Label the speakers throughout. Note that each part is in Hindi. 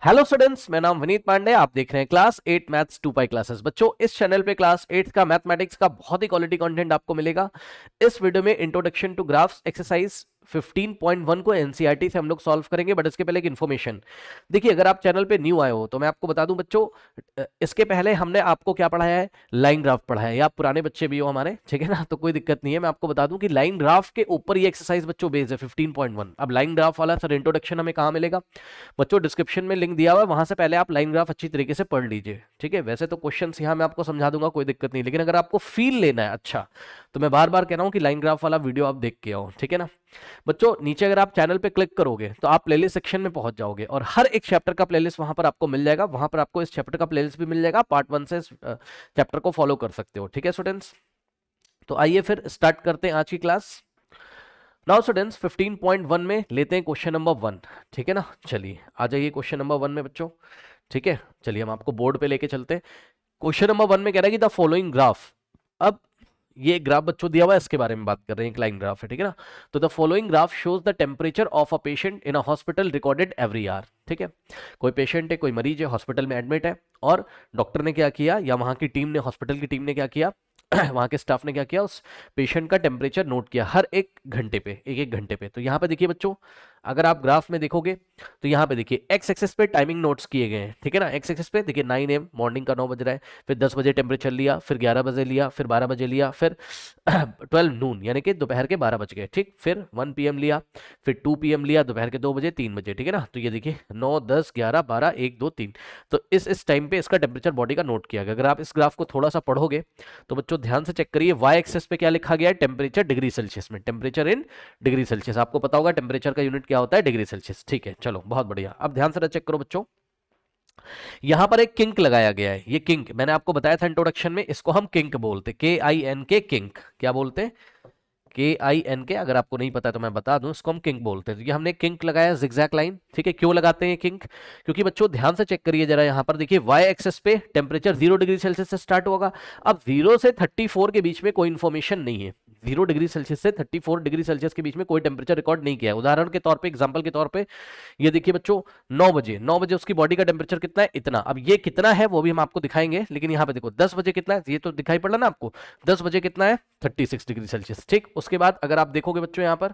Speaker 1: हेलो स्टूडेंट्स, मेरा नाम विनीत पांडे। आप देख रहे हैं क्लास 8 मैथ्स 2 पाई क्लासेस। बच्चों, इस चैनल पे क्लास 8 का मैथमेटिक्स का बहुत ही क्वालिटी कंटेंट आपको मिलेगा। इस वीडियो में इंट्रोडक्शन टू ग्राफ्स एक्सरसाइज 15.1 को एनसीईआरटी से हम लोग सॉल्व करेंगे। बट इसके पहले एक इन्फॉर्मेशन। देखिए, अगर आप चैनल पे न्यू आए हो तो मैं आपको बता दूं बच्चों, इसके पहले हमने आपको क्या पढ़ाया है, लाइन ग्राफ पढ़ाया है। या आप पुराने बच्चे भी हो हमारे, ठीक है ना, तो कोई दिक्कत नहीं है। मैं आपको बता दूं कि लाइन ग्राफ के ऊपर ये एक्सरसाइज बच्चों बेस्ड है 15.1। अब लाइन ग्राफ वाला सर इंट्रोडक्शन हमें कहाँ मिलेगा बच्चों? डिस्क्रिप्शन में लिंक दिया हुआ है, वहां से पहले आप लाइन ग्राफ अच्छी तरीके से पढ़ लीजिए, ठीक है। वैसे तो क्वेश्चंस यहाँ मैं आपको समझा दूंगा, कोई दिक्कत नहीं, लेकिन अगर आपको फील लेना है अच्छा, तो मैं बार बार कह रहा हूँ कि लाइन ग्राफ वाला वीडियो आप देख के आओ, ठीक है ना। बच्चों, नीचे अगर आप चैनल पे क्लिक करोगे तो आप प्लेलिस्ट सेक्शन में पहुंच जाओगे और हर एक चैप्टर का प्लेलिस्ट वहां पर आपको मिल जाएगा। वहां पर आपको इस चैप्टर का प्लेलिस्ट भी मिल जाएगा, पार्ट 1 से चैप्टर को फॉलो कर सकते हो, ठीक है स्टूडेंट्स। तो आइए फिर स्टार्ट करते हैं आज की क्लास। नाउ स्टूडेंट्स, 15.1 में लेते हैं क्वेश्चन नंबर 1, ठीक है ना। चलिए आ जाइए क्वेश्चन नंबर 1 में बच्चों, ठीक है। चलिए हम आपको बोर्ड पे लेके चलते हैं। क्वेश्चन नंबर 1 में कह रहा है कि द फॉलोइंग ग्राफ। अब ये ग्राफ बच्चों दिया हुआ है, इसके बारे में बात कर रहे हैं, एक लाइन ग्राफ है, ठीक है ना। तो the following graph shows the temperature of a patient in a hospital recorded every hour, ठीक है। कोई पेशेंट है, कोई मरीज है, हॉस्पिटल में एडमिट है, और डॉक्टर ने क्या किया, या वहां की टीम ने, हॉस्पिटल की टीम ने क्या किया वहां के स्टाफ ने क्या किया, उस पेशेंट का टेम्परेचर नोट किया हर एक घंटे पे, एक एक घंटे पे। तो यहाँ पे देखिए बच्चों, अगर आप ग्राफ में देखोगे तो यहाँ पे देखिए एक्स एक्सेस पे टाइमिंग नोट्स किए गए हैं, ठीक है ना। एक्स एक्सेस पे देखिए 9 AM मॉर्निंग का 9 बज रहा है, फिर 10 बजे टेम्परेचर लिया, फिर 11 बजे लिया, फिर 12 बजे लिया, फिर 12 नून यानी कि दोपहर के 12 बज गए, ठीक। फिर 1 PM लिया, फिर 2 PM लिया, दोपहर के 2 बजे, 3 बजे, ठीक है ना। तो ये देखिए 9 10 11 12 1 2 3। तो इस टाइम पे इसका टेम्परेचर बॉडी का नोट किया गया। अगर आप इस ग्राफ को थोड़ा सा पढ़ोगे तो बच्चों ध्यान से चेक करिए, वाई एक्सेस पे क्या लिखा गया है, टेम्परेचर डिग्री सेल्सियस में, टेम्परेचर इन डिग्री सेल्सियस। आपको पता होगा टेम्परेचर का यूनिट क्या होता है, डिग्री सेल्सियस, ठीक है। चलो बहुत बढ़िया, अब ध्यान से चेक करो बच्चों। यहां पर एक किंक लगाया गया है। ये किंक मैंने आपको बताया था इंट्रोडक्शन में, इसको हम किंक बोलते, KINK, किंक। क्या बोलते हैं? KINK। अगर आपको नहीं पता तो मैं बता दूं, इसको हम किंक बोलते हैं। तो ये हमने किंक लगाया, जिगजैग लाइन, ठीक है। क्यों लगाते हैं किंक? क्योंकि बच्चों ध्यान से चेक करिए जरा, यहां पर देखिए वाई एक्सेस पे टेम्परेचर 0 डिग्री सेल्सियस से स्टार्ट होगा। अब 0 से 34 के बीच में कोई इंफॉर्मेशन नहीं है। 0 डिग्री सेल्सियस से 34 डिग्री सेल्सियस के बीच में कोई टेम्परेचर रिकॉर्ड नहीं किया है। उदाहरण के तौर पे, एग्जांपल के तौर पे, ये देखिए बच्चों, 9 बजे उसकी बॉडी का टेम्परेचर कितना है, इतना। अब ये कितना है वो भी हम आपको दिखाएंगे, लेकिन यहाँ पे देखो 10 बजे कितना है, ये तो दिखाई पड़ रहा ना आपको। 10 बजे कितना है, 36 डिग्री सेल्सियस, ठीक। उसके बाद अगर आप देखोगे बच्चों यहाँ पर,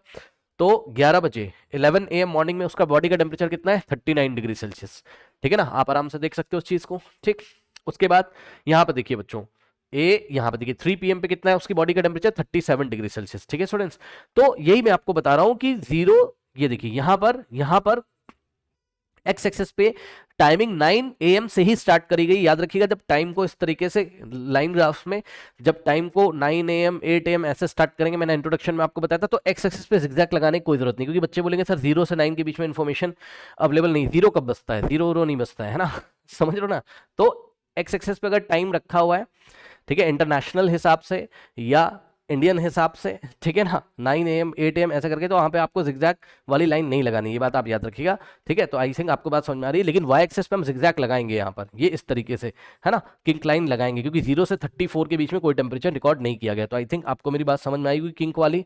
Speaker 1: तो 11 बजे 11 AM मॉर्निंग में उसका बॉडी का टेम्परेचर कितना है, 39 डिग्री सेल्सियस, ठीक है ना। आप आराम से देख सकते हो उस चीज को, ठीक। उसके बाद यहाँ पे देखिए बच्चों, यहाँ पे देखिए 3 PM पे कितना है उसकी बॉडी का टेम्परेचर, 37 डिग्री सेल्सियस, ठीक है स्टूडेंट्स। तो यही मैं आपको बता रहा हूं कि 0, ये देखिए यहां पर एक्स एक्सेस पे टाइमिंग 9 AM से ही स्टार्ट करी गई। याद रखिएगा, जब टाइम को इस तरीके से लाइन ग्राफ में, जब टाइम को 9 AM 8 AM ऐसे स्टार्ट करेंगे, मैंने इंट्रोडक्शन में आपको बताया था, तो एक्स एक्सेस पे जिगजैग लगाने की कोई जरूरत नहीं, क्योंकि बच्चे बोलेंगे सर 0 से 9 के बीच में इन्फॉर्मेशन अवेलेबल नहीं। 0 कब बचता है, 0 नहीं बचता है ना समझ रहे हो ना। तो एक्स एक्सेस पे अगर टाइम रखा हुआ है, ठीक है, इंटरनेशनल हिसाब से या इंडियन हिसाब से, ठीक है ना, 9 AM 8 AM ऐसा करके, तो वहां पे आपको जिगजैग वाली लाइन नहीं लगानी, ये बात आप याद रखिएगा, ठीक है। तो आई थिंक आपको बात समझ में आ रही है। लेकिन वाई एक्सेस पे हम जिगजैग लगाएंगे यहाँ पर, ये इस तरीके से, है ना, किंक लाइन लगाएंगे, क्योंकि 0 से 34 के बीच में कोई टेम्परेचर रिकॉर्ड नहीं किया गया। तो आई थिंक आपको मेरी बात समझ में आई होगी किंक वाली,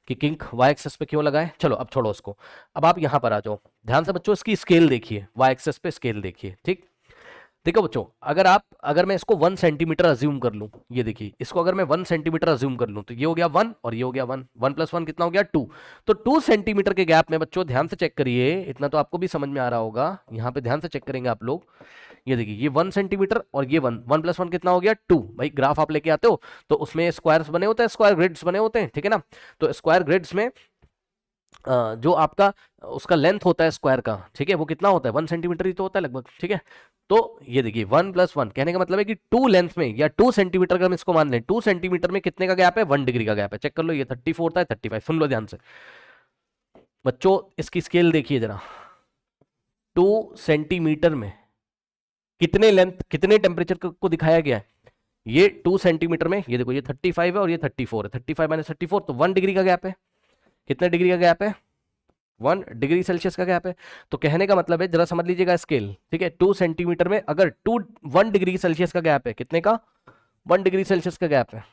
Speaker 1: कि किंक वाई एक्सेस पे क्यों लगाए। चलो अब छोड़ो उसको, अब आप यहाँ पर आ जाओ। ध्यान से बच्चों इसकी स्केल देखिए, वाई एक्सेस पे स्केल देखिए, ठीक। देखो बच्चों, अगर मैं इसको 1 सेंटीमीटर अज्यूम कर लूं, ये देखिए इसको अगर मैं 1 सेंटीमीटर अज्यूम कर लूं, तो ये हो गया 1 और ये हो गया 1, 1 + 1 कितना हो गया 2। तो 2 सेंटीमीटर के गैप में बच्चों ध्यान से चेक करिए, इतना तो आपको भी समझ में आ रहा होगा, यहां पे ध्यान से चेक करेंगे आप लोग। ये देखिए ये 1 सेंटीमीटर और ये 1, 1 + 1 कितना हो गया 2। भाई ग्राफ आप लेके आते हो तो उसमें स्क्वायर्स बने होते हैं, स्क्वायर ग्रिड्स बने होते हैं, ठीक है ना। तो स्क्वायर ग्रिड्स में जो आपका उसका लेंथ होता है स्क्वायर का, ठीक है, वो कितना होता है, 1 सेंटीमीटर ही तो होता है लगभग, ठीक है। तो ये देखिए 1 + 1 कहने का मतलब है कि 2 लेंथ में या 2 सेंटीमीटर का हम इसको मान लें, 2 सेंटीमीटर में कितने का गैप है, 1 डिग्री का गैप है। चेक कर लो, ये 34 था, 35। सुन लो ध्यान से बच्चों, इसकी स्केल देखिए जरा, 2 सेंटीमीटर में कितने लेंथ, कितने टेम्परेचर को दिखाया गया है। ये 2 सेंटीमीटर में, ये देखो ये 35 है और ये 34 है, 35 - 34 तो 1 डिग्री का गैप है। कितने डिग्री का गैप है, 1 डिग्री सेल्सियस का गैप है। तो कहने का मतलब है, जरा समझ लीजिएगा स्केल, ठीक है। 2 सेंटीमीटर में अगर 1 डिग्री सेल्सियस का गैप है, कितने का, 1 डिग्री सेल्सियस का गैप है।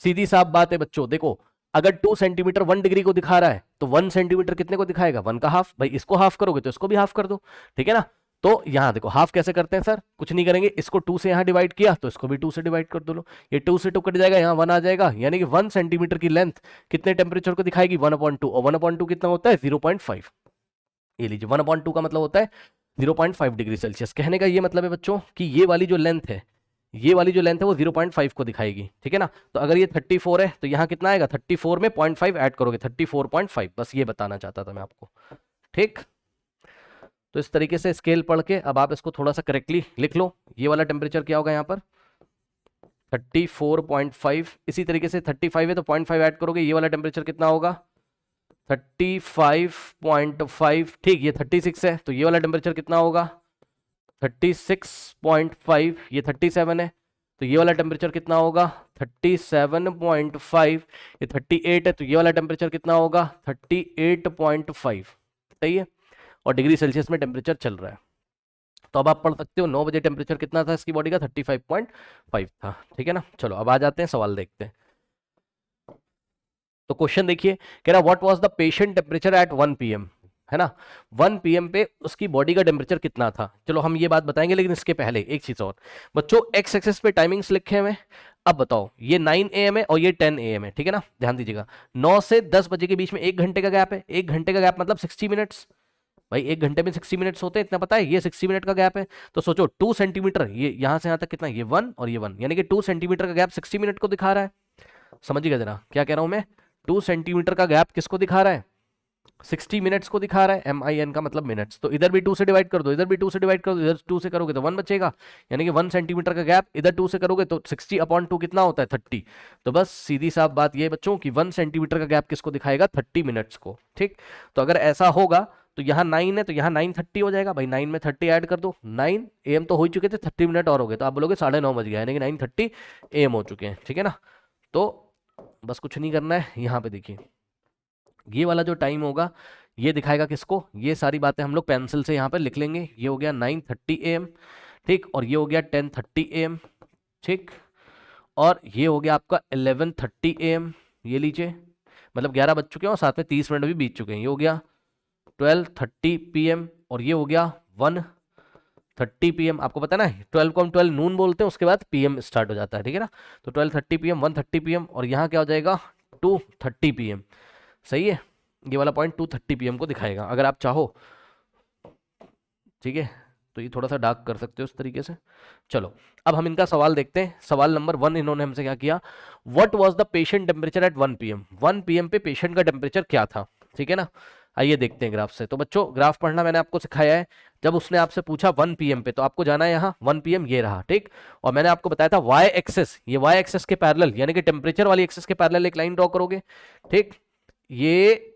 Speaker 1: सीधी साफ बात है बच्चों, देखो अगर 2 सेंटीमीटर 1 डिग्री को दिखा रहा है तो 1 सेंटीमीटर कितने को दिखाएगा, 1 का हाफ। भाई इसको हाफ करोगे तो इसको भी हाफ कर दो, ठीक है ना। तो यहां देखो हाफ कैसे करते हैं सर, कुछ नहीं करेंगे, इसको 2 से यहां डिवाइड किया तो इसको भी 2 से डिवाइड कर दो लो, ये 2 से 2 कट जाएगा, यहां 1 आ जाएगा, यानी कि 1 सेंटीमीटर की लेंथ कितने टेम्परेचर को दिखाएगी, 1/2, और 1/2 कितना होता है 0.5। ये लीजिए 1/2 का मतलब होता है 0.5 डिग्री सेल्सियस। कहने का ये मतलब है बच्चों कि ये वाली जो लेंथ है, ये वाली जो लेंथ है वो 0.5 को दिखाएगी, ठीक है ना। तो अगर ये 34 है तो यहाँ कितना आएगा, 34 में 0.5 ऐड करोगे 34.5, बस ये बताना चाहता था मैं आपको, ठीक। तो इस तरीके से स्केल पढ़ के अब आप इसको थोड़ा सा करेक्टली लिख लो। ये वाला टेम्परेचर क्या होगा यहाँ पर 34.5, इसी तरीके से 35 है तो 0.5 ऐड करोगे, ये वाला टेम्परेचर कितना होगा 35.5, ठीक। ये 36 है तो ये वाला टेम्परेचर कितना होगा 36.5, ये 37 है तो ये वाला टेम्परेचर कितना होगा 37.5, ये 38 है तो ये वाला टेम्परेचर कितना होगा 38.5, सही है। और डिग्री सेल्सियस में टेम्परेचर चल रहा है। तो अब आप पढ़ सकते हो 9 बजे टेम्परेचर कितना था इसकी बॉडी का 35.5 था, ठीक है ना। चलो अब आ जाते हैं सवाल देखते हैं। तो क्वेश्चन देखिए, कह रहा what was the patient temperature at 1 PM, है ना। 1 PM पे उसकी बॉडी का टेम्परेचर कितना था। चलो हम ये बात बताएंगे, लेकिन इसके पहले एक चीज और बच्चों, एक्स एक्सिस पे टाइमिंग्स लिखे हुए। अब बताओ ये 9 AM है और ये 10 AM है, ठीक है ना। ध्यान दीजिएगा 9 से 10 बजे के बीच में 1 घंटे का गैप है, 1 घंटे का गैप मतलब 60 मिनट्स। भाई 1 घंटे में 60 मिनट्स होते हैं, इतना पता है, ये 60 मिनट का गैप है। तो सोचो 2 सेंटीमीटर, ये यहां से यहां तक कितना, ये 1 और ये 1, यानी कि 2 सेंटीमीटर का गैप 60 मिनट को दिखा रहा है। समझिएगा जरा क्या कह रहा हूं मैं, 2 सेंटीमीटर का गैप किसको दिखा रहा है 60 मिनट्स को दिखा रहा है, MIN का मतलब मिनट्स। तो इधर भी 2 से डिवाइड कर दो, इधर भी 2 से डिवाइड कर दो, इधर 2 से करोगे तो 1 बचेगा, यानी कि 1 सेंटीमीटर का गैप इधर 2 से करोगे तो 60/2 कितना होता है 30। तो बस सीधी साफ बात ये बच्चों कि 1 सेंटीमीटर का गैप किसको दिखाएगा 30 मिनट्स को, ठीक। तो अगर ऐसा होगा तो यहाँ 9 है तो यहाँ 9:30 हो जाएगा। भाई 9 में 30 ऐड कर दो, 9 AM तो हो चुके थे, 30 मिनट और हो गए तो आप बोलोगे 9:30 बज गया, यानी कि 9:30 AM हो चुके हैं, ठीक है ना। तो बस कुछ नहीं करना है, यहाँ पे देखिए ये वाला जो टाइम होगा ये दिखाएगा किसको, ये सारी बातें हम लोग पेंसिल से यहाँ पे लिख लेंगे। ये हो गया 9:30 AM, ठीक, और ये हो गया 10:30 AM, ठीक, और ये हो गया आपका 11:30 AM, ये लीजिए, मतलब 11 बज चुके हैं और साथ में 30 मिनट भी बीत चुके हैं। ये हो गया 12:30 PM और ये हो गया 1:30 PM। आपको पता है ना 12 को हम 12 नून बोलते हैं, उसके बाद PM स्टार्ट हो जाता है, ठीक है ना। तो 12:30 PM, 1:30 PM और यहाँ क्या हो जाएगा 2:30 PM, सही है। ये वाला पॉइंट 2:30 PM को दिखाएगा अगर आप चाहो, ठीक है। तो ये थोड़ा सा डार्क कर सकते हो इस तरीके से। चलो अब हम इनका सवाल देखते हैं। सवाल नंबर 1 इन्होंने हमसे क्या किया, what was the patient temperature at 1 PM। 1 PM पे पेशेंट का टेम्परेचर क्या था, ठीक है ना। आइए देखते हैं ग्राफ से। तो बच्चों ग्राफ पढ़ना मैंने आपको सिखाया है। जब उसने आपसे पूछा 1 PM पे तो आपको जाना है यहाँ 1 PM ये रहा, ठीक। और मैंने आपको बताया था वाई एक्सेस, ये वाई एक्सेस के पैरेलल यानी कि टेम्परेचर वाली एक्सेस के पैरेलल एक लाइन ड्रॉ करोगे, ठीक। ये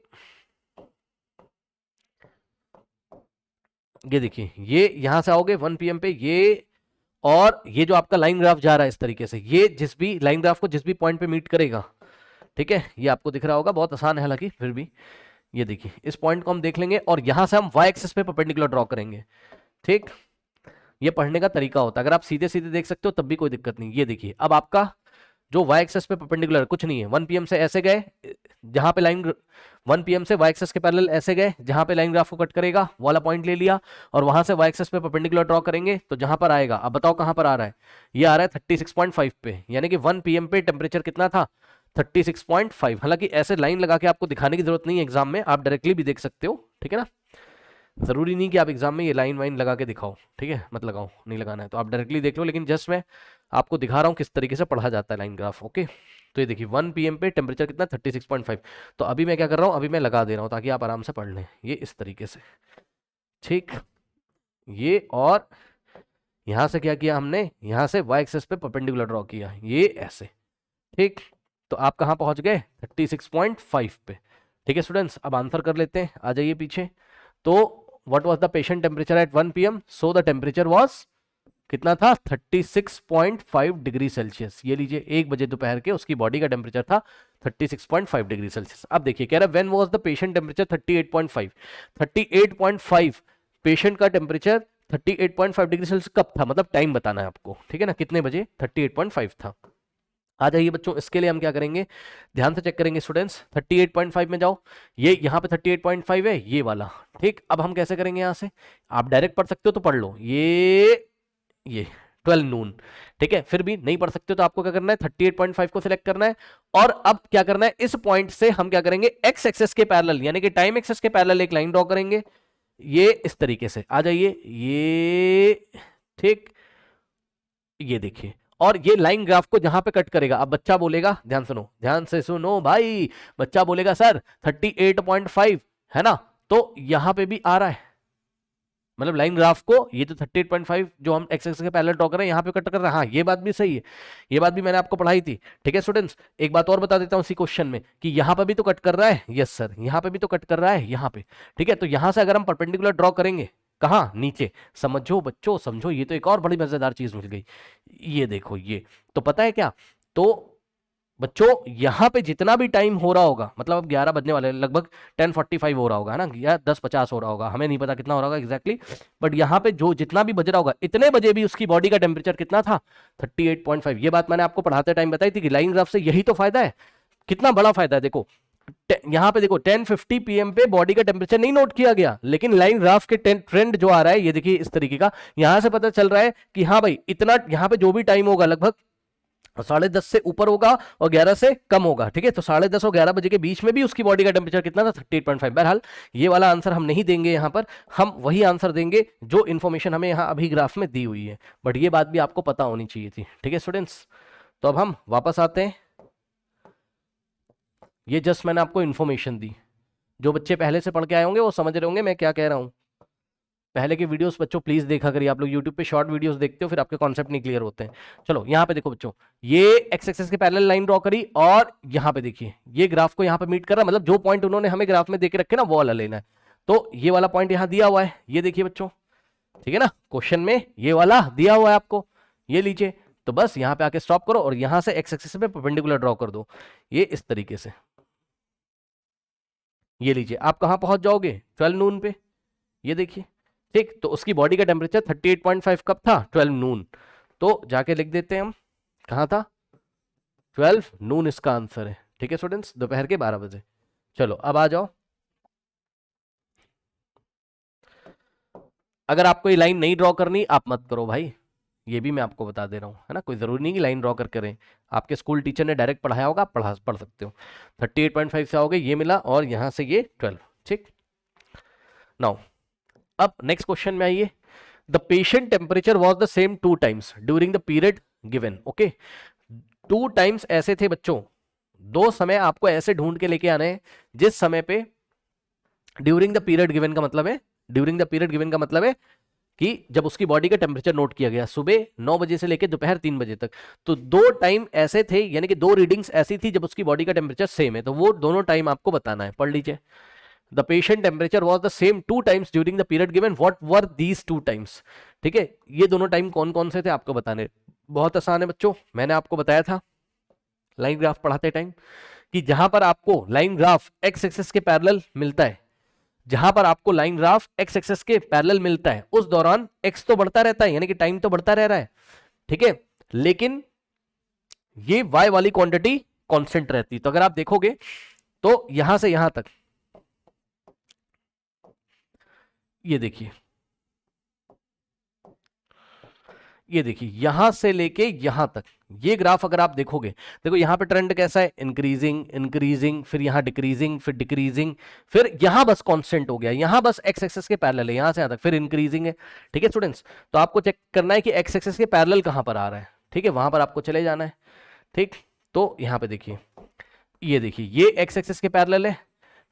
Speaker 1: देखिए ये यहां से आओगे 1 PM पे, ये और ये जो आपका लाइन ग्राफ जा रहा है इस तरीके से, ये जिस भी लाइन ग्राफ को जिस भी पॉइंट पे मीट करेगा, ठीक है, ये आपको दिख रहा होगा, बहुत आसान है हालांकि फिर भी। ये देखिए इस पॉइंट को हम देख लेंगे और यहां से हम वाई एक्सिस पे परपेंडिकुलर ड्रॉ करेंगे, ठीक। ये पढ़ने का तरीका होता है, अगर आप सीधे सीधे देख सकते हो तब भी कोई दिक्कत नहीं। ये देखिए अब आपका जो वाई एक्सेस पे परपेंडिकुलर कुछ नहीं है, 1 PM से ऐसे गए जहां पे लाइन 1 PM से वाई एक्सेस के पैरेलल ऐसे गए जहां पे लाइन ग्राफ को कट करेगा, वाला पॉइंट ले लिया और वहां से वाई एक्सेस पे परपेंडिकुलर ड्रॉ करेंगे तो जहां पर आएगा, अब बताओ कहां पर आ रहा है, ये आ रहा है 36.5 पे, यानी कि 1 PM पे टेम्परेचर कितना था 36.5। हालांकि ऐसे लाइन लगा के आपको दिखाने की जरूरत नहीं है एग्जाम में, आप डायरेक्टली भी देख सकते हो, ठीक है ना। जरूरी नहीं कि आप एग्जाम में ये लाइन वाइन लगा के दिखाओ, ठीक है, मत लगाओ, नहीं लगाना है तो आप डायरेक्टली देख लो, लेकिन जस्ट मैं आपको दिखा रहा हूँ किस तरीके से पढ़ा जाता है लाइन ग्राफ, ओके। तो ये देखिए 1 PM पे टेम्परेचर कितना 36.5। तो अभी मैं क्या कर रहा हूँ, अभी मैं लगा दे रहा हूँ ताकि आप आराम से पढ़ लें, ये इस तरीके से, ठीक। ये और यहां से क्या किया हमने, यहां से वाई एक्सिस पे परपेंडिकुलर ड्रॉ किया, ये ऐसे, ठीक। तो आप कहां पहुंच गए 36.5 पे, ठीक है स्टूडेंट्स। अब आंसर कर लेते हैं, आ जाइए पीछे। तो what was the patient temperature at 1 PM, so the temperature was कितना था 36.5 डिग्री सेल्सियस। ये लीजिए 1 बजे दोपहर के उसकी बॉडी का टेम्परेचर था 36.5 डिग्री सेल्सियस। अब देखिए कह रहा है when was the patient temperature 38.5, 38.5 patient का टेम्परेचर 38.5 डिग्री सेल्सियस कब था, मतलब टाइम बताना है आपको, ठीक है ना, कितने बजे 38.5 था। आ जाइए बच्चों, इसके लिए हम क्या करेंगे, ध्यान से चेक करेंगे स्टूडेंट्स। 38.5 में जाओ, ये यहाँ पे 38.5 है ये वाला। ठीक, अब हम कैसे करेंगे, यहाँ से आप डायरेक्ट पढ़ सकते हो तो पढ़ लो, ये 12 नून। ठीक है, फिर भी नहीं पढ़ सकते तो आपको क्या करना है, 38.5 को सिलेक्ट करना है। और अब क्या करना है, इस पॉइंट से हम क्या करेंगे, एक्स एक्सेस के पैरेलल यानी कि टाइम एक्सेस के पैरेलल एक लाइन ड्रॉ करेंगे, ये इस तरीके से। आ जाइए, ये ठीक, ये देखिए, और ये लाइन ग्राफ को जहां पे कट करेगा, अब बच्चा बोलेगा, ध्यान सुनो, ध्यान से सुनो भाई, बच्चा बोलेगा सर 38.5 है ना, तो यहां पे भी आ रहा है, मतलब लाइन ग्राफ को ये तो 38.5 जो हम एक्स एक्सिस के पैरेलल ड्रॉ कर रहे हैं यहाँ पे कट कर रहा है। हाँ, ये बात भी सही है, ये बात भी मैंने आपको पढ़ाई थी। ठीक है स्टूडेंट्स, एक बात और बता देता हूँ इसी क्वेश्चन में कि यहाँ पे भी तो कट कर रहा है, यस सर, यहाँ पे भी तो कट कर रहा है यहाँ पे। ठीक है, तो यहाँ से अगर हम परपेंडिकुलर ड्रॉ करेंगे, कहाँ, नीचे, समझो बच्चों समझो, ये तो एक और बड़ी मजेदार चीज मिल गई। ये देखो, ये तो पता है क्या, तो बच्चों यहाँ पे जितना भी टाइम हो रहा होगा, मतलब अब 11 बजने वाले, लगभग 10:45 हो रहा होगा, है ना, या 10:50 हो रहा होगा, हमें नहीं पता कितना हो रहा होगा एग्जैक्टली, बट यहाँ पे जो जितना भी बज रहा होगा, इतने बजे भी उसकी बॉडी का टेम्परेचर कितना था, 38.5। ये बात मैंने आपको पढ़ाते टाइम बताई थी कि लाइन ग्राफ से यही तो फायदा है, कितना बड़ा फायदा है। देखो यहाँ पे देखो 10:50 PM पे बॉडी का टेम्परेचर नहीं नोट किया गया, लेकिन लाइन ग्राफ के ट्रेंड जो आ रहा है, ये देखिए इस तरीके का, यहां से पता चल रहा है कि हाँ भाई, इतना यहाँ पे जो भी टाइम होगा लगभग 10:30 से ऊपर होगा और 11 से कम होगा। ठीक है, तो 10:30 और 11 बजे के बीच में भी उसकी बॉडी का टेम्परेचर कितना था, 38.5। बहरहाल ये वाला आंसर हम नहीं देंगे यहाँ पर, हम वही आंसर देंगे जो इन्फॉर्मेशन हमें यहाँ अभी ग्राफ में दी हुई है, बट ये बात भी आपको पता होनी चाहिए थी। ठीक है स्टूडेंट्स, तो अब हम वापस आते हैं, ये जस्ट मैंने आपको इन्फॉर्मेशन दी, जो बच्चे पहले से पढ़ के आए होंगे वो समझ रहे होंगे मैं क्या कह रहा हूँ। पहले के वीडियोस बच्चों प्लीज देखा करिए, आप लोग यूट्यूब पे शॉर्ट वीडियोस देखते हो फिर आपके कॉन्सेप्ट नहीं क्लियर होते हैं। चलो यहाँ पे देखो बच्चों, ये एक्स एक्सिस के पैरेलल लाइन ड्रॉ करी, और यहाँ पे देखिए ये ग्राफ को यहाँ पे मीट कर रहा है, मतलब जो पॉइंट उन्होंने हमें ग्राफ में देके रखे ना वो वाला लेना है, तो ये वाला पॉइंट यहाँ दिया हुआ है, ये देखिए बच्चों, ठीक है ना, क्वेश्चन में ये वाला दिया हुआ है आपको, ये लीजिए, तो बस यहाँ पे आके स्टॉप करो और यहाँ से एक्स एक्सिस पे परपेंडिकुलर ड्रॉ कर दो, ये इस तरीके से, ये लीजिए, आप कहाँ पहुंच जाओगे, 12 नून पे, ये देखिए। ठीक, तो उसकी बॉडी का टेम्परेचर 38.5 कब था, 12 नून, तो जाके लिख देते हैं हम, कहाँ था, 12 नून इसका आंसर है। ठीक है स्टूडेंट्स, दोपहर के 12 बजे। चलो अब आ जाओ, अगर आपको ये लाइन नहीं ड्रॉ करनी आप मत करो भाई, ये भी मैं आपको बता दे रहा हूँ, है ना, कोई जरूरी नहीं कि लाइन ड्रॉ कर करें, आपके स्कूल टीचर ने डायरेक्ट पढ़ाया होगा, आप पढ़ सकते हो। 38.5 से आओगे, ये मिला, और यहां से ये 12। ठीक, नाउ अब नेक्स्ट क्वेश्चन में आइए, the patient temperature was the same 2 times during the period given. Okay, 2 times ऐसे थे बच्चों, 2 समय आपको ऐसे ढूंढ के लेके आने हैं जिस समय पे ड्यूरिंग द पीरियड गिवन का मतलब है, ड्यूरिंग द पीरियड गिवन का मतलब है कि जब उसकी बॉडी का टेम्परेचर नोट किया गया सुबह 9 बजे से लेकर दोपहर 3 बजे तक, तो 2 टाइम ऐसे थे, यानी कि 2 रीडिंग्स ऐसी थी जब उसकी बॉडी का टेम्परेचर सेम है, तो वो दोनों टाइम आपको बताना है, पढ़ लीजिए। The patient temperature was the same 2 times during the period given, what were these 2 times. ठीक है, ये दोनों टाइम कौन कौन से थे आपको बताने, बहुत आसान है बच्चों, मैंने आपको बताया था लाइन ग्राफ पढ़ाते टाइम कि जहां पर आपको लाइन ग्राफ एक्स एक्सिस के पैरेलल मिलता है, जहां पर आपको लाइन ग्राफ एक्स एक्सिस के पैरेलल मिलता है, उस दौरान एक्स तो बढ़ता रहता है, यानी कि टाइम तो बढ़ता रह रहा है, ठीक है, लेकिन ये वाई वाली क्वांटिटी कांस्टेंट रहती है। तो अगर आप देखोगे तो यहां से यहां तक, ये देखिए, ये देखिए यहां से लेके यहां तक, ये ग्राफ अगर आप देखोगे, देखो यहां पे ट्रेंड कैसा है, इंक्रीजिंग इंक्रीजिंग, फिर यहां डिक्रीजिंग, फिर डिक्रीजिंग, फिर यहां बस कांस्टेंट हो गया, यहां बस एक्स एक्सिस के पैरेलल है, यहां से यहां तक फिर इंक्रीजिंग है। ठीक है स्टूडेंट्स, तो आपको चेक करना है कि एक्स एक्सिस के पैरेलल कहां पर आ रहा है, ठीक है, वहां पर आपको चले जाना है। ठीक, तो यहां पे देखिए, ये देखिए ये एक्स एक्सिस के पैरेलल है,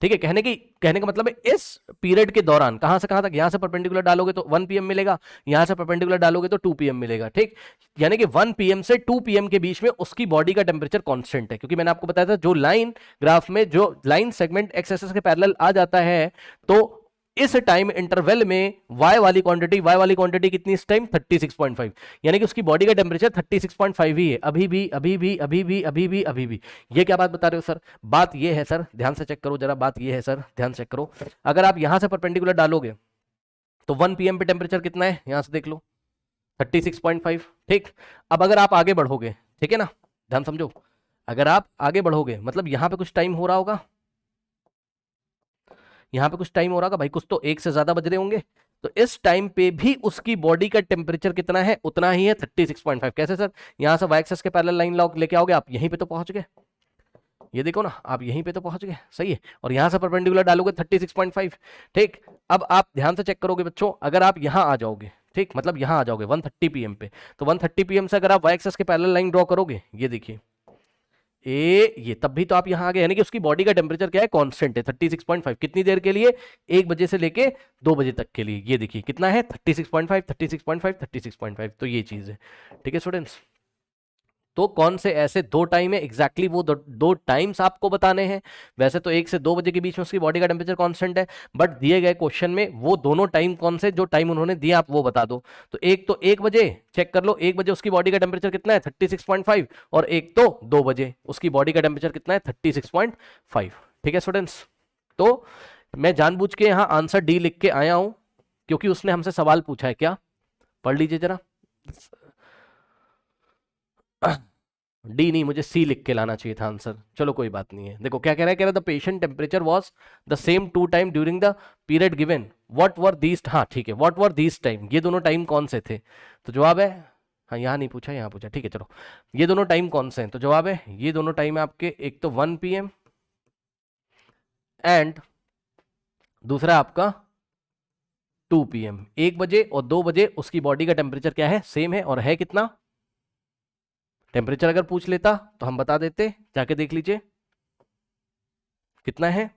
Speaker 1: ठीक है, कहने का मतलब है इस पीरियड के दौरान कहां से कहां तक, यहां से परपेंडिकुलर डालोगे तो 1 PM मिलेगा, यहां से परपेंडिकुलर डालोगे तो 2 PM मिलेगा। ठीक, यानी कि 1 PM से 2 PM के बीच में उसकी बॉडी का टेम्परेचर कांस्टेंट है, क्योंकि मैंने आपको बताया था जो लाइन ग्राफ में जो लाइन सेगमेंट एक्स एक्सिस के पैरेलल आ जाता है, तो इस टाइम इंटरवल में वाई वाली क्वांटिटी कितनी इस टाइम 36.5, यानी कि उसकी बॉडी का टेम्परेचर 36.5 ही है, अभी भी। ये क्या बात बता रहे हो सर, बात ये है सर, ध्यान से चेक करो जरा, बात ये है सर, ध्यान से चेक करो, अगर आप यहां से परपेंडिकुलर डालोगे तो 1 PM पे टेम्परेचर कितना है, यहां से देख लो 36.5। ठीक, अब अगर आप आगे बढ़ोगे, ठीक है ना, ध्यान समझो, अगर आप आगे बढ़ोगे मतलब यहां पे कुछ टाइम हो रहा होगा, यहां पे कुछ टाइम हो रहा होगा भाई, कुछ तो एक से ज्यादा बज रहे होंगे, तो इस टाइम पे भी उसकी बॉडी का टेम्परेचर कितना है, उतना ही है 36.5। कैसे सर, यहां से वाई एक्सिस के पैरेलल लाइन लॉग लेके आओगे आप, यहीं पे तो पहुंच गए, ये देखो ना आप यहीं पे तो पहुंच गए, सही है, और यहां से परपेंडिकुलर डालोगे 36.5। ठीक, अब आप ध्यान से चेक करोगे बच्चों, अगर आप यहां आ जाओगे, ठीक, मतलब यहां आ जाओगे 1:30 पीएम पे, तो 1:30 पीएम से अगर आप वाई एक्सिस के पैरेलल लाइन ड्रॉ करोगे, ये देखिए ये तब भी तो आप यहां आ गए, यानी कि उसकी बॉडी का टेम्परेचर क्या है, कांस्टेंट है 36.5। कितनी देर के लिए, 1 बजे से लेके 2 बजे तक के लिए, ये देखिए कितना है 36.5 36.5 36.5, तो ये चीज है। ठीक है स्टूडेंट्स, तो कौन से ऐसे दो टाइम है, एग्जैक्टली वो दो टाइम्स आपको बताने हैं। वैसे तो 1 से 2 बजे के बीच में उसकी बॉडी का टेम्परेचर कांस्टेंट है, बट दिए गए क्वेश्चन में वो दोनों टाइम कौन से, जो टाइम उन्होंने दिया आप वो बता दो। तो एक तो 1 बजे चेक कर लो, 1 बजे उसकी बॉडी का टेम्परेचर कितना है 36.5, और एक तो 2 बजे उसकी बॉडी का टेम्परेचर कितना है 36.5। ठीक है स्टूडेंट्स, तो मैं जानबूझ के यहाँ आंसर डी लिख के आया हूं, क्योंकि उसने हमसे सवाल पूछा है। क्या, पढ़ लीजिए जरा, डी नहीं, मुझे सी लिख के लाना चाहिए था आंसर, चलो कोई बात नहीं है। देखो क्या कह रहा है the patient temperature was the same 2 time during the period given, what were these, हाँ ठीक है, व्हाट वर दीज टाइम, ये दोनों टाइम कौन से थे, तो जवाब है, हाँ यहाँ नहीं पूछा यहाँ पूछा, ठीक है चलो, ये दोनों टाइम कौन से हैं, तो जवाब है ये दोनों टाइम है आपके, एक तो 1 PM एंड दूसरा आपका 2 PM। 1 बजे और 2 बजे उसकी बॉडी का टेम्परेचर क्या है, सेम है, और है कितना, टेम्परेचर अगर पूछ लेता तो हम बता देते, जाके देख लीजिए कितना है,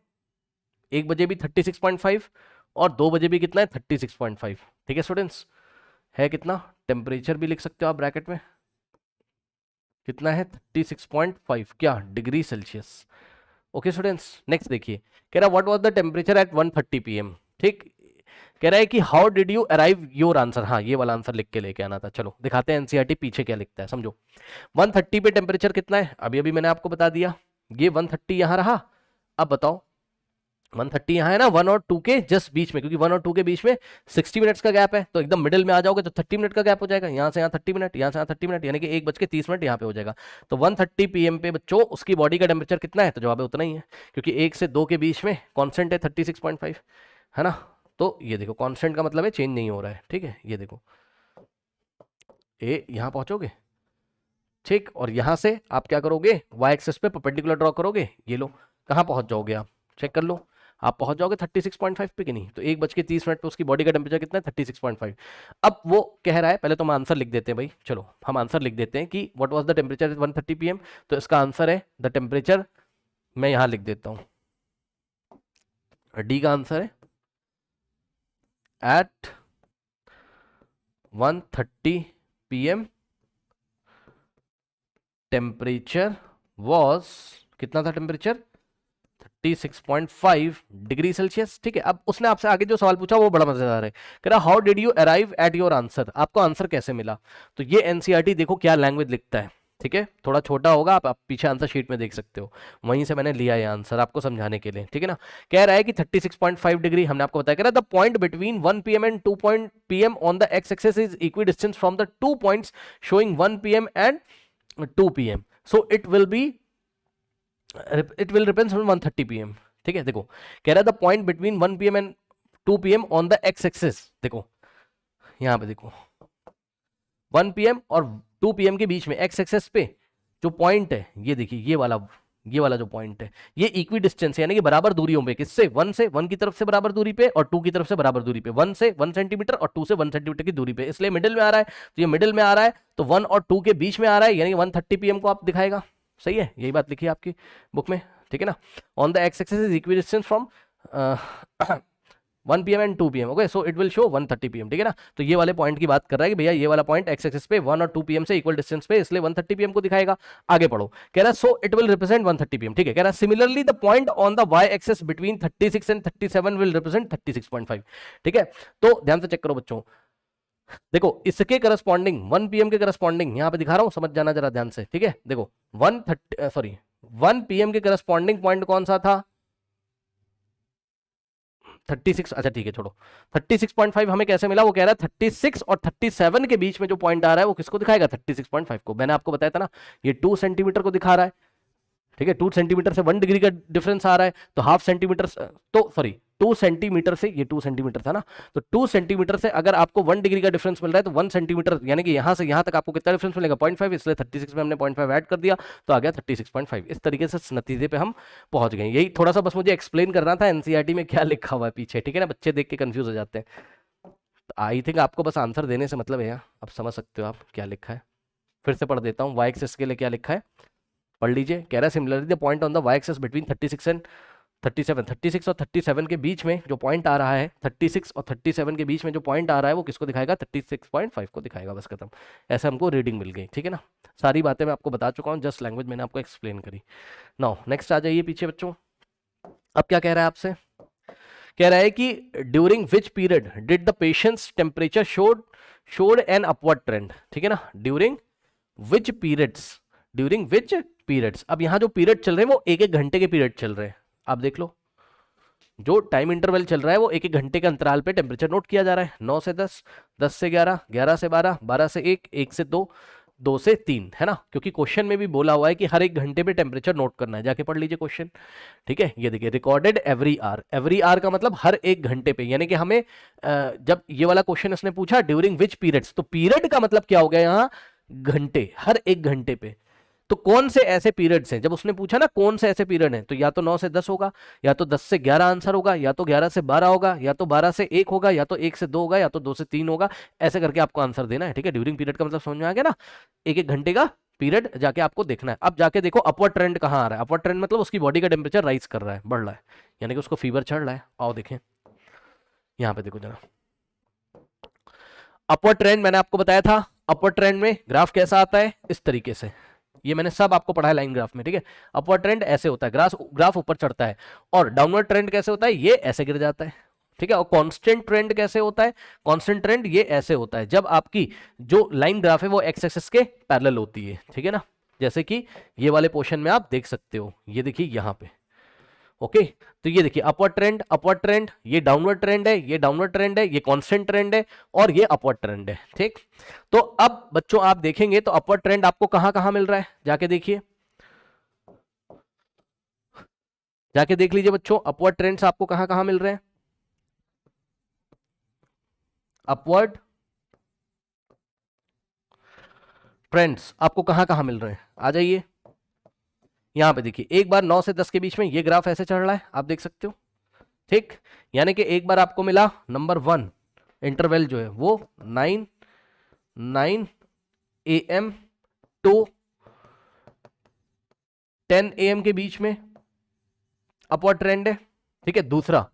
Speaker 1: 1 बजे भी 36.5 और 2 बजे भी कितना है 36.5। ठीक है स्टूडेंट्स, है कितना, टेम्परेचर भी लिख सकते हो आप ब्रैकेट में, कितना है 36.5 क्या, degree Celsius. Okay students, next देखिए, कह रहा what was the temperature at 1:30 PM। ठीक, कह रहा है कि how did you arrive your answer, हाँ ये वाला आंसर लिख के लेके आना था। चलो दिखाते हैं एनसीईआरटी पीछे क्या लिखता है, समझो। 1:30 पे टेम्परेचर कितना है, अभी अभी मैंने आपको बता दिया, ये 1:30 यहां रहा। अब बताओ 1:30 यहाँ है ना, 1 और 2 के जस्ट बीच में, क्योंकि 1 और 2 के बीच में 60 मिनट्स का गैप है, तो एकदम मिडिल में आ जाओगे तो 30 मिनट का गैप हो जाएगा, यहाँ से यहाँ 30 मिनट, यहाँ से यहाँ 30 मिनट, यानी कि 1:30 यहाँ पे हो जाएगा। तो 1:30 PM पे बच्चों उसकी बॉडी का टेम्परेचर कितना है, तो जवाब है उतना ही है, क्योंकि 1 से 2 के बीच में कॉन्स्टेंट है 36.5, है ना। तो ये देखो कॉन्स्टेंट का मतलब है चेंज नहीं हो रहा है, ठीक है, ये देखो ए यहाँ पहुंचोगे, ठीक, और यहां से आप क्या करोगे, वाई एक्सिस पे परपेंडिकुलर ड्रॉ करोगे, ये लो कहां पहुंच जाओगे आप, चेक कर लो, आप पहुंच जाओगे 36.5 पे कि नहीं। तो 1:30 पे उसकी बॉडी का टेम्परेचर कितना है 36.5। अब वो कह रहा है, पहले तो हम आंसर लिख देते हैं भाई, चलो हम आंसर लिख देते हैं कि what was the temperature at 1:30 PM। तो इसका आंसर है द टेम्परेचर, मैं यहां लिख देता हूं, डी का आंसर है एट 1:30 PM टेम्परेचर वॉज, कितना था टेम्परेचर 36.5 डिग्री सेल्सियस। ठीक है, अब उसने आपसे आगे जो सवाल पूछा वो बड़ा मजेदार है, कह रहा how did you arrive at your answer, आपको आंसर कैसे मिला। तो ये एनसीईआरटी देखो क्या लैंग्वेज लिखता है, ठीक है, थोड़ा छोटा होगा, आप पीछे आंसर शीट में देख सकते हो, वहीं से मैंने लिया ये आंसर आपको समझाने के लिए, ठीक है ना। कह रहा है कि 36.5 डिग्री, हमने आपको बताया, कह रहा है the point between 1 PM and 2 PM on the x axis is equi distance from the 2 points showing 1 PM and 2 PM, so it will represent 1:30 PM। ठीक है, देखो कह रहा है the point between 1 PM and 2 PM on the x axis, देखो यहां पे देखो 1 PM और 2 PM के बीच में एक्स एक्सिस पे जो पॉइंट है, ये देखिए ये वाला जो पॉइंट है, ये इक्वी डिस्टेंस है, यानी कि बराबर दूरियों पे, किससे, 1 से 1 की तरफ से बराबर दूरी पे और 2 की तरफ से बराबर दूरी पे, 1 से 1 सेंटीमीटर और 2 से 1 सेंटीमीटर की दूरी पे, इसलिए मिडिल में आ रहा है। तो ये मिडिल में आ रहा है, तो 1 और 2 के बीच में आ रहा है, यानी 1:30 PM को आप दिखाएगा, सही है, यही बात लिखी है आपकी बुक में, ठीक है ना। On the x axis is equi distance from 1 PM and 2 PM, okay, so it will show 1:30 PM, ठीक है ना। तो ये वाले पॉइंट की बात कर रहा है कि भैया ये वाला पॉइंट एक्स एक्सिस पे 1 और 2 PM से इक्वल डिस्टेंस पे, इसलिए 1:30 PM को दिखाएगा। आगे पढ़ो, कह रहा है so it will represent 1:30 PM, ठीक है, कह रहा है similarly the point on the Y axis between 36 and 37 will represent 36.5, ठीक है। तो ध्यान से चेक करो बच्चों, देखो इसके करस्पॉन्डिंग 1 PM के करस्पॉन्डिंग यहां पे दिखा रहा हूं, समझ जाना जरा ध्यान से, ठीक है। देखो 1 PM के करस्पॉन्डिंग पॉइंट कौन सा था, 36, अच्छा ठीक है छोड़ो, 36.5 हमें कैसे मिला, वो कह रहा है 36 और 37 के बीच में जो पॉइंट आ रहा है वो किसको दिखाएगा, 36.5 को। मैंने आपको बताया था ना ये 2 सेंटीमीटर को दिखा रहा है, ठीक है, 2 सेंटीमीटर से 1 डिग्री का डिफरेंस आ रहा है, तो हाफ सेंटीमीटर, तो सॉरी 2 सेंटीमीटर से, ये 2 सेंटीमीटर था ना, तो 2 सेंटीमीटर से अगर आपको 1 डिग्री का डिफरेंस मिल रहा है तो 1 सेंटीमीटर यानी कि यहां से यहां तक आपको कितना डिफरेंस मिलेगा, 0.5, इसलिए 36 में हमने 0.5 ऐड कर दिया तो आ गया 36.5। इस तरीके से इस नतीजे पे हम पहुंच गए। यही थोड़ा सा बस मुझे एक्सप्लेन करना था एनसीईआरटी में क्या लिखा हुआ है पीछे, ठीक है ना, बच्चे देख के कंफ्यूज हो जाते हैं। आई थिंक आपको बस आंसर देने से मतलब है, अब समझ सकते हो आप क्या लिखा है। फिर से पढ़ देता हूँ, वाई एक्सिस के लिए क्या लिखा है पढ़ लीजिए। कह रहा है similarly the point on the Y axis between 36 and 37, 36 और 37 के बीच में जो पॉइंट आ रहा है, 36 और 37 के बीच में जो पॉइंट आ रहा है वो किसको दिखाएगा, 36.5 को दिखाएगा, बस खत्म। ऐसे हमको रीडिंग मिल गई, ठीक है ना। सारी बातें मैं आपको बता चुका हूँ, जस्ट लैंग्वेज मैंने आपको एक्सप्लेन करी। नाउ नेक्स्ट आ जाइए पीछे बच्चों। अब क्या कह रहा है आपसे, कह रहा है कि during which period did the patients temperature showed an upward trend, ठीक है ना, ड्यूरिंग विच पीरियड्स। अब यहां जो पीरियड चल रहे हैं वो एक एक घंटे के पीरियड चल रहे हैं, आप देख लो जो टाइम इंटरवल चल रहा है वो एक एक घंटे के अंतराल पे टेम्परेचर नोट किया जा रहा है। 9 से 10, 10 से 11, 11 से 12, 12 से 1, 1 से 2, 2 से 3, है ना, क्योंकि क्वेश्चन में भी बोला हुआ है कि हर एक घंटे पे टेम्परेचर नोट करना है, जाके पढ़ लीजिए क्वेश्चन, ठीक है। ये देखिए रिकॉर्डेड एवरी आवर का मतलब हर एक घंटे पे, यानी कि हमें जब ये वाला क्वेश्चन इसने पूछा ड्यूरिंग विच पीरियड्स, तो पीरियड का मतलब क्या हो गया यहाँ, घंटे, हर एक घंटे पे। तो कौन से ऐसे पीरियड्स हैं, जब उसने पूछा ना कौन से ऐसे पीरियड हैं, तो या तो 9 से 10 होगा, या तो 10 से 11 आंसर होगा, या तो 11 से 12 होगा, या तो 12 से 1 होगा, या तो 1 से 2 होगा, या तो 2 से 3 होगा। ऐसे करके आपको आंसर देना है, ठीक है। ड्यूरिंग पीरियड का मतलब समझ में आ गया ना, एक एक घंटे का पीरियड जाके आपको देखना है। अब जाके देखो अपवर्ड ट्रेंड कहां आ रहा है, अपवर्ड ट्रेंड मतलब उसकी बॉडी का टेम्परेचर राइज कर रहा है, बढ़ रहा है, यानी कि उसको फीवर चढ़ रहा है। आओ देखें यहां पे, देखो जरा अपवर्ड ट्रेंड मैंने आपको बताया था। अपवर्ड ट्रेंड में ग्राफ कैसा आता है, इस तरीके से, ये मैंने सब आपको पढ़ा है लाइन ग्राफ में, ठीक है। अपवर्ड ट्रेंड ऐसे होता है, ग्राफ ऊपर चढ़ता है, और डाउनवर्ड ट्रेंड कैसे होता है, ये ऐसे गिर जाता है, ठीक है। और कांस्टेंट ट्रेंड कैसे होता है, कांस्टेंट ट्रेंड ये ऐसे होता है जब आपकी जो लाइन ग्राफ है वो एक्स एक्सिस के पैरेलल होती है, ठीक है ना, जैसे कि ये वाले पोर्शन में आप देख सकते हो, ये देखिए यहां पे, ओके। तो ये देखिए अपवर्ड ट्रेंड, ये डाउनवर्ड ट्रेंड है, ये डाउनवर्ड ट्रेंड है, ये कांस्टेंट ट्रेंड है, और ये अपवर्ड ट्रेंड है, ठीक। तो अब बच्चों आप देखेंगे तो अपवर्ड ट्रेंड आपको कहां कहां मिल रहा है, जाके देखिए, जाके देख लीजिए बच्चों, अपवर्ड ट्रेंड्स आपको कहां कहां मिल रहे हैं, अपवर्ड ट्रेंड्स आपको कहां कहां मिल रहे हैं, आ जाइए यहां पे देखिए। एक बार 9 से 10 के बीच में ये ग्राफ ऐसे चढ़ रहा है, आप देख सकते हो, ठीक। यानी कि एक बार आपको मिला नंबर 1 इंटरवल जो है वो 9 AM टू 10 AM के बीच में अपवर्ड ट्रेंड है, ठीक है। दूसरा,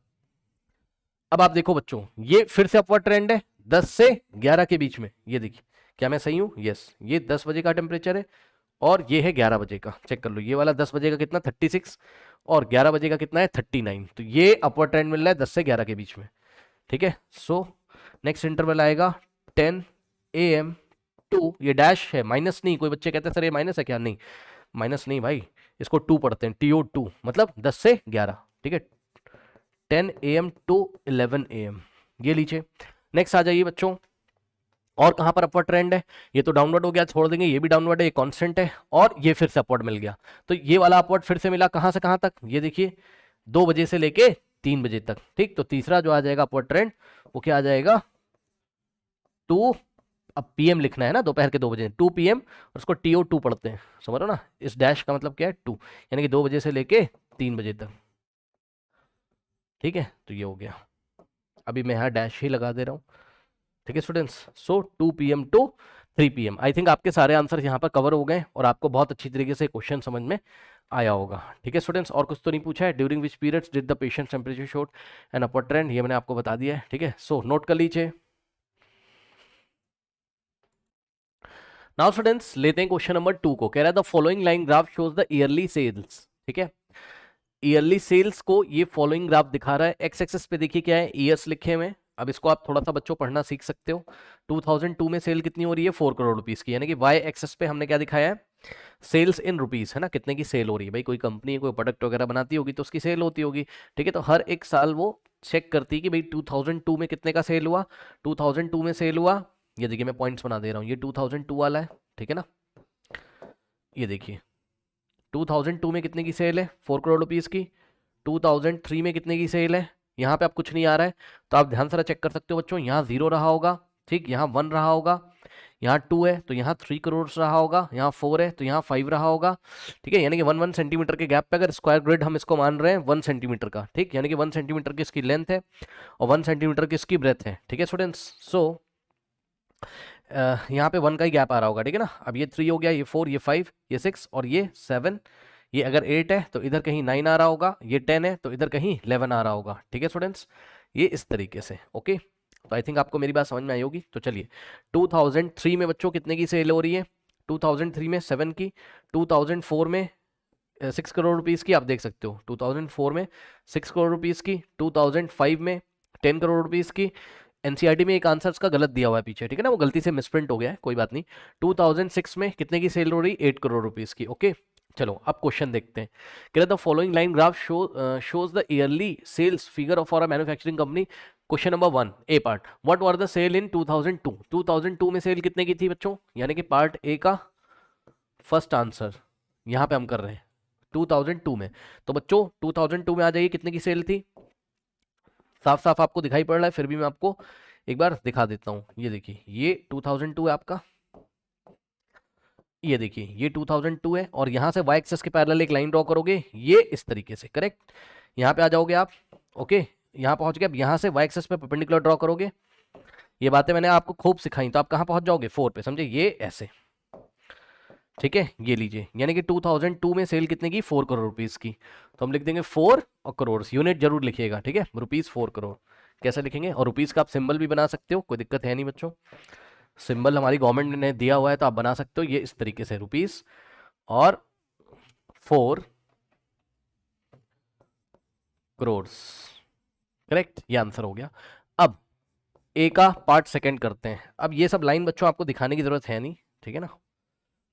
Speaker 1: अब आप देखो बच्चों, ये फिर से अपवर्ड ट्रेंड है 10 से 11 के बीच में, ये देखिए, क्या मैं सही हूं, यस, ये 10 बजे का टेम्परेचर है और ये है 11 बजे का, चेक कर लो, ये वाला 10 बजे का कितना 36 और 11 बजे का कितना है 39, तो ये अपवर्ड ट्रेंड मिल रहा है 10 से 11 के बीच में, ठीक है। सो नेक्स्ट इंटरवल आएगा 10 AM टू, ये डैश है, माइनस नहीं, कोई बच्चे कहते हैं सर ये माइनस है क्या, नहीं माइनस नहीं भाई, इसको 2 पढ़ते हैं, TO2 मतलब 10 से 11, ठीक है, 10 AM टू 11 AM, ये लीजिए। नेक्स्ट आ जाइए बच्चों, और कहां पर अपवर्ड ट्रेंड है, ये तो डाउनवर्ड हो गया, छोड़ देंगे, ये भी डाउनवर्ड है, ये कांस्टेंट है, और ये फिर से अपवर्ड मिल गया, तो ये वाला अपवर्ड फिर से मिला कहां से कहां तक, ये देखिए 2 बजे से लेके 3 बजे तक, ठीक। तो तीसरा जो आ जाएगा अपवर्ड ट्रेंड वो क्या आ जाएगा 2, अब PM लिखना है ना, दोपहर के 2 बजे 2 PM, और उसको TO2 पढ़ते हैं, समझ रहे हो ना, इस डैश का मतलब क्या है 2, यानी कि 2 बजे से लेके 3 बजे तक, ठीक है। तो ये हो गया, अभी मैं यहाँ डैश ही लगा दे रहा हूँ, ठीक है students. So 2 PM to 3 PM, I think आपके सारे आंसर यहाँ पर कवर हो गए और आपको बहुत अच्छी तरीके से क्वेश्चन समझ में आया होगा, ठीक है स्टूडेंट्स। और कुछ तो नहीं पूछा है, during which periods did the patient temperature showed an upward trend, ये मैंने आपको बता दिया है, ठीक है। सो नोट कर लीजिए। नाउ स्टूडेंट्स लेते हैं क्वेश्चन नंबर 2 को, कह रहा है the following line graph shows the yearly sales, ठीक है। ईयरली सेल्स को ये फॉलोइंग ग्राफ दिखा रहा है, एक्स एक्सिस पे देखिए क्या है, ईयर्स लिखे हुए हैं। अब इसको आप थोड़ा सा बच्चों पढ़ना सीख सकते हो। 2002 में सेल कितनी हो रही है 4 करोड़ रुपीस की, यानी कि वाई एक्सेस पे हमने क्या दिखाया है, सेल्स इन रुपीस, है ना, कितने की सेल हो रही है। भाई कोई कंपनी कोई प्रोडक्ट वगैरह बनाती होगी तो उसकी सेल होती होगी, ठीक है। तो हर एक साल वो चेक करती है कि भाई 2002 में कितने का सेल हुआ, 2002 में सेल हुआ, ये देखिए मैं पॉइंट्स बना दे रहा हूँ, ये 2002 वाला है, ठीक है ना। ये देखिए 2002 में कितने की सेल है, 4 करोड़ रुपीस की। 2003 में कितने की सेल है, यहाँ पे आप कुछ नहीं आ रहा है तो आप ध्यान से चेक कर सकते हो बच्चों, यहाँ 0 रहा होगा, ठीक, यहाँ 1 रहा होगा, यहाँ 2 है तो यहाँ 3 करोड़ रहा होगा, यहाँ 4 है तो यहाँ 5 रहा होगा, ठीक है। यानी कि 1 सेंटीमीटर के गैप पे अगर स्क्वायर ग्रिड हम इसको मान रहे हैं 1 सेंटीमीटर का, ठीक, यानी कि 1 सेंटीमीटर की इसकी लेंथ है और 1 सेंटीमीटर की इसकी ब्रेथ है, ठीक है स्टूडेंट्स। सो यहाँ पे 1 का ही गैप आ रहा होगा, ठीक है ना। अब ये 3 हो गया, ये 4, ये 5, ये 6 और ये 7, ये अगर 8 है तो इधर कहीं 9 आ रहा होगा, ये 10 है तो इधर कहीं 11 आ रहा होगा, ठीक है स्टूडेंट्स। ये इस तरीके से, ओके। तो आई थिंक आपको मेरी बात समझ में आई होगी। तो चलिए 2003 में बच्चों कितने की सेल हो रही है, 2003 में 7 की, 2004 में 6 करोड़ रुपीस की, आप देख सकते हो 2004 में 6 करोड़ रुपीस की, 2005 में 10 करोड़ रुपीस की। एनसीईआरटी में एक आंसर का गलत दिया हुआ है पीछे, ठीक है ना, वो गलती से मिसप्रिंट हो गया है, कोई बात नहीं। 2006 में कितने की सेल हो रही, 8 करोड़ रुपीस की, ओके। चलो अब क्वेश्चन देखते हैं। कह रहा the following line graph shows the yearly sales figure for a manufacturing company. Question number 1 A part, what were the sale in 2002। 2002 में सेल कितने की थी बच्चों, यानी कि पार्ट ए का फर्स्ट आंसर यहां पे हम कर रहे हैं 2002 में। तो बच्चों 2002 में आ जाइए, कितने की सेल थी, साफ साफ आपको दिखाई पड़ रहा है, फिर भी मैं आपको एक बार दिखा देता हूं। ये देखिए ये 2002 है आपका, ये देखिए ये 2002 है और यहां से वाई एक्सेस के पैरेलल एक लाइन ड्रॉ करोगे, ये इस तरीके से, करेक्ट। यहां पे आ जाओगे आप, ओके, यहां पहुंच गए। अब यहां से वाई एक्सेस पे परपेंडिकुलर ड्रॉ करोगे, ये बातें मैंने आपको खूब सिखाई, तो आप कहां पहुंच जाओगे 4 पे, समझे, ये ऐसे, ठीक है। ये लीजिए, यानी कि 2002 में सेल कितने की, 4 करोड़ रुपीस की। तो हम लिख देंगे 4 और करोड़, यूनिट जरूर लिखिएगा, ठीक है, रुपीस 4 करोड़। कैसे लिखेंगे, और रुपीस का आप सिंबल भी बना सकते हो, कोई दिक्कत है नहीं बच्चों, सिंबल हमारी गवर्नमेंट ने दिया हुआ है तो आप बना सकते हो, ये इस तरीके से रुपीस और 4 करोड़, करेक्ट, ये आंसर हो गया। अब ए का पार्ट सेकंड करते हैं। अब ये सब लाइन बच्चों आपको दिखाने की जरूरत है नहीं, ठीक है ना,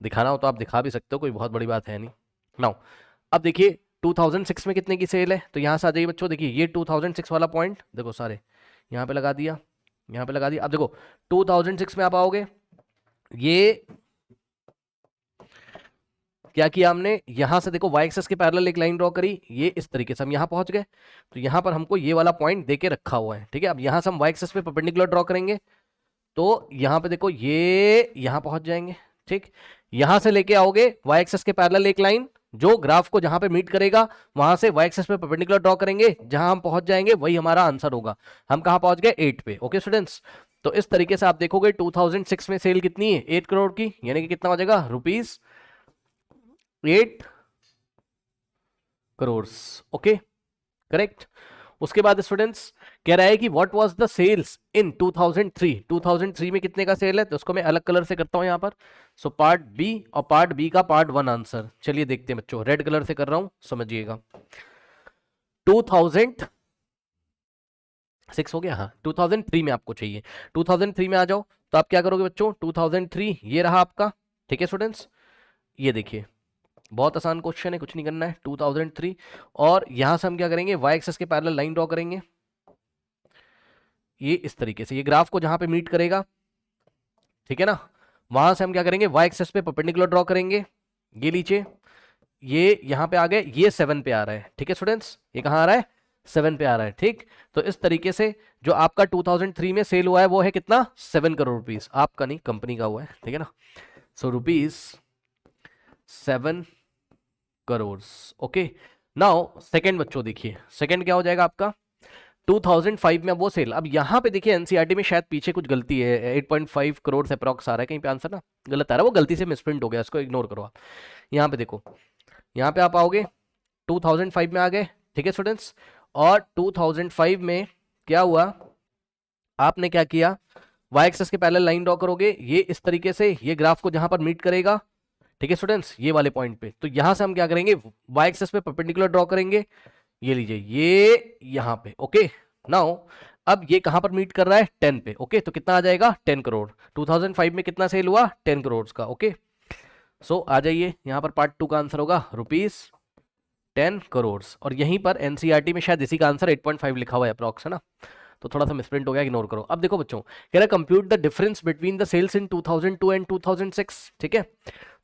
Speaker 1: दिखाना हो तो आप दिखा भी सकते हो, कोई बहुत बड़ी बात है नहीं। नाउ अब देखिए 2006 में कितने की सेल है, तो यहां से आ जाइए बच्चों, देखिए ये 2006 वाला पॉइंट देखो, सारे यहां पे लगा दिया, यहां पे लगा दिया। अब देखो 2006 में आप आओगे, ये क्या किया हमने, यहां से देखो वाई एक्सेस के पैरेलल एक लाइन ड्रॉ करी, ये इस तरीके से हम यहां पहुंच गए। तो यहां पर हमको ये वाला पॉइंट देके रखा हुआ है, ठीक है। अब यहां से हम वाई एक्सेस पे परपेंडिकुलर ड्रॉ करेंगे, तो यहां पे देखो ये यहां पहुंच जाएंगे, ठीक। यहां से लेके आओगे वाई एक्सेस के पैरेलल एक लाइन, जो ग्राफ को जहां पे मीट करेगा वहां से वाई एक्सेस पे परपेंडिकुलर ड्रॉ करेंगे, जहां हम पहुंच जाएंगे वही हमारा आंसर होगा। हम कहां पहुंच गए, 8 पे, ओके स्टूडेंट्स। तो इस तरीके से आप देखोगे 2006 में सेल कितनी है, 8 करोड़ की, यानी कि कितना हो जाएगा, रुपीस 8 करोड़, ओके, करेक्ट। उसके बाद स्टूडेंट्स कह रहा है कि व्हाट वाज द सेल्स इन 2003। 2003 में कितने का सेल है, तो उसको मैं अलग कलर से करता हूं यहां पर। सो पार्ट बी और पार्ट बी का पार्ट 1 आंसर, चलिए देखते हैं बच्चों, रेड कलर से कर रहा हूं, समझिएगा। 2006 हो गया, हाँ 2003 में आपको चाहिए, 2003 में आ जाओ। तो आप क्या करोगे बच्चों, 2003 ये रहा आपका, ठीक है स्टूडेंट्स। ये देखिए बहुत आसान क्वेश्चन है, कुछ नहीं करना है, 2003 और यहां से हम क्या करेंगे, वाई एक्सेस के पैरेलल लाइन ड्रॉ करेंगे, ये इस तरीके से, ये ग्राफ को जहां पे मीट करेगा, ठीक है ना, वहां से हम क्या करेंगे, वाई एक्सेस पे परपेंडिकुलर ड्रॉ करेंगे, ये लीजिए, ये यहां पे आ गए, ये 7 पे आ रहा है, ठीक है स्टूडेंट्स, ये कहां आ रहा है, 7 पे आ रहा है, ठीक। तो इस तरीके से जो आपका 2003 में सेल हुआ है वो है कितना, 7 करोड़ रुपीस, आपका नहीं कंपनी का हुआ है, ठीक है ना। So rupees 7 crore, okay. Now second बच्चों देखिए, सेकंड क्या हो जाएगा आपका, 2005 में वो सेल। अब यहाँ पे देखिए एनसीईआरटी में शायद पीछे कुछ गलती है, 8.5 करोड़ से अप्रॉक्स आ रहा है कहीं पे आंसर ना, गलत आ रहा है, वो गलती से मिसप्रिंट हो गया, उसको इग्नोर करो आप। यहाँ पे देखो, यहाँ पे आप आओगे 2005 में आ गए, ठीक है स्टूडेंट्स। और 2005 में क्या हुआ, आपने क्या किया, वाई एक्सेस के पैरेलल लाइन ड्रॉ करोगे, ये इस तरीके से, ये ग्राफ को जहां पर मीट करेगा, ठीक है स्टूडेंट्स, ये वाले पॉइंट पे। तो यहां से हम क्या करेंगे, वाई एक्सेस पे परपेंडिकुलर ड्रॉ करेंगे, ये लीजिए ये यहां पे, ओके। नाउ अब ये कहां पर मीट कर रहा है, 10 पे, ओके। तो कितना आ जाएगा, 10 करोड़। 2005 में कितना सेल हुआ, 10 करोड़ का, ओके। सो आ जाइए, यहां पर पार्ट 2 का आंसर होगा रुपीस 10 करोड़। और यहीं पर एनसीईआरटी में शायद इसी का आंसर 8.5 लिखा हुआ है अप्रॉक्स, है ना, तो थोड़ा सा मिसप्रिंट हो गया, इग्नोर करो। अब देखो बच्चों, कह रहा है compute the difference between the sales in 2002 and 2006, ठीक है।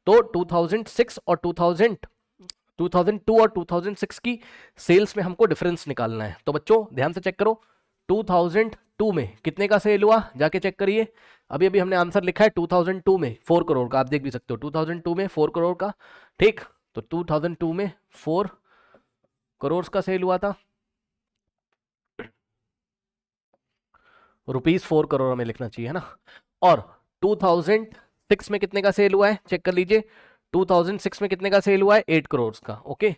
Speaker 1: तो 2006 और 2002 और 2006 की सेल्स में हमको डिफरेंस निकालना है। तो बच्चों ध्यान से चेक करो, 2002 में कितने का सेल हुआ, जाके चेक करिए। अभी अभी हमने आंसर लिखा है 2002 में 4 करोड़ का, आप देख भी सकते हो 2002 में 4 करोड़ का, ठीक। तो 2002 में 4 करोड़ का सेल हुआ था, रुपीज 4 करोड़ हमें लिखना चाहिए, है ना। और 2006 में कितने का सेल हुआ है, चेक कर लीजिए। 2006 में कितने का सेल हुआ है, 8 करोड़ का, ओके।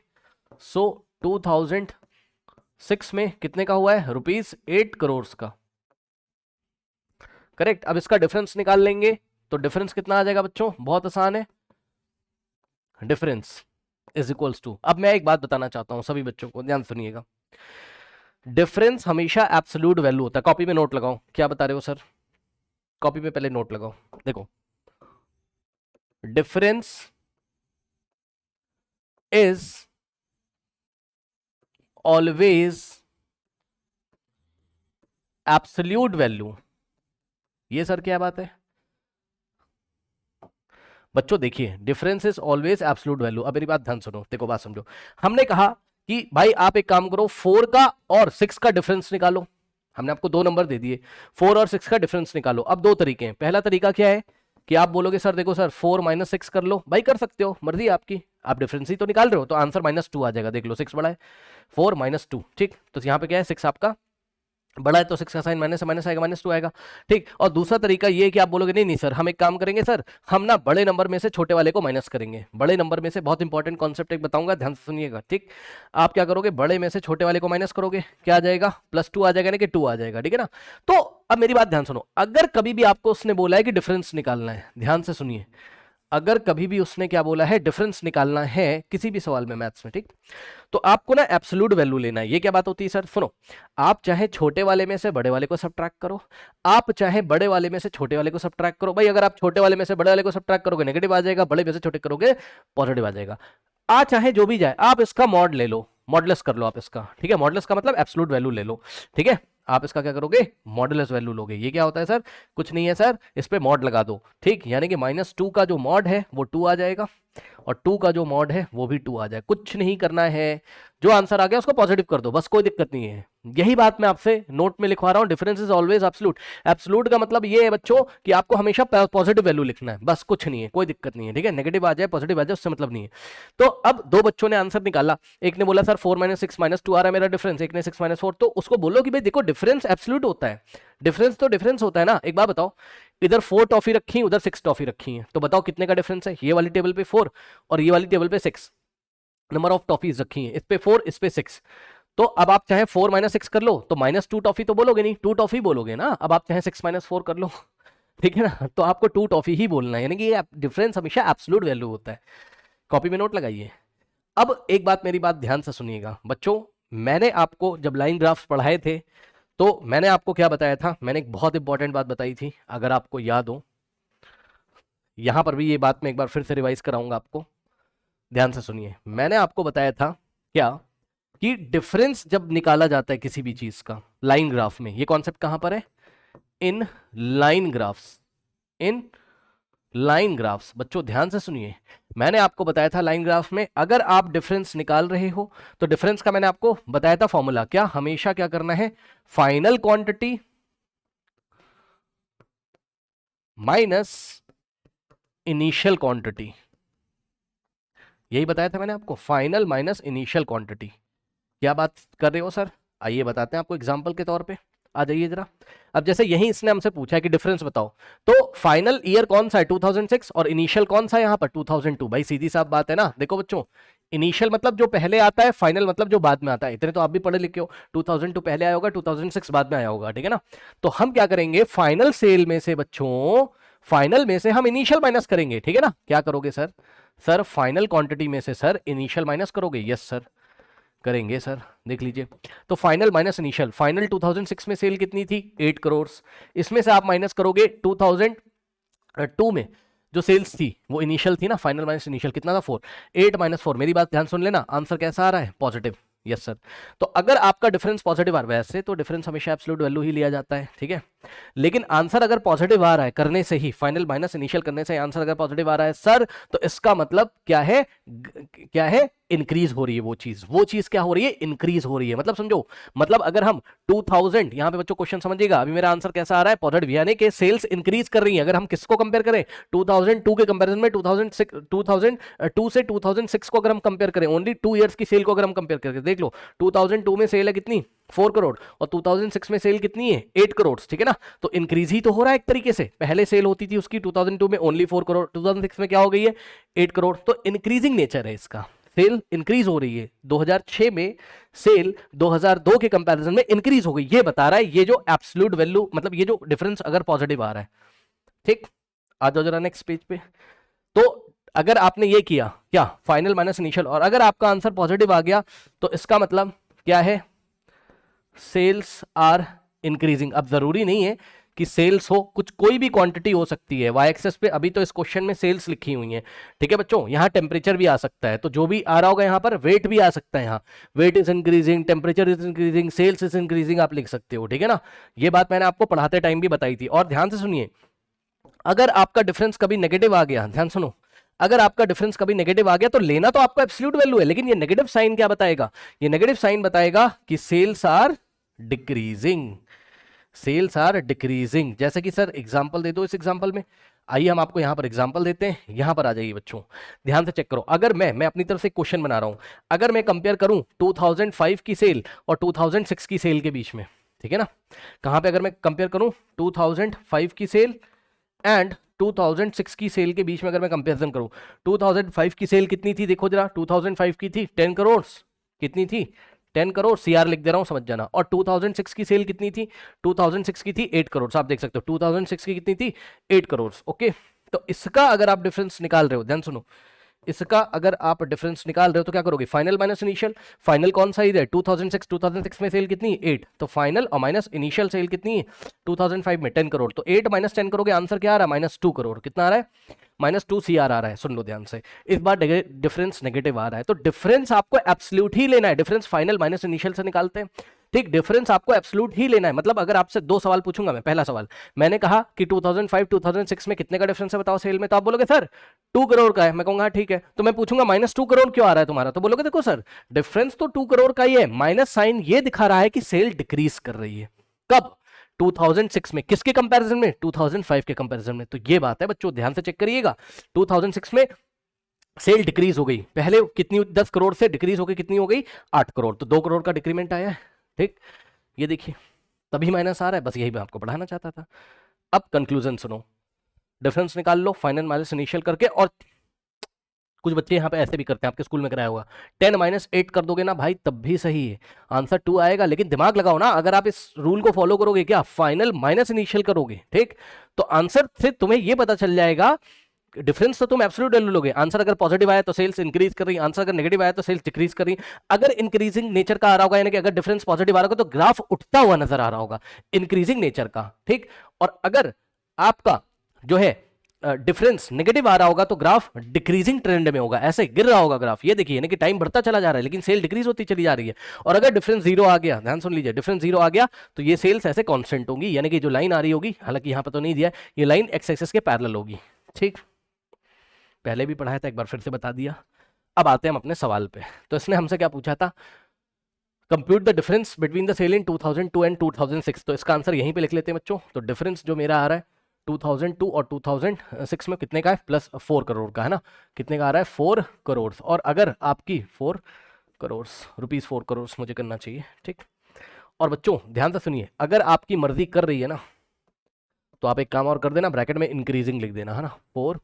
Speaker 1: सो 2006 में कितने का हुआ है, रुपीज 8 करोड़ का, करेक्ट। अब इसका डिफरेंस निकाल लेंगे, तो डिफरेंस कितना आ जाएगा बच्चों, बहुत आसान है, डिफरेंस इज इक्वल्स टू। अब मैं एक बात बताना चाहता हूं सभी बच्चों को, ध्यान सुनिएगा। डिफरेंस हमेशा एब्सोल्यूट वैल्यू होता है। कॉपी में नोट लगाओ, क्या बता रहे हो सर, कॉपी में पहले नोट लगाओ। देखो, difference is always absolute value. ये सर क्या बात है बच्चों, देखिए difference is always absolute value. अब मेरी बात ध्यान सुनो, देखो बात समझो। हमने कहा कि भाई आप एक काम करो, 4 का और 6 का डिफरेंस निकालो। हमने आपको 2 नंबर दे दिए, 4 और 6 का डिफरेंस निकालो। अब 2 तरीके हैं। पहला तरीका क्या है कि आप बोलोगे सर देखो सर 4 माइनस 6 कर लो, भाई कर सकते हो, मर्जी आपकी, आप डिफरेंस ही तो निकाल रहे हो, तो आंसर -2 आ जाएगा। देख लो 6 बड़ा है, 4 -2, ठीक। तो यहाँ पे क्या है, 6 आपका बड़ा है, तो 6 का साइन माइनस माइनस आएगा, -2 आएगा, ठीक। और दूसरा तरीका ये है कि आप बोलोगे नहीं नहीं सर, हम एक काम करेंगे सर, हम ना बड़े नंबर में से छोटे वाले को माइनस करेंगे। बड़े नंबर में से, बहुत इंपॉर्टेंट कॉन्सेप्ट एक बताऊंगा, ध्यान से सुनिएगा, ठीक। आप क्या करोगे, बड़े में से छोटे वाले को माइनस करोगे, क्या आ जाएगा, +2 आ जाएगा, ना कि 2 आ जाएगा, ठीक है ना। तो अब मेरी बात ध्यान सुनो, अगर कभी भी आपको उसने बोला है कि डिफरेंस निकालना है, ध्यान से सुनिए, अगर कभी भी उसने क्या बोला है, डिफरेंस निकालना है किसी भी सवाल में मैथ्स में, ठीक, तो आपको ना एब्सोल्यूट वैल्यू लेना है। ये क्या बात होती है सर, सुनो, आप चाहे छोटे वाले में से बड़े वाले को सब्ट्रैक्ट करो, आप चाहे बड़े वाले में से छोटे वाले को सब्ट्रैक्ट करो। भाई अगर आप छोटे वाले में से बड़े वाले को सब्ट्रैक्ट करोगे नेगेटिव आ जाएगा, बड़े में से छोटे करोगे पॉजिटिव आ जाएगा। चाहे जो भी जाए, आप इसका मॉड ले लो, मॉडलेस कर लो आप इसका, ठीक है। मॉडलेस का मतलब एब्सोल्यूट वैल्यू ले लो, ठीक है। आप इसका क्या करोगे, मॉडुलस वैल्यू लोगे। ये क्या होता है सर, कुछ नहीं है सर, इस पे मॉड लगा दो, ठीक। यानी कि -2 का जो मॉड है वो 2 आ जाएगा, और 2 का जो मॉड है वो भी 2 आ जाए। कुछ नहीं करना है, जो आंसर आ गया उसको पॉजिटिव कर दो, बस, कोई दिक्कत नहीं है। यही बात मैं आपसे नोट में लिखवा रहा हूं, difference is always absolute. Absolute का मतलब ये है बच्चों कि आपको हमेशा पॉजिटिव वैल्यू लिखना है, बस, कुछ नहीं है, कोई दिक्कत नहीं है, ठीक है। नेगेटिव आ जाए पॉजिटिव आ जाए उससे मतलब नहीं है। तो अब 2 बच्चों ने आंसर निकाला, एक ने बोला सर 4 - 6 -2 आ रहा है मेरा डिफरेंस, एक ने 6 - 4, तो उसको बोलो कि भाई देखो डिफरेंस एब्सोल्यूट होता है, डिफरेंस तो डिफरेंस होता है ना। एक बात बताओ, इधर 4 टॉफी रखी, उधर 6 टॉफी रखी है, तो बताओ कितने का डिफरेंस है। ये वाली टेबल पे 4 और ये वाली टेबल पे 6 नंबर ऑफ टॉफीज रखी हैं, इस पे 4 इस पे 6। तो अब आप चाहे 4 - 6 कर लो, तो -2 टॉफी तो बोलोगे नहीं, 2 टॉफी बोलोगे ना। अब आप चाहे 6 - 4 कर लो, ठीक है ना, तो आपको 2 टॉफी ही बोलना है, यानी कि ये डिफरेंस हमेशा एब्सोल्यूट वैल्यू होता है। कॉपी में नोट लगाइए। अब एक बात, मेरी बात ध्यान से सुनिएगा बच्चों, मैंने आपको जब लाइन ग्राफ्स पढ़ाए थे तो मैंने आपको क्या बताया था, मैंने एक बहुत इंपॉर्टेंट बात बताई थी, अगर आपको याद हो। यहां पर भी ये बात मैं एक बार फिर से रिवाइज कराऊंगा आपको, ध्यान से सुनिए। मैंने आपको बताया था क्या, कि डिफरेंस जब निकाला जाता है किसी भी चीज का लाइन ग्राफ में, ये कॉन्सेप्ट कहां पर है, in line graphs, in line graphs. बच्चों ध्यान से सुनिए, मैंने आपको बताया था लाइन ग्राफ में अगर आप डिफरेंस निकाल रहे हो तो डिफरेंस का मैंने आपको बताया था फॉर्मूला, क्या, हमेशा क्या करना है, final quantity minus initial quantity. यही बताया था मैंने आपको, फाइनल माइनस इनिशियल क्वांटिटी। क्या बात कर रहे हो सर, आइए बताते हैं आपको एग्जांपल के तौर पे, आ जाइए जरा। अब जैसे यही इसने हमसे पूछा है कि डिफरेंस बताओ, तो फाइनल ईयर कौन सा है 2006 और इनिशियल कौन सा है यहाँ पर 2002। भाई सीधी साफ बात है ना। देखो बच्चों, इनिशियल मतलब जो पहले आता है, फाइनल मतलब जो बाद में आता है। इतने तो आप भी पढ़े लिखे हो, 2002 पहले आया होगा, 2006 बाद में आया होगा, ठीक है ना। तो हम क्या करेंगे, फाइनल सेल में से बच्चों, फाइनल में से हम इनिशियल माइनस करेंगे, ठीक है ना। क्या करोगे सर, सर फाइनल क्वांटिटी में से सर इनिशियल माइनस करोगे, यस सर करेंगे सर। देख लीजिए, तो फाइनल माइनस इनिशियल, फाइनल 2006 में सेल कितनी थी, 8 करोड़, इसमें से आप माइनस करोगे 2002 में, जो सेल्स थी वो इनिशियल थी ना, फाइनल माइनस इनिशियल कितना था 4, 8 माइनस 4, मेरी बात ध्यान सुन लेना, आंसर कैसा आ रहा है पॉजिटिव, यस सर। तो अगर आपका डिफरेंस पॉजिटिव आ रहा है, वैसे तो डिफरेंस हमेशा एब्सोल्यूट वैल्यू ही लिया जाता है, ठीक है, लेकिन आंसर अगर पॉजिटिव आ रहा है करने से ही, फाइनल माइनस इनिशियल करने से आंसर अगर पॉजिटिव आ रहा है सर, तो इसका मतलब क्या है, क्या है, इंक्रीज हो रही है वो चीज क्या हो रही है, इंक्रीज हो रही है। मतलब समझो, मतलब अगर हम 2000, यहां पे बच्चों क्वेश्चन समझिएगा, अभी मेरा आंसर कैसा आ रहा है पॉजिटिव, यानी कि सेल्स इंक्रीज कर रही है। अगर हम किसको कंपेयर करें, 2002 के कंपैरिजन में 2002 से 2006 को अगर हम कंपेयर करें, ओनली 2 इयर्स की सेल को अगर हम कंपेयर करके देख लो, 2002 में सेल है कितनी 4 करोड़ और 2006 में सेल कितनी है 8 करोड़, ठीक है ना, तो इंक्रीज ही तो हो रहा है एक तरीके से। पहले सेल होती थी उसकी 2002 में ओनली 4 करोड़, 2006 में क्या हो गई है 8 करोड़, तो इंक्रीजिंग नेचर है इसका, सेल इंक्रीज हो रही है। 2006 में सेल 2002 के कंपैरिजन में इंक्रीज हो गई, ये बता रहा है ये जो एब्सोल्यूट वैल्यू, मतलब ये जो डिफरेंस अगर पॉजिटिव आ रहा है, ठीक। आ जाओ जरा नेक्स्ट पेज पे। तो अगर आपने ये किया क्या, फाइनल माइनस इनिशियल, और अगर आपका आंसर पॉजिटिव आ गया तो इसका मतलब क्या है, सेल्स आर इंक्रीजिंग। अब जरूरी नहीं है कि सेल्स हो, कुछ कोई भी क्वांटिटी हो सकती है। वाई एक्सेस पे अभी तो इस क्वेश्चन में सेल्स लिखी हुई है, ठीक है बच्चों, यहाँ टेम्परेचर भी आ सकता है, तो जो भी आ रहा होगा यहाँ पर वेट भी आ सकता है, यहाँ weight is increasing, temperature is increasing, sales is increasing, आप लिख सकते हो, ठीक है ना। ये बात मैंने आपको पढ़ाते टाइम भी बताई थी। और ध्यान से सुनिए, अगर आपका डिफरेंस कभी नेगेटिव आ गया, ध्यान सुनो, अगर आपका डिफरेंस कभी नेगेटिव आ गया तो लेना तो आपका एब्सोल्यूट वैल्यू है, लेकिन ये नेगेटिव साइन क्या बताएगा, ये नेगेटिव साइन बताएगा कि sales are decreasing, sales are decreasing. जैसे कि सर एग्जांपल दे दो इस एग्जांपल में, आइए हम आपको यहां पर एग्जांपल देते हैं, यहां पर आ जाइए बच्चों, ध्यान से चेक करो। अगर मैं अपनी तरफ से क्वेश्चन बना रहा हूं, अगर मैं कंपेयर करूं 2005 की सेल और 2006 की सेल के बीच में, ठीक है ना, कहां पे अगर मैं कंपेयर करूं 2005 की सेल एंड 2006 की सेल के बीच में अगर मैं कंपेरिजन करूं, 2005 की सेल कितनी थी देखो जरा, 2005 की थी 10 करोड़, कितनी थी 10 करोड़, सीआर लिख दे रहा हूं समझ जाना। और 2006 की सेल कितनी थी, 2006 की थी 8 करोड़, आप देख सकते हो 2006 की कितनी थी 8 करोड़, ओके। तो इसका अगर आप डिफरेंस निकाल रहे हो, ध्यान सुनो, इसका अगर आप डिफरेंस निकाल रहे हो तो क्या करोगे, फाइनल माइनस इनिशियल, फाइनल कौन सा है 2006 में सेल कितनी 8, तो फाइनल और माइनस इनिशियल सेल कितनी है 2005 में 10 करोड़, तो 8 माइनस 10 करोगे आंसर क्या आ रहा है -2 करोड़, कितना आ रहा है -2 सीआर आ रहा है। सुन लो ध्यान से, इस बार डिफरेंस नेगेटिव आ रहा है, तो डिफरेंस आपको एब्सोल्यूट ही लेना है, डिफरेंस फाइनल माइनस इनिशियल से निकालते हैं, ठीक, डिफरेंस आपको एब्सोल्यूट ही लेना है। मतलब अगर आपसे 2 सवाल पूछूंगा मैं, पहला सवाल मैंने कहा कि 2005 2006 में कितने का डिफरेंस है बताओ सेल में, तो आप बोलोगे सर 2 करोड़ का है, मैं कहूंगा ठीक है, तो मैं पूछूंगा -2 करोड़ क्यों आ रहा है तुम्हारा, तो बोलोगे देखो सर डिफरेंस तो 2 करोड़ का ही है, माइनस साइन ये दिखा रहा है कि सेल डिक्रीज कर रही है। कब, 2006 में, किसके कंपैरिजन में 2005 के कंपैरिजन में। तो ये बात है बच्चों, ध्यान से चेक करिएगा, 2006 में सेल डिक्रीज हो गई, पहले कितनी 10 करोड़ से डिक्रीज हो गई, कितनी हो गई 8 करोड़, तो 2 करोड़ का डिक्रीमेंट आया है, ठीक, ये देखिए तभी माइनस आ रहा है, बस यही मैं आपको पढ़ाना चाहता था। अब कंक्लूजन सुनो, डिफरेंस निकाल लो फाइनल माइनस इनिशियल करके, और कुछ बच्चे यहाँ पे ऐसे भी करते हैं, आपके स्कूल में कराया होगा, 10 माइनस 8 कर दोगे ना भाई तब भी सही है, आंसर 2 आएगा, लेकिन दिमाग लगाओ ना, अगर आप इस रूल को फॉलो करोगे क्या, फाइनल माइनस इनिशियल करोगे, ठीक, तो आंसर से तुम्हें यह पता चल जाएगा, डिफरेंस तो तुम एब्सोल्यूट वैल्यू लोगे, आंसर अगर पॉजिटिव आया तो सेल्स इंक्रीज कर रही, आंसर अगर नेगेटिव आया तो सेल्स डिक्रीज कर रही। अगर इंक्रीजिंग नेचर का आ रहा होगा, यानी कि अगर डिफरेंस पॉजिटिव आ रहा होगा तो ग्राफ उठता हुआ नजर आ रहा होगा, इंक्रीजिंग नेचर का, ठीक, और अगर आपका जो है डिफरेंस नेगेटिव आ रहा होगा तो ग्राफ डिक्रीजिंग ट्रेंड में होगा, ऐसे गिर रहा होगा ग्राफ, ये देखिए, यानी कि टाइम बढ़ता चला जा रहा है लेकिन सेल डिक्रीज होती चली जा रही है। और अगर डिफरेंस जीरो आ गया, ध्यान सुन लीजिए, डिफरेंस जीरो आ गया तो ये सेल्स ऐसे कांस्टेंट होंगी, यानी कि जो लाइन आ रही होगी, हालांकि यहां पर तो नहीं दिया, ये लाइन एक्स एक्सिस के पैरेलल होगी, ठीक, पहले भी पढ़ाया था, एक बार फिर से बता दिया। अब आते हैं हम अपने सवाल पे। तो इसने हमसे क्या पूछा था, compute the difference between the sale in 2002 and 2006, तो इसका आंसर यहीं पे लिख लेते हैं बच्चों। तो डिफरेंस जो मेरा आ रहा है 2002 और 2006 में कितने का है, +4 करोड़ का है ना, कितने का आ रहा है 4 करोड़, और अगर आपकी 4 करोड़ रुपीज 4 करोड़ मुझे करना चाहिए, ठीक। और बच्चों ध्यान से सुनिए, अगर आपकी मर्जी कर रही है ना तो आप एक काम और कर देना, ब्रैकेट में इंक्रीजिंग लिख देना, है ना, 4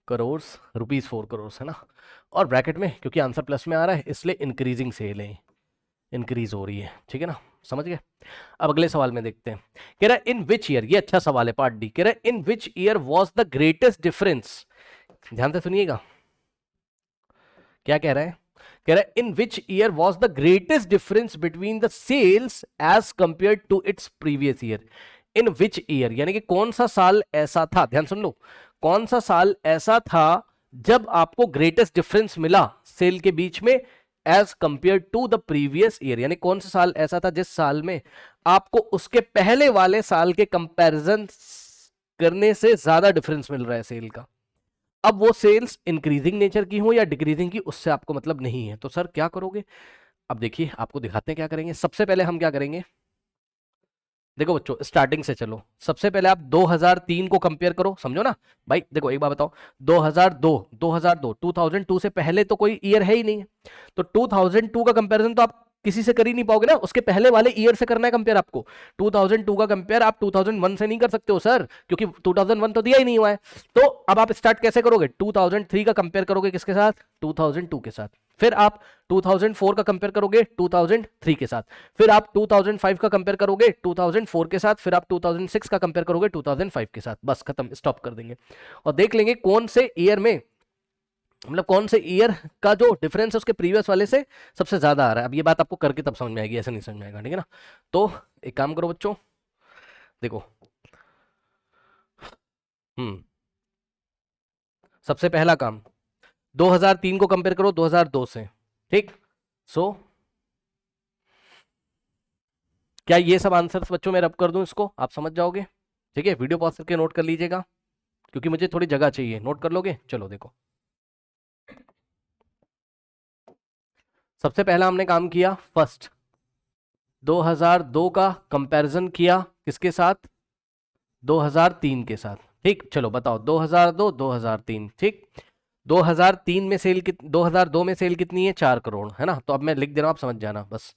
Speaker 1: करोड़ रुपीज 4 करोड़, है ना, और ब्रैकेट में क्योंकि आंसर प्लस में आ रहा है इसलिए इंक्रीजिंग सेल है, इंक्रीज हो रही है, ठीक है ना, समझ गए। अब अगले सवाल में देखते हैं, कह रहा है इन विच ईयर, ये अच्छा सवाल है पार्ट डी, कह रहा है in which year was the greatest difference, ध्यान से सुनिएगा क्या कह रहा है, कह रहा है in which year was the greatest difference between the sales as compared to its previous year, in which year, यानी कि कौन सा साल ऐसा था, ध्यान सुन लो, कौन सा साल ऐसा था जब आपको ग्रेटेस्ट डिफरेंस मिला सेल के बीच में as compare to the previous year, यानी कौन सा साल ऐसा था जिस साल में आपको उसके पहले वाले साल के कंपैरिजन करने से ज्यादा डिफरेंस मिल रहा है सेल का। अब वो सेल्स इंक्रीजिंग नेचर की हो या डिक्रीजिंग की, उससे आपको मतलब नहीं है। तो सर क्या करोगे, अब देखिए आपको दिखाते हैं क्या करेंगे। सबसे पहले हम क्या करेंगे, देखो बच्चों स्टार्टिंग से चलो, सबसे पहले आप 2003 को कंपेयर करो, समझो ना भाई। देखो एक बात बताओ, 2002 से पहले तो कोई ईयर है ही नहीं है, तो 2002 का कंपैरिजन तो आप किसी से कर ही नहीं पाओगे ना, उसके पहले वाले ईयर से करना है कंपेयर आपको। 2002 का कंपेयर आप 2001 से नहीं कर सकते हो सर, क्योंकि 2001 तो दिया ही नहीं हुआ है। तो अब आप स्टार्ट कैसे करोगे, 2003 का कंपेयर करोगे किसके साथ, 2002 के साथ। फिर आप 2004 का कंपेयर करोगे 2003 के साथ, फिर आप 2005 का कंपेयर करोगे 2004 के साथ, फिर आप 2006 का कंपेयर करोगे 2005 के साथ। बस खत्म, स्टॉप कर देंगे और देख लेंगे कौन से ईयर में, मतलब कौन से ईयर का जो डिफरेंस है उसके प्रीवियस वाले से सबसे ज्यादा आ रहा है। अब ये बात आपको करके तब समझ में आएगी, ऐसे नहीं समझ में आएगा, ठीक है ना। तो एक काम करो बच्चों, देखो सबसे पहला काम 2003 को कंपेयर करो 2002 से, ठीक। सो क्या ये सब आंसर्स बच्चों मैं रब कर दूं, इसको आप समझ जाओगे, ठीक है। वीडियो पॉज करके नोट कर लीजिएगा, क्योंकि मुझे थोड़ी जगह चाहिए, नोट कर लोगे। चलो देखो, सबसे पहला हमने काम किया फर्स्ट 2002 का कंपैरिजन किया किसके साथ, 2003 के साथ, ठीक। चलो बताओ 2002 2003, ठीक। 2003 में सेल 2002 में सेल कितनी है, 4 करोड़ है ना। तो अब मैं लिख दे रहा हूं, आप समझ जाना बस,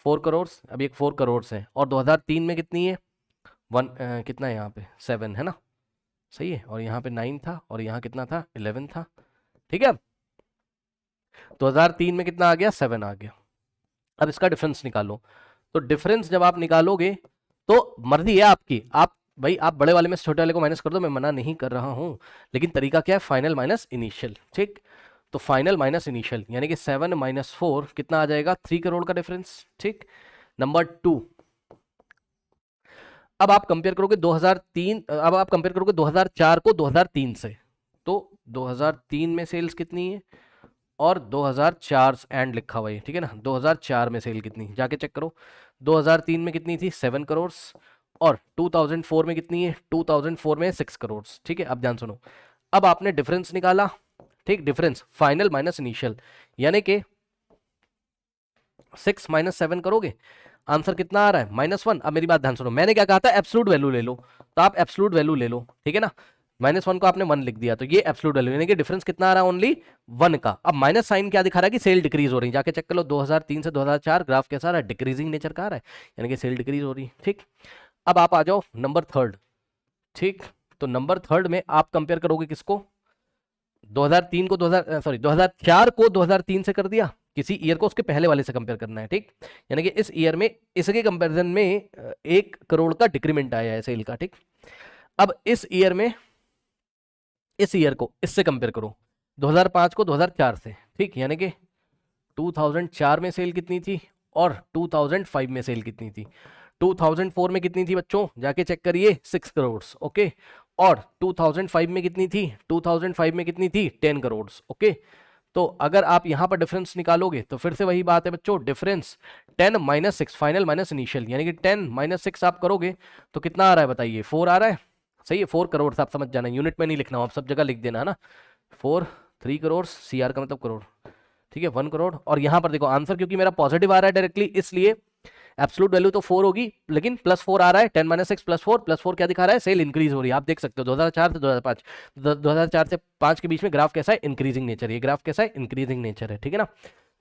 Speaker 1: 4 करोड़, अभी एक 4 करोड़ है। और 2003 में कितनी है, कितना है यहाँ पे 7 है ना, सही है। और यहाँ पे 9 था और यहाँ कितना था 11 था, ठीक है। 2003 में कितना आ गया, 7 आ गया। अब इसका डिफरेंस निकालो। तो डिफरेंस जब आप निकालोगे तो मर्जी है आपकी, आप भाई आप बड़े वाले में से छोटे वाले को माइनस कर दो, मैं मना नहीं कर रहा हूं, लेकिन तरीका क्या है, फाइनल माइनस इनिशियल, ठीक। तो फाइनल माइनस इनिशियल यानी कि 7 माइनस 4 कितना आ जाएगा, 3 करोड़ का डिफरेंस, ठीक। नंबर 2, अब आप कंपेयर करोगे 2003, अब आप कंपेयर करोगे 2004 को 2003 से, तो 2003 में सेल्स कितनी है और 2004 एंड लिखा हुआ है, ठीक है ना। 2004 में सेल कितनी, जाके चेक करो। 2003 में कितनी थी, 7 करोड़, और 2004 में कितनी है, 2004 में 6 करोड़, ठीक है। अब ध्यान सुनो, अब आपने डिफरेंस निकाला, ठीक। डिफरेंस फाइनल माइनस इनिशियल यानी कि 6 माइनस 7 करोगे, आंसर कितना आ रहा है, -1। अब मेरी बात ध्यान सुनो, मैंने क्या कहा था, एब्सोल्यूट वैल्यू ले लो, तो आप एब्सोल्यूट वैल्यू ले लो, ठीक है ना। -1 को आपने 1 लिख दिया, तो ये एब्सोल्यूट वैल्यू यानी कि डिफरेंस कितना आ रहा है, ओनली 1 का। अब माइनस साइन क्या दिखा रहा है कि सेल डिक्रीज हो रही है, जाके चेक कर लो 2003 से 2004 ग्राफ कैसा रहा है, डिक्रीजिंग नेचर का आ रहा है, यानी कि सेल डिक्रीज हो रही है, ठीक। अब आप आ जाओ नंबर थर्ड, ठीक। तो नंबर थर्ड में आप कंपेयर करोगे किसको, 2003 को 2004 को 2003 से कर दिया, किसी ईयर को उसके पहले वाले से कंपेयर करना है, ठीक। यानी कि इस ईयर में इसके कंपैरिजन में 1 करोड़ का डिक्रीमेंट आया है सेल का, ठीक। अब इस ईयर में, इस ईयर को इससे कंपेयर करो 2005 को 2004 से, ठीक। यानी कि 2004 में सेल कितनी थी और 2005 में सेल कितनी थी। 2004 में कितनी थी बच्चों, जाके चेक करिए, 6 करोड़, ओके। और 2005 में कितनी थी, 2005 में कितनी थी, 10 करोड़, ओके। तो अगर आप यहां पर डिफरेंस निकालोगे तो फिर से वही बात है बच्चों, difference 10 minus 6 final minus initial, यानी कि 10 माइनस 6 आप करोगे तो कितना आ रहा है बताइए, 4 आ रहा है, सही है। 4 करोड़ आप समझ जाना, यूनिट में नहीं लिखना, आप सब जगह लिख देना है ना। 4 3 करोड़, CR का मतलब करोड़, ठीक है, 1 करोड़। और यहां पर देखो आंसर क्योंकि मेरा पॉजिटिव आ रहा है डायरेक्टली, इसलिए एब्सोल्यूट वैल्यू तो 4 होगी, लेकिन +4 आ रहा है, 10 माइनस 6 +4 क्या दिखा रहा है, सेल इंक्रीज हो रही है। आप देख सकते हो 2004 से 2005, 2004 से 5 के बीच में ग्राफ कैसा है, इंक्रीजिंग नेचर, ये ग्राफ कैसा है, इंक्रीजिंग नेचर है, ठीक है ना।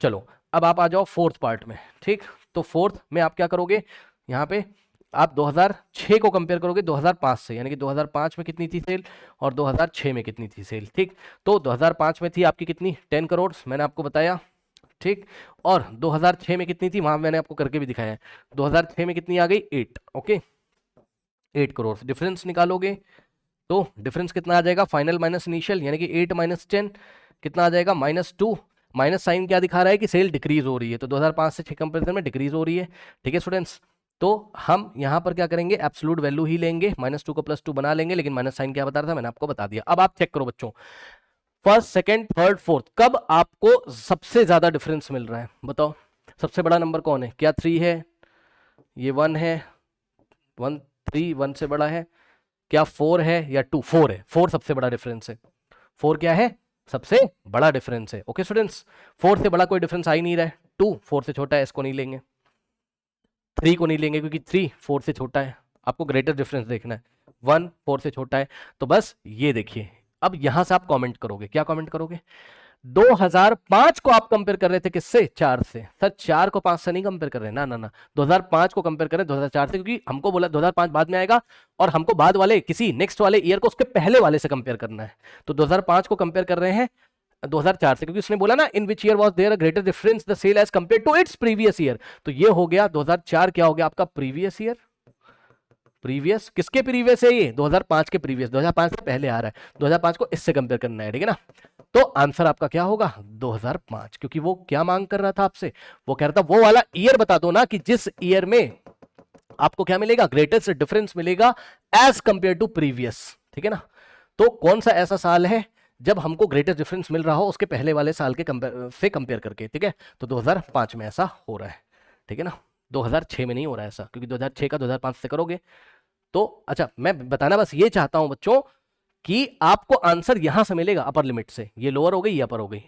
Speaker 1: चलो अब आप आ जाओ फोर्थ पार्ट में, ठीक। तो फोर्थ में आप क्या करोगे, यहाँ पे आप 2006 को कंपेयर करोगे 2005 से, यानी कि 2005 में कितनी थी सेल और 2006 में कितनी थी सेल, ठीक। तो 2005 में थी आपकी कितनी, 10 करोड़, मैंने आपको बताया, ठीक। और 2006 में कितनी थी, वहां मैंने आपको करके भी दिखाया है, 2006 में कितनी आ गई, 8, ओके, 8 करोड़। डिफरेंस निकालोगे तो डिफरेंस कितना आ जाएगा, फाइनल माइनस इनिशियल, यानी कि 8 माइनस 10 कितना आ जाएगा, -2। माइनस साइन क्या दिखा रहा है कि सेल डिक्रीज हो रही है, तो 2005 से 6 कंपेरिजन में डिक्रीज हो रही है, ठीक है स्टूडेंट्स। तो हम यहां पर क्या करेंगे, एब्सोल्यूट वैल्यू ही लेंगे, -2 को +2 बना लेंगे, लेकिन माइनस साइन क्या बता रहा था मैंने आपको बता दिया। अब आप चेक करो बच्चों, फर्स्ट, सेकंड, थर्ड, फोर्थ, कब आपको सबसे ज्यादा डिफरेंस मिल रहा है बताओ। सबसे बड़ा नंबर कौन है, क्या 3 है, ये 1 है, 1 3 1 से बड़ा है, क्या 4 है या 2, 4 है, 4 सबसे बड़ा डिफरेंस है, 4 क्या है, सबसे बड़ा डिफरेंस है। ओके स्टूडेंट्स, 4 से बड़ा कोई डिफरेंस आ ही नहीं रहा है, 2 4 से छोटा है, इसको नहीं लेंगे, 3 को नहीं लेंगे क्योंकि 3 4 से छोटा है, आपको ग्रेटर डिफरेंस देखना है, 1 4 से छोटा है, तो बस ये देखिए। अब यहां से आप कमेंट करोगे, क्या कमेंट करोगे, 2005 को आप कंपेयर कर रहे थे किससे, 4 से, सर 4 को 5 से नहीं कंपेयर कर रहे, ना ना ना, 2005 को कंपेयर कर रहे 2004 से, क्योंकि हमको बोला 2005 बाद में आएगा और हमको बाद वाले किसी नेक्स्ट वाले ईयर को उसके पहले वाले से कंपेयर करना है, तो 2005 को कंपेयर कर रहे हैं 2004 से, क्योंकि उसने बोला ना in which year was there a greater difference the sale as compare to its previous year, तो ये हो गया 2004 क्या हो गया आपका प्रीवियस ईयर, प्रीवियस किसके प्रीवियस है ये, 2005 के प्रीवियस, 2005 से पहले आ रहा है, 2005 को इससे कंपेयर करना है, ठीक है ना। तो आंसर आपका क्या होगा 2005, क्योंकि वो क्या मांग कर रहा था आपसे, वो कह रहा था वो वाला ईयर बता दो ना कि जिस ईयर में आपको क्या मिलेगा, ग्रेटेस्ट डिफरेंस मिलेगा एज कंपेयर टू प्रीवियस, ठीक है ना। तो कौन सा ऐसा साल है जब हमको ग्रेटेस्ट डिफरेंस मिल रहा हो उसके पहले वाले साल के से कंपेयर करके, ठीक है, तो 2005 में ऐसा हो रहा है, ठीक है ना। 2006 में नहीं हो रहा है ऐसा, क्योंकि 2006 का 2005 से करोगे तो, अच्छा मैं बताना बस ये चाहता हूं बच्चों कि आपको आंसर यहां से मिलेगा अपर लिमिट से, ये लोअर हो गई ये अपर हो गई,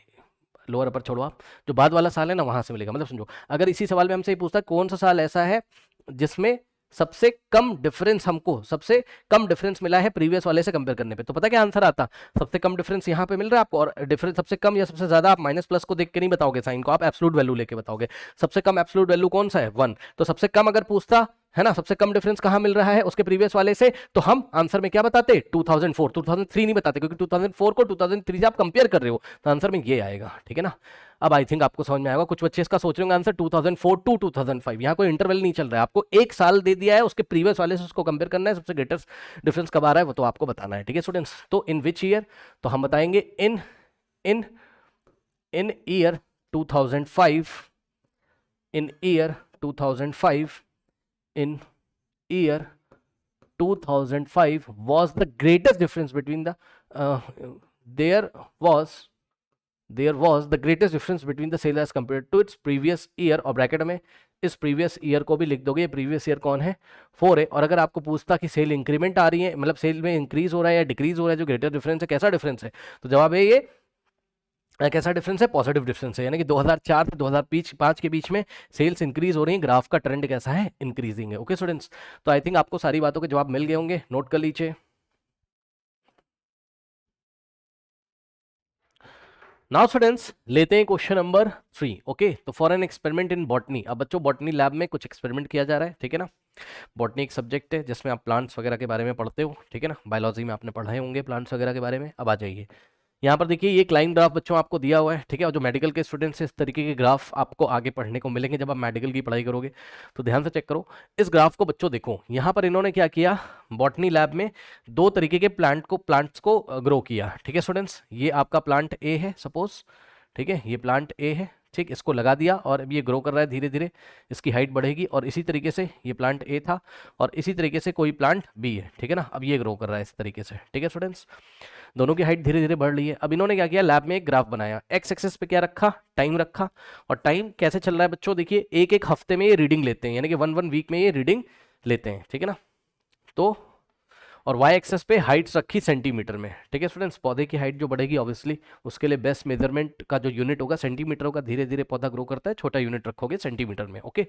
Speaker 1: लोअर अपर छोड़ो आप, जो बाद वाला साल है ना वहां से मिलेगा। मतलब समझो, अगर इसी सवाल में हमसे पूछता कौन सा साल ऐसा है जिसमें सबसे कम डिफरेंस, हमको सबसे कम डिफरेंस मिला है प्रीवियस वाले से कंपेयर करने पे, तो पता क्या आंसर आता, सबसे कम डिफरेंस यहाँ पे मिल रहा है आपको, और डिफरेंस सबसे कम या सबसे ज्यादा आप माइनस प्लस को देख के नहीं बताओगे साइन को, आप एब्सोल्यूट वैल्यू लेके बताओगे। सबसे कम एब्सोल्यूट वैल्यू कौन सा है 1, तो सबसे कम अगर पूछता है ना, सबसे कम डिफरेंस कहां मिल रहा है उसके प्रीवियस वाले से, तो हम आंसर में क्या बताते 2004, 2003 नहीं बताते, क्योंकि 2004 को 2003 से आप कंपेयर कर रहे हो, तो आंसर में ये आएगा, ठीक है ना। अब आई थिंक आपको समझ में आएगा, कुछ बच्चे इसका सोच रहे होंगे आंसर 2004 टू 2005, यहाँ कोई इंटरवल नहीं चल रहा है, आपको एक साल दे दिया है, उसके प्रीवियस वाले से उसको कंपेयर करना है, सबसे ग्रेटेस्ट डिफरेंस कब आ रहा है वो तो आपको बताना है, ठीक है स्टूडेंट्स। तो इन विच ईयर, तो हम बताएंगे in in in year 2005, in year 2005, in year 2005 was the greatest difference between the there was the greatest difference between the sale as compared to its previous year, और ब्रैकेट में इस प्रीवियस ईयर को भी लिख दोगे, ये प्रीवियस ईयर कौन है 4 है, और अगर आपको पूछता कि सेल इंक्रीमेंट आ रही है, मतलब सेल में इंक्रीज हो रहा है या डिक्रीज हो रहा है, जो ग्रेटर डिफरेंस है कैसा डिफरेंस है, तो जवाब है ये कैसा डिफरेंस है, पॉजिटिव डिफरेंस है, यानी कि 2004 से 2005 के बीच में सेल्स इंक्रीज हो रही है, ग्राफ का ट्रेंड कैसा है, इंक्रीजिंग है। ओके स्टूडेंट्स, तो आई थिंक आपको सारी बातों के जवाब मिल गए होंगे, नोट कर लीजिए। नाउ स्टूडेंट्स लेते हैं क्वेश्चन नंबर 3। ओके, तो for an experiment in botany, अब बच्चों बॉटनी लैब में कुछ एक्सपेरिमेंट किया जा रहा है, ठीक है ना। बॉटनी एक सब्जेक्ट है जिसमें आप प्लांट्स वगैरह के बारे में पढ़ते हो, ठीक है ना, बायोलॉजी में आपने पढ़ाए होंगे प्लांट्स वगैरह के बारे में। अब आ जाइए यहाँ पर देखिए, ये एक लाइन ग्राफ बच्चों आपको दिया हुआ है, ठीक है, और जो मेडिकल के स्टूडेंट्स इस तरीके के ग्राफ आपको आगे पढ़ने को मिलेंगे जब आप मेडिकल की पढ़ाई करोगे, तो ध्यान से चेक करो इस ग्राफ को बच्चों। देखो यहाँ पर इन्होंने क्या किया, बॉटनी लैब में दो तरीके के प्लांट्स को ग्रो किया, ठीक है स्टूडेंट्स। ये आपका प्लांट ए है सपोज, ठीक है, ये प्लांट ए है, ठीक, इसको लगा दिया और अब ये ग्रो कर रहा है धीरे धीरे, इसकी हाइट बढ़ेगी, और इसी तरीके से ये प्लांट ए था और इसी तरीके से कोई प्लांट बी है, ठीक है ना, अब ये ग्रो कर रहा है इस तरीके से, ठीक है स्टूडेंट्स। दोनों की हाइट धीरे धीरे बढ़ रही है। अब इन्होंने क्या किया, लैब में एक ग्राफ बनाया, एक्स एक्सिस पे क्या रखा, टाइम रखा, और टाइम कैसे चल रहा है बच्चों, देखिए एक एक हफ्ते में ये रीडिंग लेते हैं, यानी कि वन वीक में ये रीडिंग लेते हैं, ठीक है ना। तो और वाई एक्सेस पे हाइट्स रखी सेंटीमीटर में, ठीक है स्टूडेंट्स। पौधे की हाइट जो बढ़ेगी ऑब्वियसली उसके लिए बेस्ट मेजरमेंट का जो यूनिट होगा सेंटीमीटर होगा, धीरे धीरे पौधा ग्रो करता है, छोटा यूनिट रखोगे सेंटीमीटर में। ओके,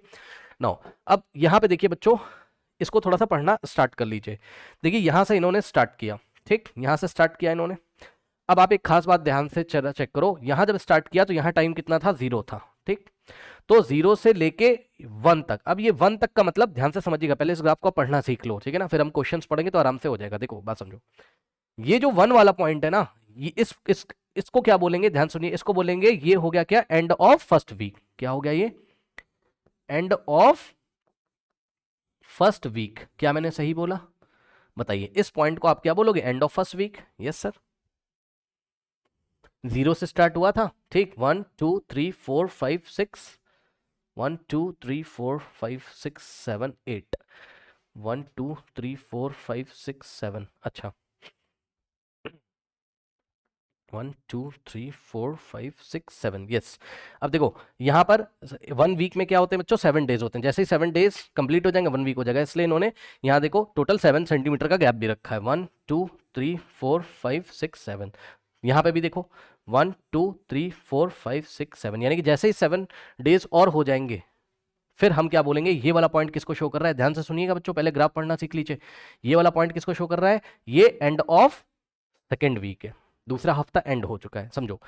Speaker 1: नाउ अब यहाँ पे देखिए बच्चों, इसको थोड़ा सा पढ़ना स्टार्ट कर लीजिए। देखिए यहाँ से इन्होंने स्टार्ट किया, ठीक, यहाँ से स्टार्ट किया इन्होंने। अब आप एक खास बात ध्यान से चेक करो, यहाँ जब स्टार्ट किया तो यहाँ टाइम कितना था, 0 था, ठीक, तो 0 से लेके 1 तक। अब ये 1 तक का मतलब ध्यान से समझिएगा, पहले इस ग्राफ को पढ़ना सीख लो, ठीक है ना, फिर हम क्वेश्चंस पढ़ेंगे तो आराम से हो जाएगा। देखो बात समझो, ये जो 1 वाला पॉइंट है ना, ये इसको क्या बोलेंगे, ध्यान सुनिए, इसको बोलेंगे, ये हो गया क्या, एंड ऑफ फर्स्ट वीक। क्या हो गया ये, एंड ऑफ फर्स्ट वीक। क्या मैंने सही बोला बताइए, इस पॉइंट को आप क्या बोलोगे, end of first week. Yes sir, 0 से स्टार्ट हुआ था, ठीक, 1 2 3 4 5 6, 1 2 3 4 5 6 7 8, 1 2 3 4 5 6 7, अच्छा 1 2 3 4 5 6 7, यस। अब देखो यहाँ पर 1 वीक में क्या होते हैं बच्चों, 7 डेज होते हैं। जैसे ही 7 डेज कंप्लीट हो जाएंगे 1 वीक हो जाएगा, इसलिए इन्होंने यहाँ देखो टोटल 7 सेंटीमीटर का गैप भी रखा है। 1 2 3 4 5 6 7, यहाँ पे भी देखो 1 2 3 4 5 6 7, यानी कि जैसे ही 7 डेज और हो जाएंगे फिर हम क्या बोलेंगे, ये वाला पॉइंट किसको शो कर रहा है, ध्यान से सुनिएगा बच्चों, पहले ग्राफ पढ़ना सीख लीजिए। ये वाला पॉइंट किसको शो कर रहा है, ये एंड ऑफ सेकेंड वीक है, दूसरा हफ्ता एंड हो चुका है, समझो।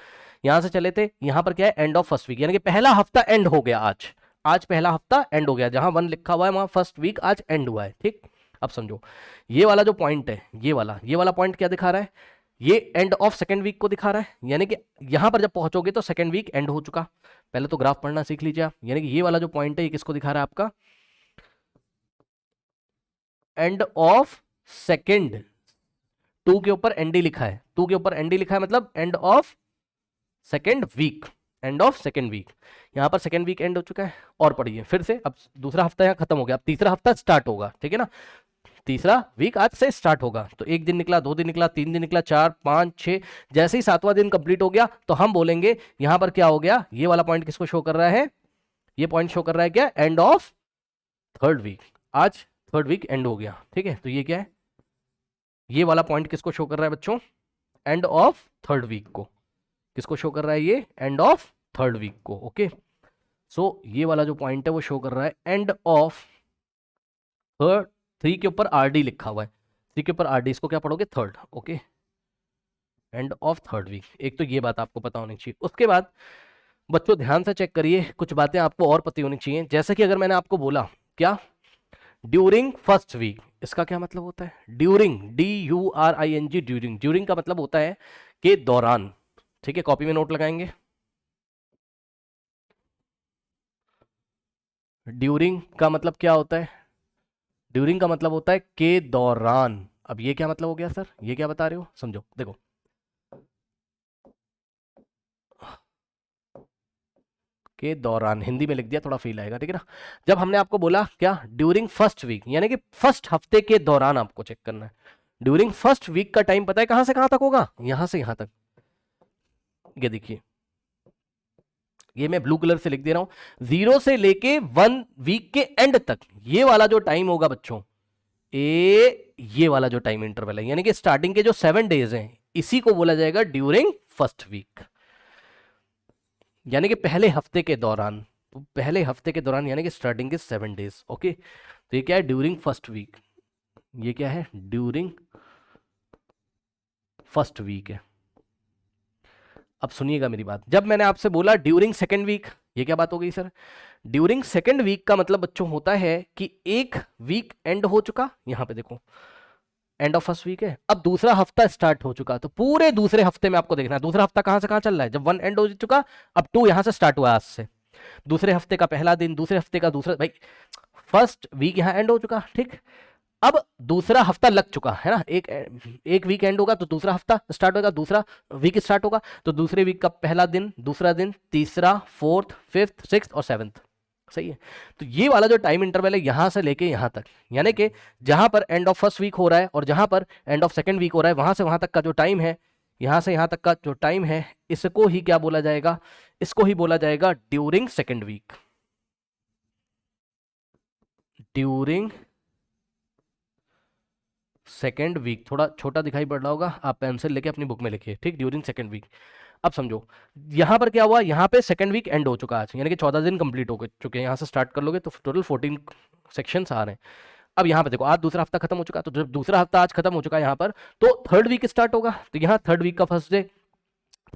Speaker 1: यहां से चले थे, यहां पर क्या है, एंड ऑफ फर्स्ट वीक, यानी कि पहला हफ्ता एंड हो गया आज। आज पहला हफ्ता एंड हो गया, जहां 1 लिखा हुआ है वहां फर्स्ट वीक आज एंड हुआ है, ठीक। अब समझो ये वाला जो पॉइंट है, ये वाला पॉइंट क्या दिखा रहा है, ये एंड ऑफ सेकेंड वीक को दिखा रहा है, यानी कि यहां पर जब पहुंचोगे तो सेकेंड वीक एंड हो चुका। पहले तो ग्राफ पढ़ना सीख लीजिए आप, यानी कि ये वाला जो पॉइंट है ये किसको दिखा रहा है, आपका एंड ऑफ सेकेंड, 2 के ऊपर एनडी लिखा है, 2 के ऊपर एनडी लिखा है, मतलब end of second week, end of second week. यहां पर सेकेंड वीक एंड हो चुका है, और पढ़िए फिर से, अब दूसरा हफ्ता यहां खत्म हो गया, अब तीसरा हफ्ता स्टार्ट होगा, ठीक है ना। तीसरा वीक आज से स्टार्ट होगा, तो 1 दिन निकला, 2 दिन निकला, 3 दिन निकला, 4 5 6, जैसे ही 7वां दिन कंप्लीट हो गया तो हम बोलेंगे यहां पर क्या हो गया, ये वाला पॉइंट किसको शो कर रहा है, ये पॉइंट शो कर रहा है क्या, एंड ऑफ थर्ड वीक, आज थर्ड वीक एंड हो गया, ठीक है। तो ये क्या है, ये वाला पॉइंट किसको शो कर रहा है बच्चों, एंड ऑफ थर्ड वीक को, किसको शो कर रहा है, ये एंड ऑफ थर्ड वीक को, ओके। सो ये वाला जो पॉइंट है वो शो कर रहा है एंड ऑफ थर्ड, 3 के ऊपर आरडी लिखा हुआ है, 3 के ऊपर आरडी, इसको क्या पढ़ोगे, third, okay, end of third week. एक तो ये बात आपको पता होनी चाहिए। उसके बाद बच्चों ध्यान से चेक करिए, कुछ बातें आपको और पता होनी चाहिए, जैसे कि अगर मैंने आपको बोला क्या, ड्यूरिंग फर्स्ट वीक, इसका क्या मतलब होता है, ड्यूरिंग, DURING, ड्यूरिंग, ड्यूरिंग का मतलब होता है के दौरान, ठीक है, कॉपी में नोट लगाएंगे। ड्यूरिंग का मतलब क्या होता है, ड्यूरिंग का मतलब होता है के दौरान। अब ये क्या मतलब हो गया सर, ये क्या बता रहे हो, समझो, देखो के दौरान, हिंदी में लिख दिया, थोड़ा फील आएगा, ठीक है ना। जब हमने आपको बोला क्या, ड्यूरिंग फर्स्ट वीक, यानी कि फर्स्ट हफ्ते के दौरान आपको चेक करना है। ड्यूरिंग फर्स्ट वीक का टाइम पता है कहां से कहां तक होगा, यहां से यहां तक, ये देखिए, ये मैं ब्लू कलर से लिख दे रहा हूं, 0 से लेके 1 वीक के एंड तक, ये वाला जो टाइम होगा बच्चों, ये वाला जो टाइम इंटरवल है, यानी कि स्टार्टिंग के जो 7 डेज हैं, इसी को बोला जाएगा ड्यूरिंग फर्स्ट वीक, यानी कि पहले हफ्ते के दौरान। तो पहले हफ्ते के दौरान यानी कि स्टार्टिंग के 7 डेज, ओके। तो ये क्या है, ड्यूरिंग फर्स्ट वीक, ये क्या है, ड्यूरिंग फर्स्ट वीक है। अब सुनिएगा मेरी बात, जब मैंने आपसे बोला ड्यूरिंग सेकेंड वीक, ये क्या बात हो गई सर, ड्यूरिंग सेकेंड वीक का मतलब बच्चों होता है कि एक वीक एंड हो चुका, यहां पे देखो एंड ऑफ फर्स्ट वीक है, अब दूसरा हफ्ता स्टार्ट हो चुका, तो पूरे दूसरे हफ्ते में आपको देखना है दूसरा हफ्ता कहां से कहां चल रहा है। जब 1 एंड हो चुका, अब 2 यहां से स्टार्ट हुआ, आज से दूसरे हफ्ते का पहला दिन, दूसरे हफ्ते का दूसरा, भाई फर्स्ट वीक यहां एंड हो चुका, ठीक। अब दूसरा हफ्ता लग चुका है ना, एक वीक एंड होगा तो दूसरा हफ्ता स्टार्ट होगा, दूसरा वीक स्टार्ट होगा, तो दूसरे वीक का पहला दिन, दूसरा दिन, तीसरा, फोर्थ, फिफ्थ, सिक्स्थ और सेवंथ, सही है। तो ये वाला जो टाइम इंटरवल है यहां से लेके यहां तक, यानी कि जहां पर एंड ऑफ फर्स्ट वीक हो रहा है और जहां पर एंड ऑफ सेकंड वीक हो रहा है, वहां से वहां तक का जो टाइम है, यहां से यहां तक का जो टाइम है, इसको ही क्या बोला जाएगा, इसको ही बोला जाएगा during second week, during second week. थोड़ा छोटा दिखाई पड़ रहा होगा, आप पेंसिल लेके अपनी बुक में लिखिए, ठीक, ड्यूरिंग सेकेंड वीक। अब समझो यहां पर क्या हुआ, यहां पे सेकेंड वीक एंड हो चुका आज, यानी कि 14 दिन कंप्लीट हो चुके हैं, यहां से स्टार्ट कर लोगे तो टोटल 14 सेक्शंस आ रहे हैं। अब यहां पे देखो आज दूसरा हफ्ता खत्म हो चुका, तो जब दूसरा हफ्ता आज खत्म हो चुका है यहां पर, तो थर्ड वीक स्टार्ट होगा, तो यहां थर्ड वीक का फर्स्ट डे,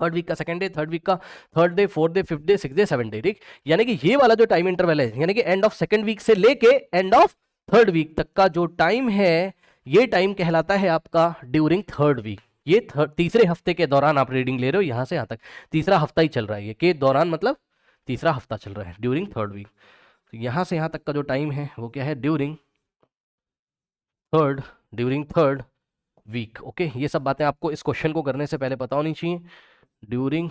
Speaker 1: थर्ड वीक का सेकंड डे, थर्ड वीक का third day, fourth day, fifth day, six day, seven day, ठीक। यानी कि ये वाला जो टाइम इंटरवल है, यानी कि एंड ऑफ सेकंड वीक से लेके एंड ऑफ थर्ड वीक तक का जो टाइम है, ये टाइम कहलाता है आपका ड्यूरिंग थर्ड वीक। ये तीसरे हफ्ते के दौरान आप रीडिंग ले रहे हो, यहां से यहां तक तीसरा हफ्ता ही चल रहा है, ये के दौरान मतलब तीसरा हफ्ता चल रहा है, ड्यूरिंग थर्ड वीक। तो यहां से यहां तक का जो टाइम है वो क्या है, ड्यूरिंग थर्ड वीक, ओके। ये सब बातें आपको इस क्वेश्चन को करने से पहले पता होनी चाहिए, ड्यूरिंग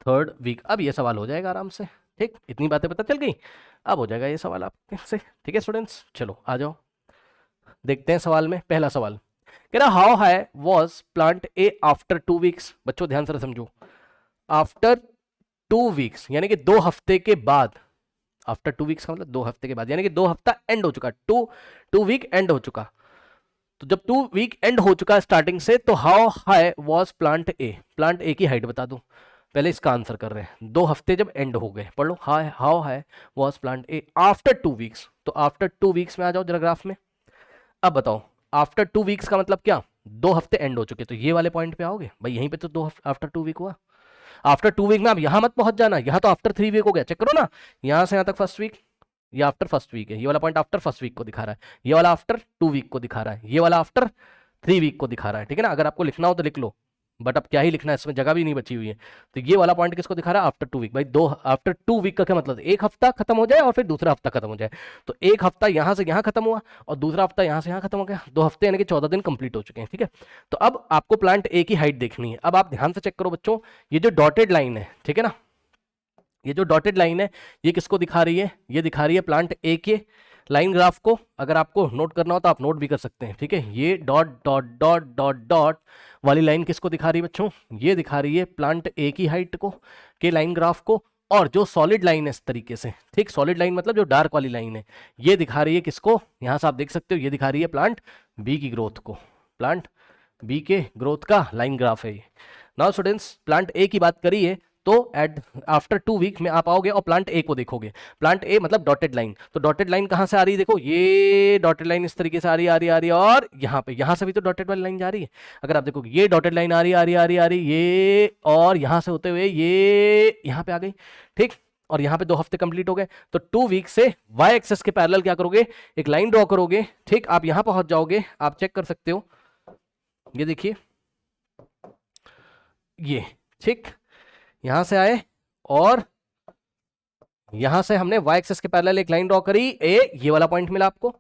Speaker 1: थर्ड वीक। अब ये सवाल हो जाएगा आराम से, ठीक, इतनी बातें पता चल गई। अब हो जाएगा ये सवाल आपके से। ठीक है स्टूडेंट्स, चलो आ जाओ देखते हैं सवाल में। पहला सवाल कह रहा how high was plant A after 2 weeks. बच्चों ध्यान से समझो, आफ्टर 2 वीक्स यानी कि 2 हफ्ते के बाद। आफ्टर 2 वीक्स का मतलब 2 हफ्ते के बाद, यानी कि 2 हफ्ता एंड हो चुका, टू वीक एंड हो चुका। तो जब 2 वीक एंड हो चुका स्टार्टिंग से, तो how high was plant A, plant A की हाइट बता दो। पहले इसका आंसर कर रहे हैं, 2 हफ्ते जब एंड हो गए, पढ़ लो how high was plant A after 2 weeks. तो आफ्टर 2 वीक्स में आ जाओ जरा ग्राफ में। अब बताओ आफ्टर 2 वीक्स का मतलब क्या, 2 हफ्ते एंड हो चुके, तो ये वाले पॉइंट पे आओगे भाई, यहीं पे तो आफ्टर 2 वीक हुआ। आफ्टर 2 वीक में आप यहां मत पहुंच जाना, यहां तो आफ्टर 3 वीक हो गया, चेक करो ना, यहां से यहां तक फर्स्ट वीक, ये आफ्टर फर्स्ट वीक है, ये वाला पॉइंट आफ्टर फर्स्ट वीक को दिखा रहा है, ये वाला आफ्टर 2 वीक को दिखा रहा है, ये वाला आफ्टर 3 वीक को दिखा रहा है। ठीक है ना, अगर आपको लिखना हो तो लिख लो, बट अब क्या ही लिखना है, इसमें जगह भी नहीं बची हुई है। तो ये वाला पॉइंट किसको दिखा रहा है, आफ्टर 2 वीक। भाई आफ्टर 2 वीक का क्या मतलब, एक हफ्ता खत्म हो जाए और फिर दूसरा हफ्ता खत्म हो जाए। तो एक हफ्ता यहां से यहां खत्म हुआ और दूसरा हफ्ता यहां से यहां खत्म हो गया, 2 हफ्ते यानी कि 14 दिन कंप्लीट हो चुके हैं। ठीक है, तो अब आपको प्लांट ए की हाइट देखनी है। अब आप ध्यान से चेक करो बच्चों, ये जो डॉटेड लाइन है, ठीक है ना, ये जो डॉटेड लाइन है ये किसको दिखा रही है, ये दिखा रही है प्लांट ए के लाइन ग्राफ को। अगर आपको नोट करना हो तो आप नोट भी कर सकते हैं। ठीक है, ये dot dot dot dot dot वाली लाइन किसको दिखा रही है बच्चों, ये दिखा रही है प्लांट ए की हाइट को, के लाइन ग्राफ को। और जो सॉलिड लाइन है इस तरीके से, ठीक, सॉलिड लाइन मतलब जो डार्क वाली लाइन है, ये दिखा रही है किसको, यहां से आप देख सकते हो, ये दिखा रही है प्लांट बी की ग्रोथ को, प्लांट बी के ग्रोथ का लाइन ग्राफ है ये। नाउ स्टूडेंट्स, प्लांट ए की बात करी है, तो एट आफ्टर 2 वीक में आप आओगे और प्लांट ए को देखोगे। प्लांट ए मतलब डॉटेड लाइन, तो डॉटेड लाइन कहां से आ रही है, देखो ये डॉटेड लाइन इस तरीके से आ रही है, आ रही है, और यहाँ पे, यहाँ से भी तो डॉटेड वाली लाइन जा रही है। अगर आप देखोगे ये डॉटेड लाइन आ रही है, आ रही ये, और यहाँ से होते हुए ये यहाँ पे आ गई। ठीक, और यहाँ पे 2 हफ्ते कंप्लीट हो गए। तो 2 वीक से वाई एक्सेस के पैरेलल क्या करोगे, एक लाइन ड्रॉ करोगे। ठीक, आप यहां पहुंच जाओगे, आप चेक कर सकते हो, ये देखिए ये, ठीक, यहां से आए और यहां से हमने y एक्सिस के पैरेलल एक लाइन ड्रॉ करी, ए, ये वाला पॉइंट मिला आपको।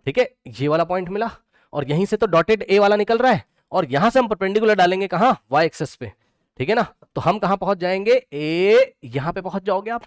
Speaker 1: ठीक है, ये वाला पॉइंट मिला, और यहीं से तो डॉटेड ए वाला निकल रहा है, और यहां से हम परपेंडिकुलर डालेंगे कहां, y एक्सिस पे। ठीक है ना, तो हम कहां पहुंच जाएंगे, ए, यहां पे पहुंच जाओगे आप।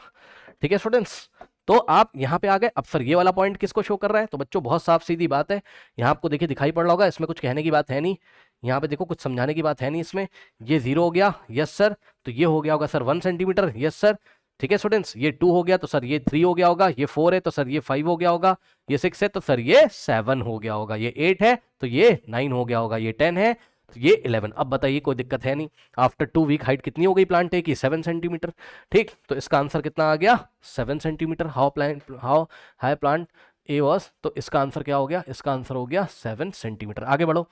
Speaker 1: ठीक है स्टूडेंट्स, तो आप यहां पे आ गए। अब सर ये वाला पॉइंट किसको शो कर रहा है, तो बच्चों बहुत साफ सीधी बात है, यहां आपको देखिए दिखाई पड़ रहा होगा, इसमें कुछ कहने की बात है नहीं, यहाँ पे देखो कुछ समझाने की बात है नहीं इसमें। ये 0 हो गया, यस सर, तो ये हो गया होगा सर 1 सेंटीमीटर, यस सर। ठीक है स्टूडेंट्स, ये 2 हो गया तो सर ये 3 हो गया होगा, ये 4 है तो सर ये 5 हो गया होगा, ये 6 है तो सर ये 7 हो गया होगा, ये 8 है तो ये 9 हो गया होगा, ये 10 है तो ये 11। अब बताइए, कोई दिक्कत है नहीं। आफ्टर 2 वीक हाइट कितनी हो गई प्लांट ए की, 7 सेंटीमीटर। ठीक, तो इसका आंसर कितना आ गया, 7 centimetre. How high plant A was, तो इसका आंसर क्या हो गया, इसका आंसर हो गया 7 सेंटीमीटर। आगे बढ़ो।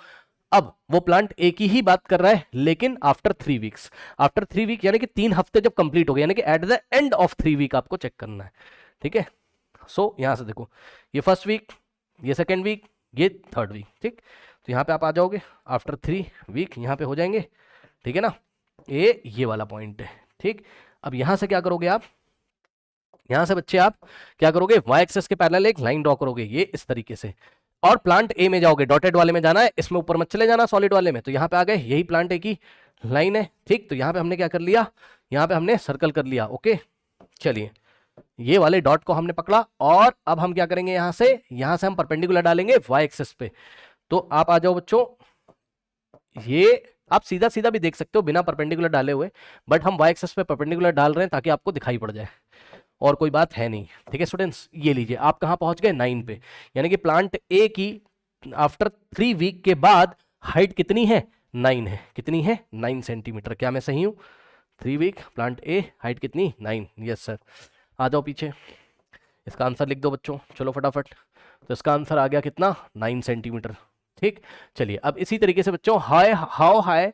Speaker 1: अब वो प्लांट ए की ही बात कर रहा है, लेकिन आफ्टर 3 वीक्स, आफ्टर 3 वीक यानी कि 3 हफ्ते जब कंप्लीट हो गए, यानी कि at the end of 3 week आपको चेक करना है। ठीक है, सो यहां से देखो, ये फर्स्ट वीक, ये सेकेंड वीक, ये थर्ड वीक। ठीक, तो यहां पे आप आ जाओगे आफ्टर 3 वीक, यहां पे हो जाएंगे। ठीक है ना, ये वाला पॉइंट है। ठीक, अब यहां से क्या करोगे आप, यहां से बच्चे आप क्या करोगे, वाई एक्सेस के पैरेलल एक लाइन ड्रॉ करोगे, ये इस तरीके से, और प्लांट ए में जाओगे, डॉटेड वाले में जाना है, इसमें ऊपर मत चले जाना, सॉलिड वाले में। तो यहां पे आ गए, यही प्लांट ए की लाइन है। ठीक, तो यहां पे हमने क्या कर लिया, यहां पे हमने सर्कल कर लिया। ओके, चलिए, ये वाले डॉट को हमने पकड़ा, और अब हम क्या करेंगे, यहां से हम परपेंडिकुलर डालेंगे वाई एक्सेस पे। तो आप आ जाओ बच्चों, ये आप सीधा सीधा भी देख सकते हो बिना परपेंडिकुलर डाले हुए, बट हम वाई एक्सेस पे परपेंडिकुलर डाल रहे हैं ताकि आपको दिखाई पड़ जाए, और कोई बात है नहीं। ठीक है स्टूडेंट्स, ये लीजिए, आप कहां पहुंच गए, 9 पे, यानी कि प्लांट ए की आफ्टर 3 वीक के बाद हाइट कितनी है, 9 है। कितनी है, 9 सेंटीमीटर। क्या मैं सही हूं, 3 वीक प्लांट ए हाइट कितनी, 9। यस सर, आ जाओ पीछे, इसका आंसर लिख दो बच्चों, चलो फटाफट। तो इसका आंसर आ गया कितना, 9 सेंटीमीटर। ठीक, चलिए, अब इसी तरीके से बच्चों, how high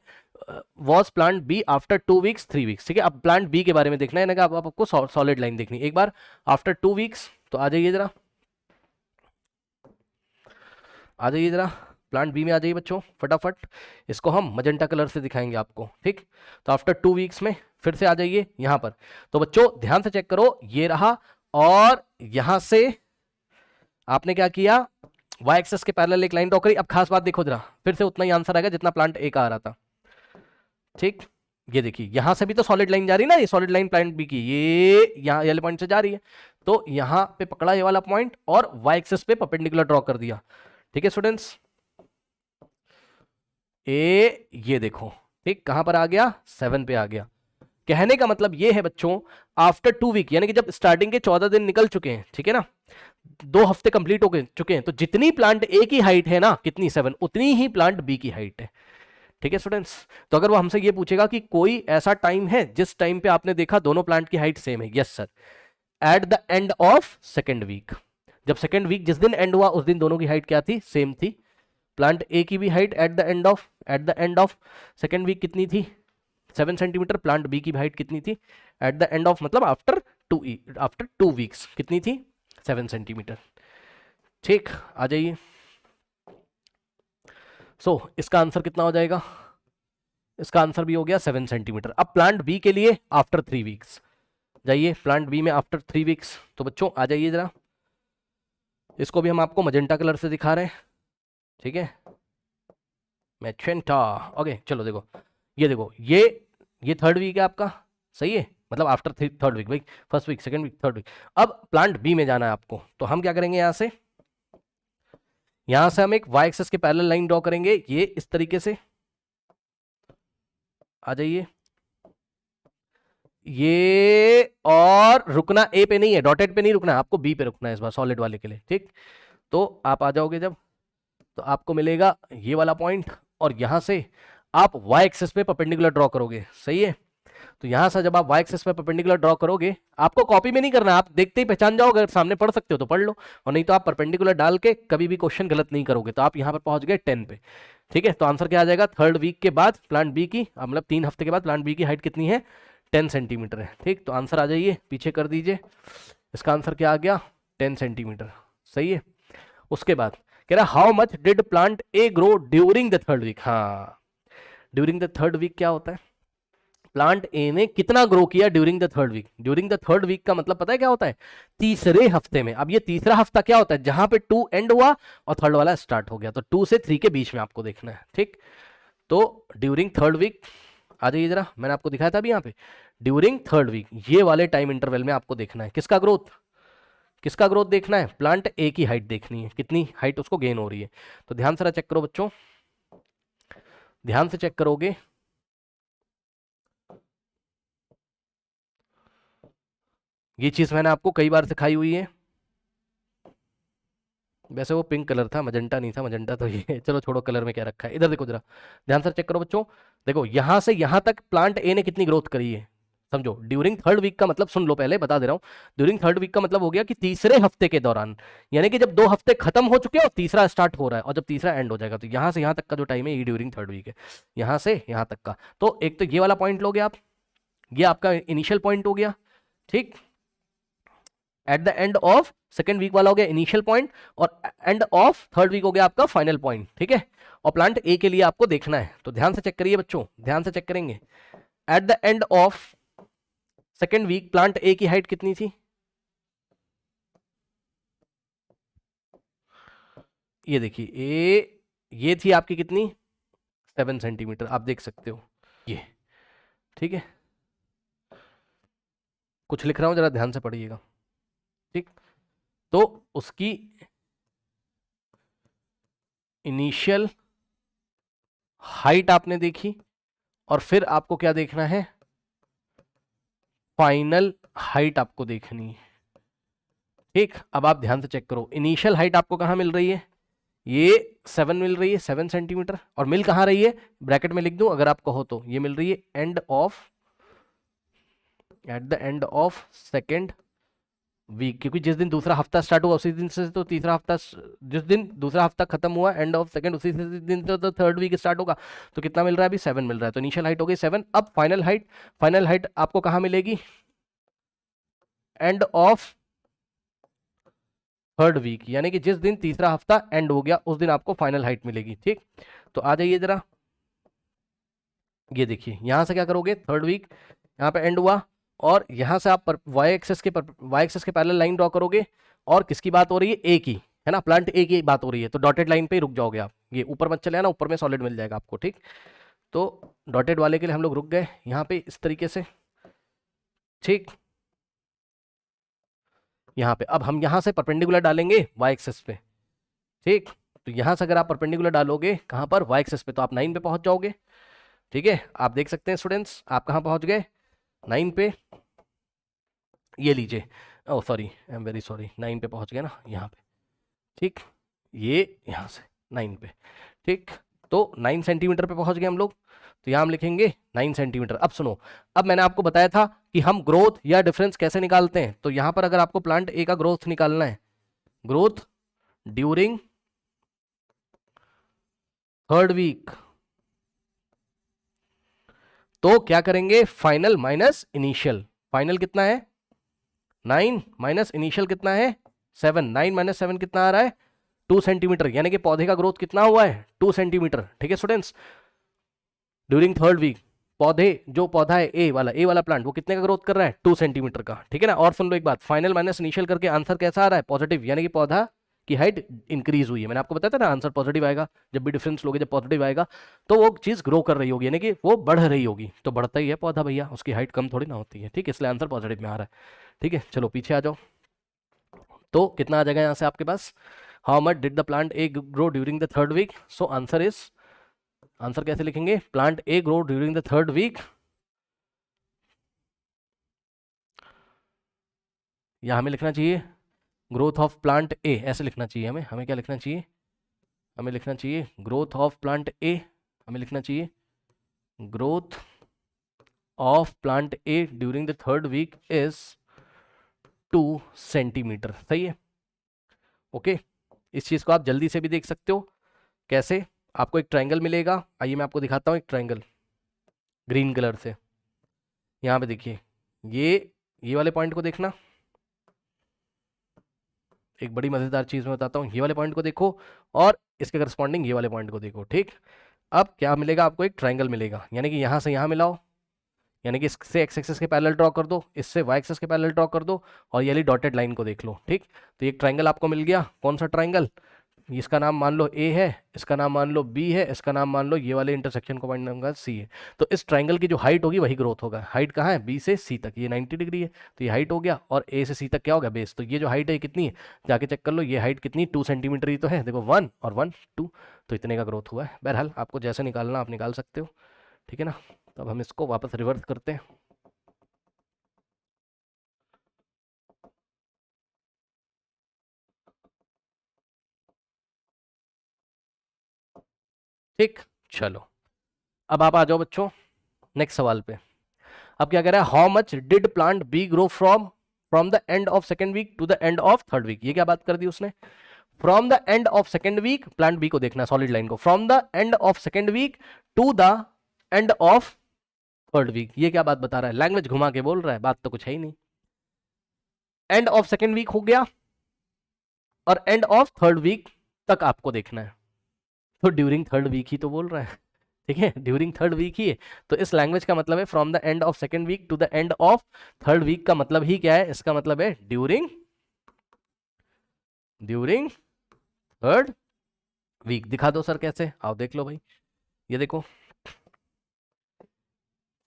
Speaker 1: was plant B after 2 weeks 3 weeks. ठीक है, अब प्लांट बी के बारे में देखना है ना, अब आपको सॉलिड लाइन देखनी है। एक बार आफ्टर 2 वीक्स, तो आ जाइए जरा, आ जाइए जरा, प्लांट बी में आ जाइए बच्चों फटाफट। इसको हम मजेंटा कलर से दिखाएंगे आपको। ठीक, तो आफ्टर 2 वीक्स में फिर से आ जाइए यहां पर। तो बच्चों ध्यान से चेक करो, ये रहा, और यहां से आपने क्या किया, वाई एक्सेस के पैरेलल एक लाइन ड्रॉ करी। अब खास बात देखो जरा, फिर से उतना ही आंसर आएगा जितना प्लांट ए का आ रहा था। ठीक, ये देखिए यहां से भी तो सॉलिड लाइन जा रही है ना, ये सॉलिड लाइन प्लांट बी की ये यहाँ वाले पॉइंट से जा रही है, तो यहां पे पकड़ा ये वाला पॉइंट और वाई एक्सिस पे परपेंडिकुलर ड्रॉ कर दिया। ठीक है स्टूडेंट्स, ये देखो ठीक कहां पर आ गया, 7 पे आ गया। कहने का मतलब ये है बच्चों, आफ्टर 2 वीक यानी कि जब स्टार्टिंग के 14 दिन निकल चुके हैं, ठीक है ना, 2 हफ्ते कंप्लीट हो चुके हैं, तो जितनी प्लांट ए की हाइट है ना, कितनी 7, उतनी ही प्लांट बी की हाइट है। ठीक है स्टूडेंट्स, तो अगर वो हमसे ये पूछेगा कि कोई ऐसा टाइम है जिस टाइम पे आपने देखा दोनों प्लांट की हाइट सेम है, yes sir, at the end of second week, जब सेकेंड वीक जिस दिन एंड हुआ उस दिन दोनों की हाइट क्या थी, सेम थी। प्लांट ए की भी height at the end of second week कितनी थी, 7 सेंटीमीटर। प्लांट बी की हाइट कितनी थी एट द एंड ऑफ, मतलब आफ्टर 2 वीक्स कितनी थी, 7 सेंटीमीटर। ठीक, आ जाइए। सो इसका आंसर कितना हो जाएगा, इसका आंसर भी हो गया 7 सेंटीमीटर। अब प्लांट बी के लिए आफ्टर 3 वीक्स, जाइए प्लांट बी में आफ्टर 3 वीक्स, तो बच्चों आ जाइए जरा, इसको भी हम आपको मजेंटा कलर से दिखा रहे हैं, ठीक है, मैजेंटा। ओके चलो देखो, ये देखो ये थर्ड वीक है आपका, सही है, मतलब आफ्टर थर्ड वीक, भाई first week, second week, third week. अब प्लांट बी में जाना है आपको, तो हम क्या करेंगे, यहां से हम एक वाई एक्सिस के पैरेलल लाइन ड्रॉ करेंगे, ये इस तरीके से, आ जाइए, ये, और रुकना ए पे नहीं है, डॉटेड पे नहीं रुकना है, आपको बी पे रुकना है इस बार सॉलिड वाले के लिए। ठीक, तो आप आ जाओगे जब, तो आपको मिलेगा ये वाला पॉइंट, और यहां से आप वाई एक्सिस पे परपेंडिकुलर ड्रॉ करोगे, सही है। तो यहां से जब आप वाई एक्सिस पे परपेंडिकुलर ड्रॉ करोगे, आपको कॉपी में नहीं करना, आप देखते ही पहचान जाओगे, अगर सामने पढ़ सकते हो तो पढ़ लो, और नहीं तो आप परपेंडिकुलर डाल के कभी भी क्वेश्चन गलत नहीं करोगे। तो आप यहां पर पहुंच गए 10 पे, ठीक है। तो आंसर क्या आ जाएगा, थर्ड वीक के बाद प्लांट बी की, मतलब 3 हफ्ते के बाद प्लांट बी की हाइट कितनी है, 10 सेंटीमीटर है। ठीक, तो आंसर आ जाइए, पीछे कर दीजिए, इसका आंसर क्या आ गया, 10 सेंटीमीटर, सही है। उसके बाद कह रहा how much did plant A grow during the third week. हाँ, ड्यूरिंग द थर्ड वीक क्या होता है, प्लांट ए ने कितना ग्रो किया during the third week. During the third week का मतलब पता है क्या होता है, तीसरे हफ्ते में। अब ये तीसरा हफ्ता क्या होता है, जहां पे 2 एंड हुआ और थर्ड वाला स्टार्ट हो गया, तो 2 से 3 के बीच में आपको देखना है। ठीक, तो ड्यूरिंग थर्ड वीक आ जाइए जरा, मैंने आपको दिखाया था अभी यहाँ पे, ड्यूरिंग थर्ड वीक ये वाले टाइम इंटरवल में आपको देखना है किसका ग्रोथ, किसका ग्रोथ देखना है, प्लांट ए की हाइट देखनी है, कितनी हाइट उसको गेन हो रही है। तो ध्यान से चेक करो बच्चों, ध्यान से चेक करोगे, ये चीज मैंने आपको कई बार सिखाई हुई है, वैसे वो पिंक कलर था, मजेंटा नहीं था, मजेंटा तो ये चलो छोड़ो, कलर में क्या रखा है, इधर देखो जरा, ध्यान से चेक करो बच्चों। देखो यहां से यहां तक प्लांट ए ने कितनी ग्रोथ करी है, समझो। ड्यूरिंग थर्ड वीक का मतलब, सुन लो पहले बता दे रहा हूं, ड्यूरिंग थर्ड वीक का मतलब हो गया कि तीसरे हफ्ते के दौरान, यानी कि जब 2 हफ्ते खत्म हो चुके हैं और तीसरा स्टार्ट हो रहा है, और जब तीसरा एंड हो जाएगा, तो यहां से यहां तक का जो टाइम है ये ड्यूरिंग थर्ड वीक है, यहां से यहां तक का। तो एक तो ये वाला पॉइंट लोगे आप, ये आपका इनिशियल पॉइंट हो गया, ठीक, at the end of second week वाला हो गया इनिशियल पॉइंट, और एंड ऑफ थर्ड वीक हो गया आपका फाइनल पॉइंट, ठीक है। और प्लांट ए के लिए आपको देखना है, तो ध्यान से चेक करिए बच्चों, ध्यान से चेक करेंगे, at the end of second week plant A की हाइट कितनी थी, ये देखिए ये थी आपकी कितनी, 7 सेंटीमीटर, आप देख सकते हो ये, ठीक है। कुछ लिख रहा हूं, जरा ध्यान से पढ़िएगा, ठीक। तो उसकी इनिशियल हाइट आपने देखी, और फिर आपको क्या देखना है, फाइनल हाइट आपको देखनी है, ठीक। अब आप ध्यान से चेक करो, इनिशियल हाइट आपको कहां मिल रही है, ये 7 मिल रही है, 7 सेंटीमीटर, और मिल कहां रही है, ब्रैकेट में लिख दूं अगर आप कहो तो, ये मिल रही है at the end of second week, क्योंकि जिस दिन दूसरा हफ्ता स्टार्ट हुआ उसी दिन से तो तीसरा हफ्ता, जिस दिन दूसरा हफ्ता खत्म हुआ एंड ऑफ सेकंड, उसी दिन तो थर्ड वीक स्टार्ट होगा। तो कितना मिल रहा है अभी, 7 मिल रहा है, तो इनिशियल हाइट हो गई 7। अब फाइनल हाइट आपको कहां मिलेगी, एंड ऑफ थर्ड वीक, यानी कि जिस दिन तीसरा हफ्ता एंड हो गया उस दिन आपको फाइनल हाइट मिलेगी, ठीक। तो आ जाइए जरा, ये देखिए यहां से क्या करोगे, थर्ड वीक यहाँ पे एंड हुआ, और यहां से आप वाई एक्सेस के पैरेलल लाइन ड्रॉ करोगे, और किसकी बात हो रही है, ए की, है ना, प्लांट ए की बात हो रही है, तो डॉटेड लाइन पे ही रुक जाओगे आप, ये ऊपर मत चले आना, ऊपर में सॉलिड मिल जाएगा आपको, ठीक। तो डॉटेड वाले के लिए हम लोग रुक गए यहाँ पे इस तरीके से, ठीक। यहाँ पे अब हम यहाँ से परपेंडिकुलर डालेंगे वाई एक्सेस पे, ठीक। तो यहाँ से अगर आप परपेंडिकुलर डालोगे कहाँ पर, वाई एक्सेस पे, तो आप 9 पे पहुंच जाओगे, ठीक है। आप देख सकते हैं स्टूडेंट्स, आप कहाँ पहुंच गए, 9 पे। ये लीजिए, oh sorry, I am very sorry, 9 पे पहुंच गए ना यहाँ पे, ठीक। ये यहाँ से 9 पे, ठीक। तो 9 सेंटीमीटर पे पहुंच गए हम लोग, तो यहाँ हम लिखेंगे 9 सेंटीमीटर। अब सुनो, अब मैंने आपको बताया था कि हम ग्रोथ या डिफरेंस कैसे निकालते हैं। तो यहाँ पर अगर आपको प्लांट ए का ग्रोथ निकालना है, ग्रोथ ड्यूरिंग 3rd वीक, तो क्या करेंगे, फाइनल माइनस इनिशियल। फाइनल कितना है 9 माइनस इनिशियल कितना है 7, 9 माइनस 7 कितना आ रहा है 2 सेंटीमीटर, यानी कि पौधे का ग्रोथ कितना हुआ है 2 सेंटीमीटर, ठीक है स्टूडेंट्स। ड्यूरिंग 3rd वीक पौधे, जो पौधा है ए वाला प्लांट, वो कितने का ग्रोथ कर रहा है 2 सेंटीमीटर का, ठीक है ना। और सुन लो एक बात, फाइनल माइनस इनिशियल करके आंसर कैसा आ रहा है, पॉजिटिव, यानी कि पौधा की हाइट इंक्रीज हुई है। मैंने आपको बताया था ना, आंसर पॉजिटिव आएगा जब भी डिफरेंस लोगे, जब पॉजिटिव आएगा तो वो चीज ग्रो कर रही होगी, यानी कि वो बढ़ रही होगी। तो बढ़ता ही है पौधा भैया, उसकी हाइट कम थोड़ी ना होती है, ठीक है, इसलिए आंसर पॉजिटिव में आ रहा है, ठीक है। चलो पीछे आ जाओ, तो कितना आ जाएगा यहाँ से आपके पास, how much did the plant A grow during the 3rd week. So answer is, answer कैसे लिखेंगे, plant A grow during the 3rd week, या हमें लिखना चाहिए ग्रोथ ऑफ प्लांट ए, ऐसे लिखना चाहिए हमें, हमें क्या लिखना चाहिए, हमें लिखना चाहिए ग्रोथ ऑफ प्लांट ए, हमें लिखना चाहिए growth of plant A during the 3rd week is 2 centimetre, सही है, ओके। इस चीज को आप जल्दी से भी देख सकते हो, कैसे, आपको एक ट्रायंगल मिलेगा, आइए मैं आपको दिखाता हूँ एक ट्रायंगल ग्रीन कलर से। यहाँ पे देखिए, ये वाले पॉइंट को देखना, एक बड़ी मजेदार चीज मैं बताता हूँ, ये वाले पॉइंट को देखो और इसके करस्पॉन्डिंग ये वाले पॉइंट को देखो, ठीक। अब क्या मिलेगा आपको, एक ट्रायंगल मिलेगा, यानी कि यहाँ से यहाँ मिलाओ, यानी कि इससे एक्स एक्सिस के पैरेलल ड्रॉ कर दो, इससे वाई एक्सिस के पैरेलल ड्रॉ कर दो, और ये वाली डॉटेड लाइन को देख लो, ठीक। तो एक ट्रायंगल आपको मिल गया, कौन सा ट्रायंगल, इसका नाम मान लो ए है, इसका नाम मान लो बी है, इसका नाम मान लो ये वाले इंटरसेक्शन को पॉइंट नाम सी है। तो इस ट्रायंगल की जो हाइट होगी वही ग्रोथ होगा। हाइट कहाँ है, बी से सी तक, ये 90 डिग्री है, तो ये हाइट हो गया, और ए से सी तक क्या हो गया, बेस। तो ये जो हाइट है कितनी है, जाके चेक कर लो, ये हाइट कितनी 2 सेंटीमीटर ही तो है, देखो 1 और 1 2, तो इतने का ग्रोथ हुआ है। बहरहाल आपको जैसे निकालना आप निकाल सकते हो, ठीक है ना। तो अब हम इसको वापस रिवर्स करते हैं, ठीक। चलो अब आप आ जाओ बच्चों नेक्स्ट सवाल पे। अब क्या कह रहा है, how much did plant B grow from the end of 2nd week to the end of 3rd week. ये क्या बात कर दी उसने, from the end of 2nd week, plant B को देखना सॉलिड लाइन को, from the end of 2nd week to the end of 3rd week. ये क्या बात बता रहा है, लैंग्वेज घुमा के बोल रहा है, बात तो कुछ है ही नहीं। एंड ऑफ 2nd वीक हो गया और एंड ऑफ 3rd वीक तक आपको देखना है, तो ड्यूरिंग 3rd वीक ही तो बोल रहा है, ठीक है, ड्यूरिंग 3rd वीक ही है। तो इस लैंग्वेज का मतलब है from the end of 2nd week to the end of 3rd week, का मतलब ही क्या है, इसका मतलब है ड्यूरिंग 3rd वीक। दिखा दो सर कैसे, आओ देख लो भाई, ये देखो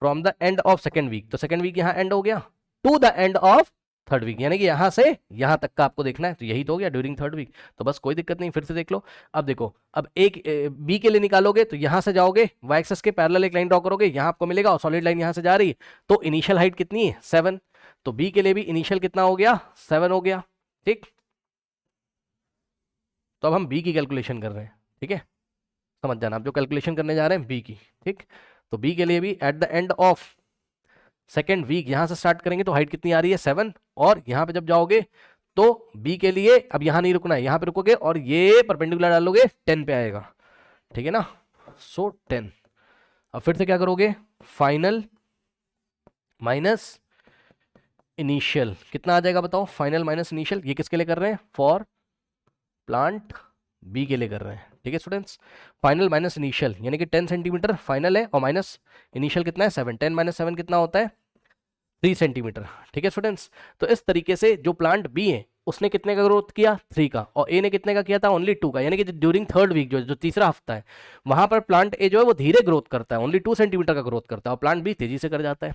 Speaker 1: from the end of 2nd week, तो 2nd वीक यहाँ एंड हो गया, to the end of 3rd week, यानी कि यहां से यहां तक का आपको देखना है, तो यही तो हो गया ड्यूरिंग 3rd वीक। तो बस कोई दिक्कत नहीं, फिर से देख लो। अब देखो, अब एक बी के लिए निकालोगे तो यहां से जाओगे, वाई एक्सिस के पैरेलल एक लाइन ड्रॉ करोगे, यहां आपको मिलेगा, और सॉलिड लाइन यहां से जा रही है, तो इनिशियल हाइट कितनी है 7, तो बी के लिए भी इनिशियल कितना हो गया 7 हो गया, ठीक। तो अब हम बी की कैलकुलेशन कर रहे हैं, ठीक है, समझ जाना, आप जो कैलकुलेशन करने जा रहे हैं बी की, ठीक। तो बी के लिए भी at the end of 2nd week यहां से स्टार्ट करेंगे, तो हाइट कितनी आ रही है 7, और यहां पे जब जाओगे तो बी के लिए अब यहां नहीं रुकना है, यहां पे रुकोगे और ये परपेंडिकुलर डालोगे 10 पे आएगा, ठीक है ना, सो 10। अब फिर से क्या करोगे, फाइनल माइनस इनिशियल कितना आ जाएगा बताओ, फाइनल माइनस इनिशियल, ये किसके लिए कर रहे हैं, फॉर प्लांट बी के लिए कर रहे हैं, ठीक है स्टूडेंट्स। फाइनल माइनस इनिशियल यानी कि 10 सेंटीमीटर फाइनल है, और माइनस इनिशियल कितना है 7, 10 माइनस 7 कितना होता है 3 सेंटीमीटर, ठीक है स्टूडेंट्स। तो इस तरीके से जो प्लांट बी है उसने कितने का ग्रोथ किया 3 का, और ए ने कितने का किया था ओनली 2 का, यानी कि ड्यूरिंग थर्ड वीक जो तीसरा हफ्ता है वहां पर प्लांट ए जो है वो धीरे ग्रोथ करता है, ओनली 2 सेंटीमीटर का ग्रोथ करता है, और प्लांट बी तेजी से कर जाता है।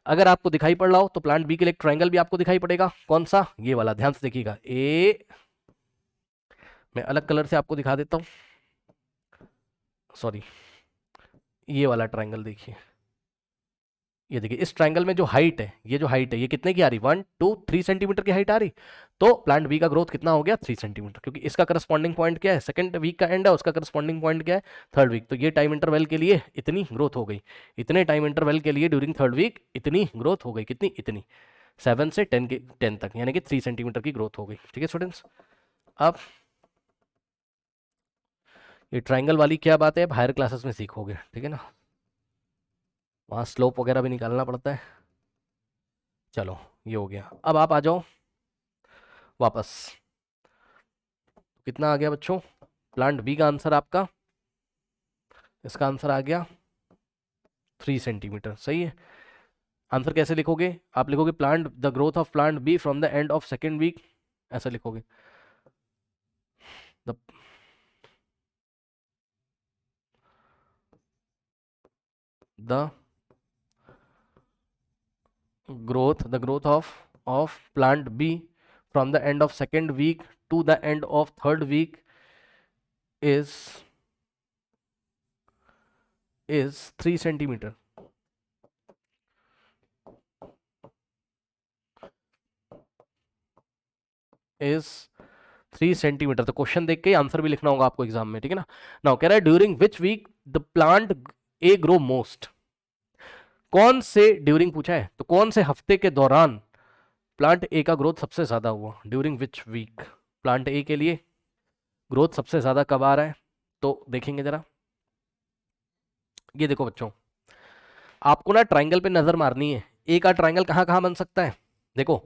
Speaker 1: अगर आपको दिखाई पड़ रहा हो तो प्लांट बी के लिए एक ट्राइंगल भी आपको दिखाई पड़ेगा, कौन सा, ये वाला, ध्यान से देखिएगा। ए मैं अलग कलर से आपको दिखा देता हूं, सॉरी, ये वाला ट्राइंगल देखिए, ये देखिए इस ट्रायंगल में जो हाइट है, ये जो हाइट है ये कितने की आ रही, 1 2 3 सेंटीमीटर की हाइट आ रही, तो प्लांट बी का ग्रोथ कितना हो गया 3 सेंटीमीटर, क्योंकि इसका करस्पॉन्डिंग पॉइंट क्या है, सेकंड वीक का एंड है, उसका करस्पॉन्डिंग पॉइंट क्या है थर्ड वीक, तो ये टाइम इंटरवल के लिए इतनी ग्रोथ हो गई, इतने टाइम इंटरवल के लिए ड्यूरिंग थर्ड वीक इतनी ग्रोथ हो गई, कितनी, इतनी 7 से 10 तक, यानी कि 3 सेंटीमीटर की ग्रोथ हो गई। ठीक है स्टूडेंट्स, अब ये ट्राइंगल वाली क्या बात है, अब हायर क्लासेस में सीखोगे, ठीक है ना, वहाँ स्लोप वगैरह भी निकालना पड़ता है। चलो ये हो गया, अब आप आ जाओ वापस, कितना आ गया बच्चों, प्लांट बी का आंसर आपका, इसका आंसर आ गया 3 सेंटीमीटर, सही है। आंसर कैसे लिखोगे, आप लिखोगे plant the growth of plant B from the end of second week, ऐसा लिखोगे, the the growth of plant B from the end of second week to the end of third week is 3 centimetre. Is 3 centimetre, तो क्वेश्चन देख के आंसर भी लिखना होगा आपको एग्जाम में, ठीक है ना। नाउ कह रहा है during which week the plant A grow most, कौन से ड्यूरिंग पूछा है, तो कौन से हफ्ते के दौरान प्लांट ए का ग्रोथ सबसे ज्यादा हुआ, ड्यूरिंग विच वीक प्लांट ए के लिए ग्रोथ सबसे ज्यादा कब आ रहा है, तो देखेंगे जरा, ये देखो बच्चों, आपको ना ट्राइंगल पे नजर मारनी है, ए का ट्राइंगल कहाँ कहाँ बन सकता है, देखो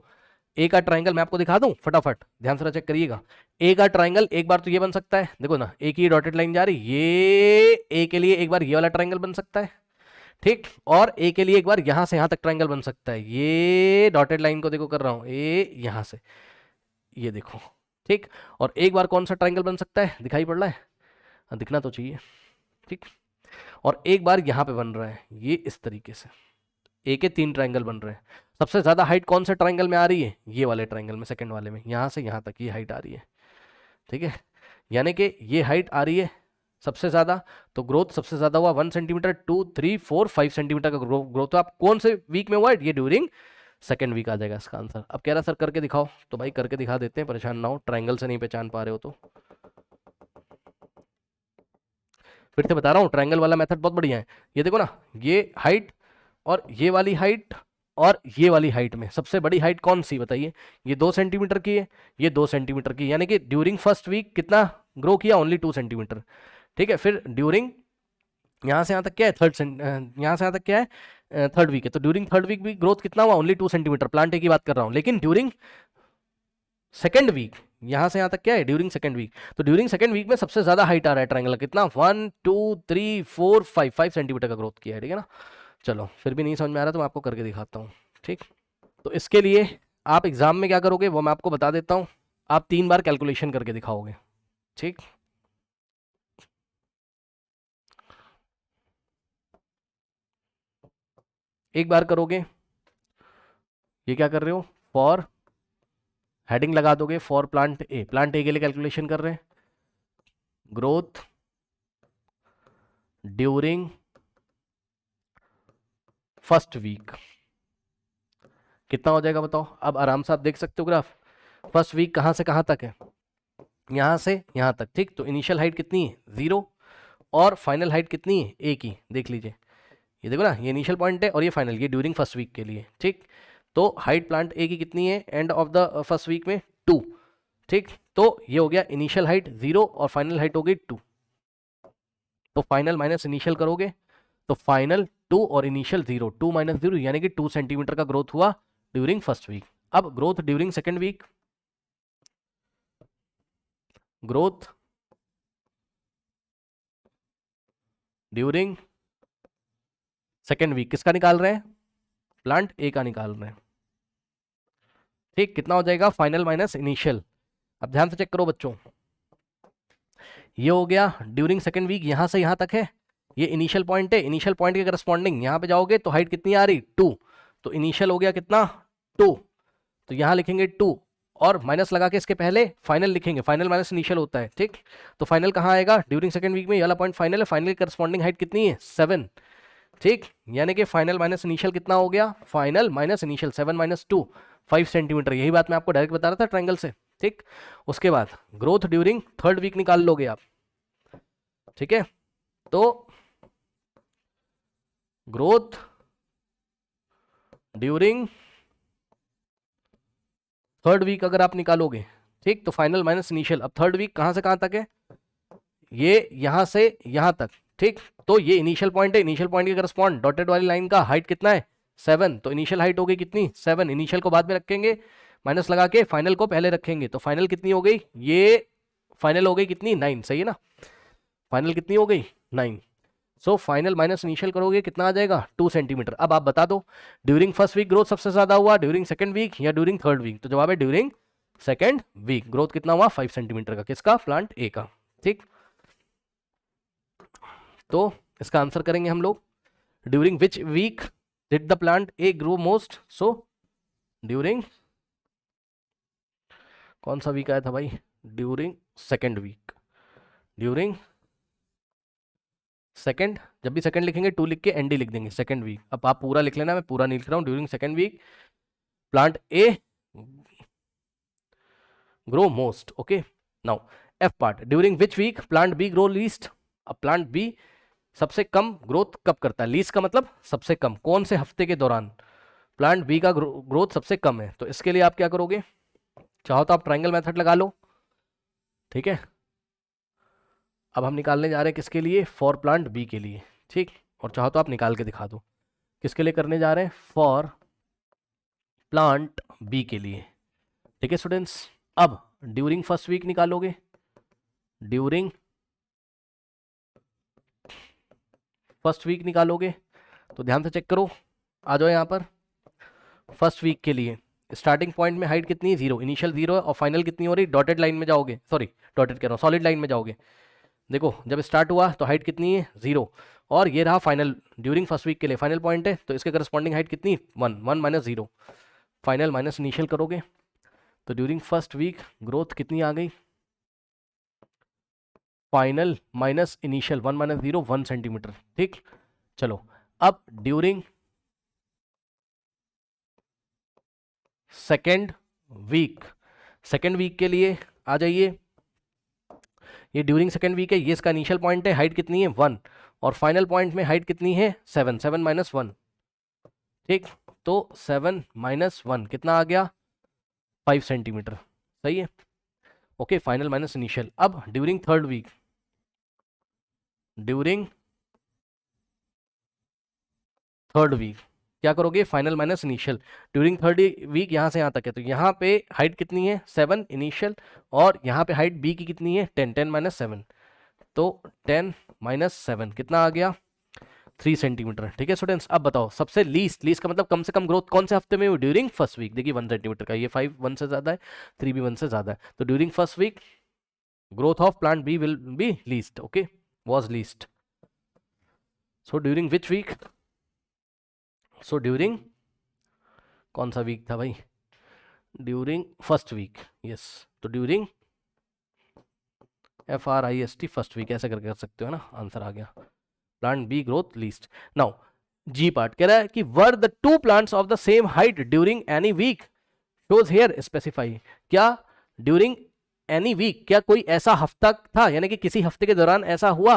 Speaker 1: ए का ट्राइंगल मैं आपको दिखा दूं फटाफट, ध्यान से चेक करिएगा। ए का ट्राइंगल एक बार तो ये बन सकता है, देखो ना ए की डॉटेड लाइन जा रही, ये ए के लिए एक बार ये वाला ट्राइंगल बन सकता है, ठीक, और ए के लिए एक बार यहां से यहां तक ट्राइंगल बन सकता है, ये डॉटेड लाइन को देखो कर रहा हूं, ए यहां से, ये देखो, ठीक, और एक बार कौन सा ट्राइंगल बन सकता है, दिखाई पड़ रहा है, हाँ, दिखना तो चाहिए, ठीक, और एक बार यहां पे बन रहा है, ये इस तरीके से ए के 3 ट्राइंगल बन रहे हैं। सबसे ज्यादा हाइट कौन से ट्राइंगल में आ रही है, ये वाले ट्राइंगल में, सेकंड वाले में, यहां से यहां तक ये हाइट आ रही है, ठीक है, यानी कि ये हाइट आ रही है सबसे ज्यादा, तो ग्रोथ सबसे ज्यादा हुआ 1 सेंटीमीटर, 2 3 4 5 सेंटीमीटर का ग्रोथ, तो आप कौन से वीक में हुआ है, ये ड्यूरिंग सेकंड वीक आ जाएगा इसका आंसर। अब कह रहा सर करके दिखाओ, तो भाई करके दिखा देते हैं, परेशान ना हो, ट्राइंगल से नहीं पहचान पा रहे हो तो फिर से बता रहा हूँ, ट्राइंगल वाला मेथड बहुत बढ़िया है। ये देखो ना, ये हाइट और ये वाली हाइट और ये वाली हाइट में सबसे बड़ी हाइट कौन सी बताइए, ये 2 सेंटीमीटर की है, ये 2 सेंटीमीटर की, यानी कि ड्यूरिंग फर्स्ट वीक कितना ग्रो किया, ओनली 2 सेंटीमीटर, ठीक है। फिर ड्यूरिंग यहाँ से यहाँ तक क्या है, यहाँ से यहाँ तक क्या है, थर्ड वीक है, तो ड्यूरिंग थर्ड वीक भी ग्रोथ कितना हुआ, ओनली 2 सेंटीमीटर, प्लांट ए की बात कर रहा हूँ, लेकिन ड्यूरिंग सेकेंड वीक, यहां से यहां तक क्या है, ड्यूरिंग सेकेंड वीक, तो ड्यूरिंग सेकेंड वीक में सबसे ज्यादा हाइट आ रहा है ट्राइंगल, कितना, 1 2 3 4 5 सेंटीमीटर का ग्रोथ किया है, ठीक है ना। चलो फिर भी नहीं समझ में आ रहा तो मैं आपको करके दिखाता हूँ, ठीक। तो इसके लिए आप एग्जाम में क्या करोगे वो मैं आपको बता देता हूँ, आप 3 बार कैलकुलेशन करके दिखाओगे, ठीक। एक बार करोगे, ये क्या कर रहे हो, फॉर हेडिंग लगा दोगे, फॉर प्लांट ए, प्लांट ए के लिए कैलकुलेशन कर रहे हैं, ग्रोथ ड्यूरिंग फर्स्ट वीक, कितना हो जाएगा बताओ, अब आराम से आप देख सकते हो ग्राफ, फर्स्ट वीक कहाँ से कहाँ तक है, यहाँ से यहाँ तक, ठीक, तो इनिशियल हाइट कितनी है 0, और फाइनल हाइट कितनी है ए की, देख लीजिए, ये देखो ना, ये इनिशियल पॉइंट है और ये फाइनल, ये ड्यूरिंग फर्स्ट वीक के लिए, ठीक। तो हाइट प्लांट ए की कितनी है end of the first week में 2, ठीक, तो ये हो गया इनिशियल हाइट 0 और फाइनल हाइट हो गई 2, तो फाइनल माइनस इनिशियल करोगे तो फाइनल 2 और इनिशियल 0, 2 माइनस 0 यानी कि 2 सेंटीमीटर का ग्रोथ हुआ ड्यूरिंग फर्स्ट वीक। अब growth during second week, growth during second week किसका निकाल रहे हैं, प्लांट ए का निकाल रहे हैं, ठीक, कितना हो जाएगा फाइनल माइनस इनिशियल। अब ध्यान से चेक करो बच्चों, ये हो गया ड्यूरिंग सेकेंड वीक, यहां से यहां तक है, ये इनिशियल पॉइंट है, इनिशियल पॉइंट के करस्पॉन्डिंग यहां पे जाओगे तो हाइट कितनी आ रही 2, तो इनिशियल हो गया कितना 2, तो यहां लिखेंगे 2 और माइनस लगा के इसके पहले फाइनल लिखेंगे, फाइनल माइनस इनिशियल होता है। ठीक, तो फाइनल कहाँ आएगा ड्यूरिंग सेकंड वीक में, ये वाला पॉइंट फाइनल है, फाइनल की करस्पॉन्डिंग हाइट कितनी है 7। ठीक, यानी कि फाइनल माइनस इनिशियल कितना हो गया, final minus initial 7 minus 2 5 centimetre, यही बात मैं आपको डायरेक्ट बता रहा था ट्रायंगल से। ठीक, उसके बाद ग्रोथ ड्यूरिंग थर्ड वीक निकाल लोगे आप। ठीक है, तो ग्रोथ ड्यूरिंग थर्ड वीक अगर आप निकालोगे, ठीक, तो फाइनल माइनस इनिशियल, अब थर्ड वीक कहां से कहां तक है, ये यहां से यहां तक। ठीक, तो ये इनिशियल पॉइंट है, इनिशियल पॉइंट के करस्पॉन्ड डॉटेड वाली लाइन का हाइट कितना है 7, तो इनिशियल हाइट हो गई कितनी 7, इनिशियल को बाद में रखेंगे माइनस लगा के, फाइनल को पहले रखेंगे, तो फाइनल कितनी हो गई, ये फाइनल हो गई कितनी 9, सही है ना, फाइनल कितनी हो गई 9। सो फाइनल माइनस इनिशियल करोगे कितना आ जाएगा 2 सेंटीमीटर। अब आप बता दो ड्यूरिंग फर्स्ट वीक ग्रोथ सबसे ज्यादा हुआ, ड्यूरिंग सेकंड वीक या ड्यूरिंग थर्ड वीक, तो जवाब है ड्यूरिंग सेकंड वीक। ग्रोथ कितना हुआ 5 सेंटीमीटर का, किसका, प्लांट ए का। ठीक, तो इसका आंसर करेंगे हम लोग, during which week did the plant A grow most, so during कौन सा वीक आया था भाई, during second week, during second, जब भी सेकंड लिखेंगे 2 लिख के एनडी लिख देंगे, सेकंड वीक। अब आप पूरा लिख लेना, मैं पूरा नहीं लिख रहा हूं, during second week plant A grow most. Okay, now F part, during which week plant B grow least. अब प्लांट बी सबसे कम ग्रोथ कब करता है, लीस्ट का मतलब सबसे कम, कौन से हफ्ते के दौरान प्लांट बी का ग्रोथ सबसे कम है, तो इसके लिए आप क्या करोगे, चाहो तो आप ट्रायंगल मेथड लगा लो। ठीक है, अब हम निकालने जा रहे हैं किसके लिए, फॉर प्लांट बी के लिए। ठीक, और चाहो तो आप निकाल के दिखा दो किसके लिए करने जा रहे हैं, फॉर प्लांट बी के लिए। ठीक है स्टूडेंट्स, अब ड्यूरिंग फर्स्ट वीक निकालोगे, ड्यूरिंग फर्स्ट वीक निकालोगे, तो ध्यान से चेक करो, आ जाओ यहाँ पर, फर्स्ट वीक के लिए स्टार्टिंग पॉइंट में हाइट कितनी है 0, इनिशियल 0 है, और फाइनल कितनी हो रही, डॉटेड लाइन में जाओगे, सॉरी डॉटेड कह रहा हूँ, सॉलिड लाइन में जाओगे, देखो जब स्टार्ट हुआ तो हाइट कितनी है 0, और ये रहा फाइनल ड्यूरिंग फर्स्ट वीक के लिए फाइनल पॉइंट है, तो इसके करस्पॉन्डिंग हाइट कितनी 1, 1 माइनस 0, फाइनल माइनस इनिशियल करोगे, तो ड्यूरिंग फर्स्ट वीक ग्रोथ कितनी आ गई, final minus initial 1 minus 0 1 centimetre. ठीक, चलो अब during second week, second week के लिए आ जाइए, ये ड्यूरिंग सेकेंड वीक है, ये इसका इनिशियल पॉइंट है, हाइट कितनी है 1, और फाइनल पॉइंट में हाइट कितनी है 7, 7 माइनस 1। ठीक, तो 7 माइनस 1 कितना आ गया 5 सेंटीमीटर, सही है। Okay, final minus initial. अब during third week, during third week क्या करोगे, final minus initial, during third week यहाँ से यहाँ तक है, तो यहाँ पे हाइट कितनी है 7 इनिशियल, और यहाँ पे हाइट बी की कितनी है 10, 10 माइनस 7, तो 10 माइनस 7 कितना आ गया 3 सेंटीमीटर। ठीक है स्टूडेंट्स, अब बताओ सबसे लीस्ट, लीस्ट का मतलब कम से कम ग्रोथ कौन से हफ्ते में हुई, ड्यूरिंग फर्स्ट वीक। देखिए 1 सेंटीमीटर का, ये 5 1 से ज्यादा है, 3 भी 1 से ज्यादा है, तो during first week growth of plant B will be least. Okay, was least, so during which week, so during कौन सा वीक था भाई, ड्यूरिंग फर्स्ट वीक, यस, तो ड्यूरिंग FRIST फर्स्ट वीक, ऐसे करके कर सकते हो ना, आंसर आ गया, plant B growth least. Now G part कह रहा है कि were the two plants of the same height during any week, shows here specify, क्या ड्यूरिंग एनी वीक, क्या कोई ऐसा हफ्ता था, यानी कि किसी हफ्ते के दौरान ऐसा हुआ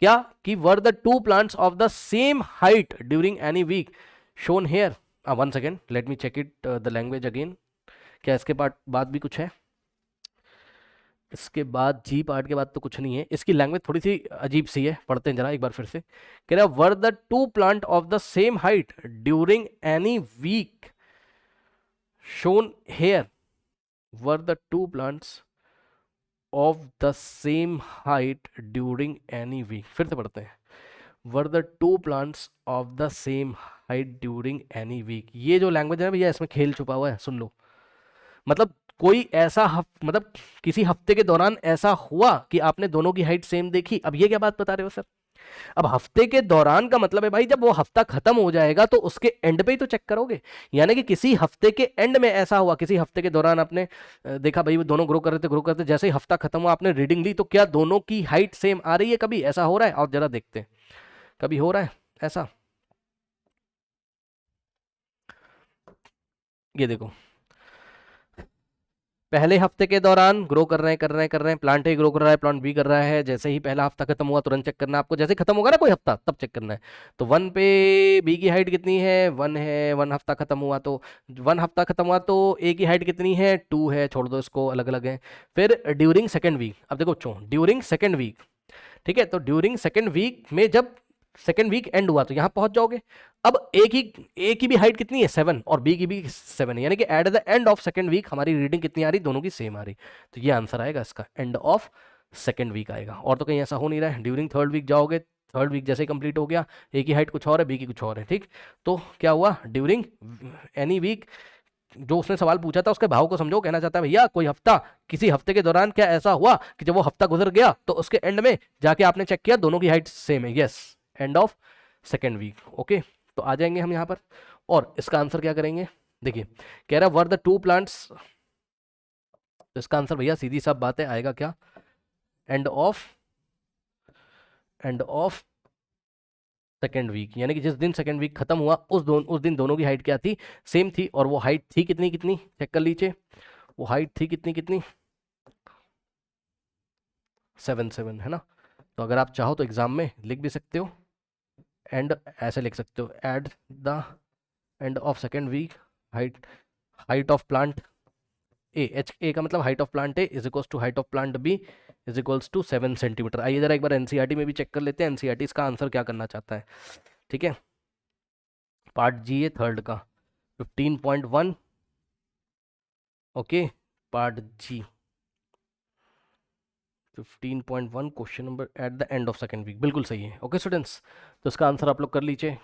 Speaker 1: क्या कि were the two plants of the same height during any week shown here. 1 second, let me check it the language again, क्या इसके बाद भी कुछ है, इसके बाद जी पार्ट के बाद तो कुछ नहीं है, इसकी लैंग्वेज थोड़ी सी अजीब सी है, पढ़ते हैं जरा एक बार फिर से। कह रहा है were the two plant of the same height during any week shown here, were the two plants of the same height during any week, फिर से पढ़ते हैं, were the two plants of the same height during any week. ये जो लैंग्वेज है भैया इसमें खेल छुपा हुआ है, सुन लो, मतलब कोई ऐसा मतलब किसी हफ्ते के दौरान ऐसा हुआ कि आपने दोनों की हाइट सेम देखी। अब ये क्या बात बता रहे हो सर? अब हफ्ते के दौरान का मतलब है भाई जब वो हफ्ता खत्म हो जाएगा तो उसके एंड पे ही तो चेक करोगे। यानी कि किसी हफ्ते के एंड में ऐसा हुआ, किसी हफ्ते के दौरान आपने देखा भाई वो दोनों ग्रो करते जैसे ही हफ्ता खत्म हुआ आपने रीडिंग ली, तो क्या दोनों की हाइट सेम आ रही है? कभी ऐसा हो रहा है? और जरा देखते हैं कभी हो रहा है ऐसा। ये देखो, पहले हफ्ते के दौरान ग्रो कर रहे हैं, प्लांट ए ग्रो कर रहा है, प्लांट बी कर रहा है। जैसे ही पहला हफ्ता खत्म हुआ तुरंत चेक करना है आपको, जैसे ही खत्म होगा ना कोई हफ्ता तब चेक करना है। तो 1 पे बी की हाइट कितनी है? 1 है। 1 हफ्ता खत्म हुआ तो 1 हफ्ता खत्म हुआ तो ए की हाइट कितनी है? 2 है। छोड़ दो इसको, अलग अलग है। फिर ड्यूरिंग सेकेंड वीक, अब देखो बच्चों ड्यूरिंग सेकेंड वीक, ठीक है, तो ड्यूरिंग सेकेंड वीक में जब सेकेंड वीक एंड हुआ तो यहां पहुंच जाओगे। अब ए की भी हाइट कितनी है? 7, और बी की भी 7 है, यानी कि at the end of second week हमारी रीडिंग कितनी आ रही? दोनों की सेम आ रही। तो ये आंसर आएगा इसका, एंड ऑफ सेकेंड वीक आएगा। और तो कहीं ऐसा हो नहीं रहा है। ड्यूरिंग थर्ड वीक जाओगे, थर्ड वीक जैसे ही कंप्लीट हो गया, ए की हाइट कुछ और है, बी की कुछ और है, ठीक। तो क्या हुआ? ड्यूरिंग एनी वीक, जो उसने सवाल पूछा था उसके भाव को समझो। कहना चाहता है भैया कोई हफ्ता, किसी हफ्ते के दौरान क्या ऐसा हुआ कि जब वो हफ्ता गुजर गया तो उसके एंड में जाके आपने चेक किया दोनों की हाइट सेम है। Yes, end of second week. Okay, तो आ जाएंगे हम यहां पर और इसका आंसर क्या करेंगे। देखिए कह रहा वर द टू प्लांट्स, तो इसका आंसर भैया सीधी सा बात है आएगा क्या? एंड ऑफ सेकेंड वीक, यानी कि जिस दिन सेकेंड वीक खत्म हुआ उस दिन दोनों की हाइट क्या थी? सेम थी। और वो हाइट थी कितनी कितनी? चेक कर लीजिए, वो हाइट थी कितनी कितनी? 7 है ना। तो अगर आप चाहो तो एग्जाम में लिख भी सकते हो, एंड ऐसे लिख सकते हो, at the end of second week height height of plant A, H A का मतलब height of plant A is equals to height of plant B is equals to 7 centimetre. आइए जरा एक बार एनसीईआरटी में भी चेक कर लेते हैं, एनसीईआरटी इसका आंसर क्या करना चाहता है। ठीक है, पार्ट जी है थर्ड का 15.1। Okay, part G 15.1 question number at the end of second week, बिल्कुल सही है। ओके स्टूडेंट्स, तो इसका आंसर आप लोग कर लीजिए